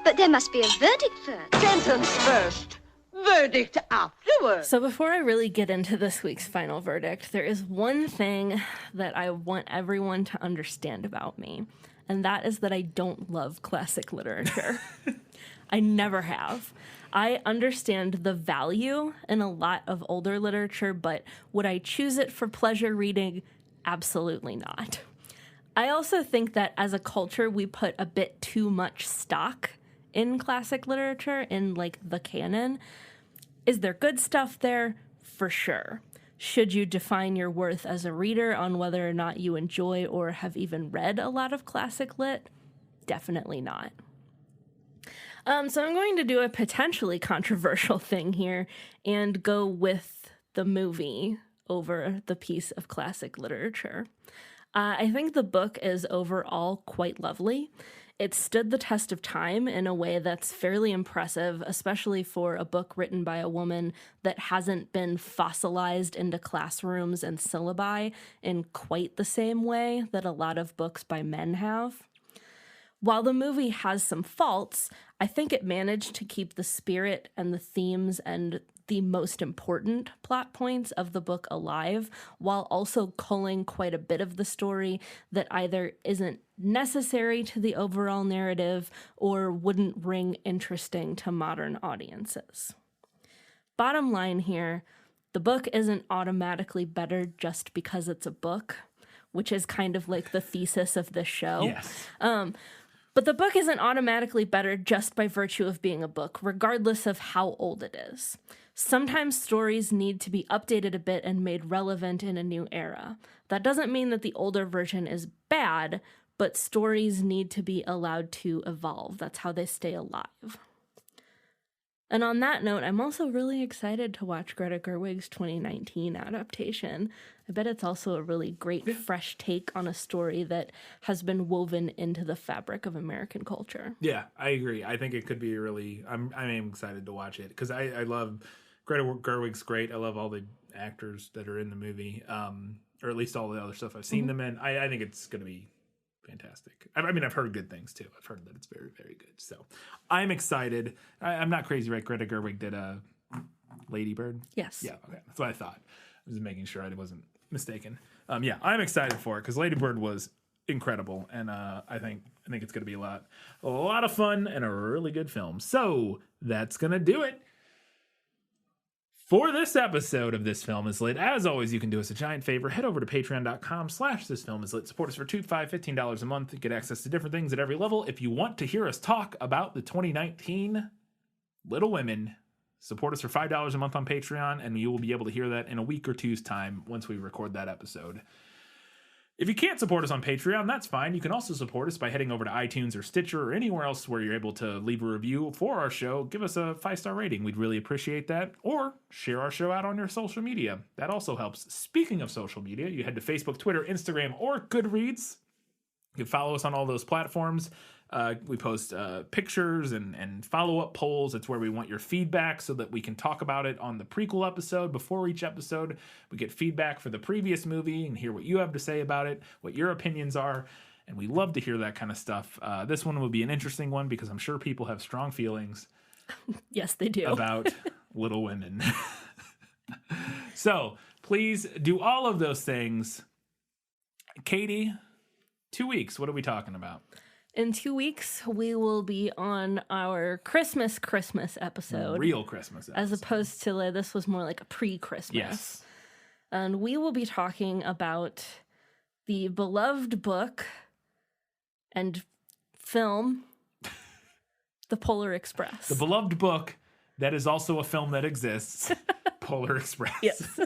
E: But there must be a verdict first.
J: Sentence first, verdict afterwards.
B: So before I really get into this week's final verdict, there is one thing that I want everyone to understand about me, and that is that I don't love classic literature. I never have. I understand the value in a lot of older literature, but would I choose it for pleasure reading? Absolutely not. I also think that as a culture, we put a bit too much stock in classic literature, in like the canon. Is there good stuff there? For sure. Should you define your worth as a reader on whether or not you enjoy or have even read a lot of classic lit? Definitely not. So I'm going to do a potentially controversial thing here and go with the movie over the piece of classic literature. I think the book is overall quite lovely. It stood the test of time in a way that's fairly impressive, especially for a book written by a woman that hasn't been fossilized into classrooms and syllabi in quite the same way that a lot of books by men have. While the movie has some faults, I think it managed to keep the spirit and the themes and the most important plot points of the book alive, while also culling quite a bit of the story that either isn't necessary to the overall narrative or wouldn't ring interesting to modern audiences. Bottom line here, the book isn't automatically better just because it's a book, which is kind of like the thesis of this show.
A: Yes.
B: But the book isn't automatically better just by virtue of being a book, regardless of how old it is. Sometimes stories need to be updated a bit and made relevant in a new era. That doesn't mean that the older version is bad, but stories need to be allowed to evolve. That's how they stay alive. And on that note, I'm also really excited to watch Greta Gerwig's 2019 adaptation. I bet it's also a really great, fresh take on a story that has been woven into the fabric of American culture.
A: Yeah, I agree. I think it could be really... I'm excited to watch it because I love... Greta Gerwig's great. I love all the actors that are in the movie, or at least all the other stuff I've seen them in. I think it's going to be fantastic. I mean, I've heard good things too. I've heard that it's very, very good. So I'm excited. I'm not crazy, right? Greta Gerwig did Lady Bird.
B: Yes.
A: Yeah. Okay. That's what I thought. I was making sure I wasn't mistaken. Yeah, I'm excited for it because Lady Bird was incredible, and I think it's going to be a lot of fun and a really good film. So that's going to do it for this episode of This Film Is Lit. As always, you can do us a giant favor. Head over to patreon.com/thisfilmislit. Support us for $2, $5, $15 a month. Get access to different things at every level. If you want to hear us talk about the 2019 Little Women, support us for $5 a month on Patreon, and you will be able to hear that in a week or two's time once we record that episode. If you can't support us on Patreon, that's fine. You can also support us by heading over to iTunes or Stitcher or anywhere else where you're able to leave a review for our show. Give us a 5-star rating. We'd really appreciate that. Or share our show out on your social media. That also helps. Speaking of social media, you head to Facebook, Twitter, Instagram, or Goodreads. You can follow us on all those platforms. We post pictures and follow-up polls. It's where we want your feedback so that we can talk about it on the prequel episode. Before each episode, we get feedback for the previous movie and hear what you have to say about it, what your opinions are, and we love to hear that kind of stuff. This one will be an interesting one because I'm sure people have strong feelings.
B: Yes, they do.
A: About Little Women. So please do all of those things. Katie, 2 weeks, what are we talking about?
B: In 2 weeks, we will be on our Christmas episode.
A: Real Christmas episode.
B: As opposed to, this was more like a pre-Christmas.
A: Yes.
B: And we will be talking about the beloved book and film, The Polar Express.
A: The beloved book that is also a film that exists, Polar Express.
B: Yes.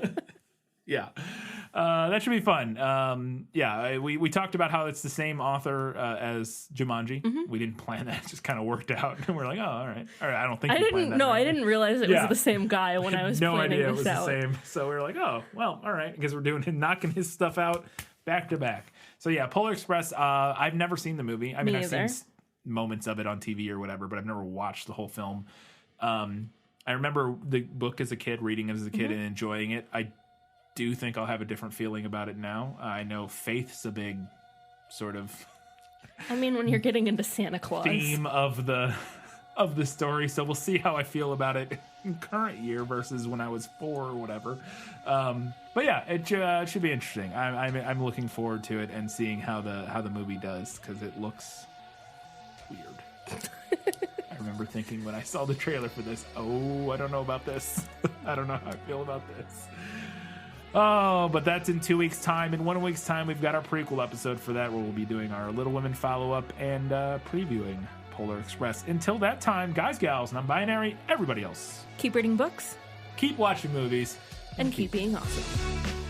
A: Yeah. That should be fun. We talked about how it's the same author as Jumanji. Mm-hmm. We didn't plan that. It just kind of worked out. And we're like, oh, all right. I don't think
B: I didn't realize it was the same guy when I was
A: no
B: planning
A: idea it
B: this
A: was
B: out.
A: The same. So we were like, oh, well, all right. Because we're doing him knocking his stuff out back to back. So yeah, Polar Express. I've never seen the movie. I mean, I've seen moments of it on TV or whatever, but I've never watched the whole film. I remember the book as a kid, reading it as a kid and enjoying it. I do think I'll have a different feeling about it now. I know faith's a big sort of...
B: I mean, when you're getting into Santa Claus.
A: Theme of the story, so we'll see how I feel about it in current year versus when I was 4 or whatever. But yeah, it should be interesting. I'm looking forward to it and seeing how the movie does, because it looks weird. I remember thinking when I saw the trailer for this, I don't know about this. I don't know how I feel about this. Oh, but that's in 2 weeks' time. In 1 week's time, we've got our prequel episode for that, where we'll be doing our Little Women follow-up and previewing Polar Express. Until that time, guys, gals, non-binary, everybody else.
B: Keep reading books.
A: Keep watching movies.
B: And keep being awesome.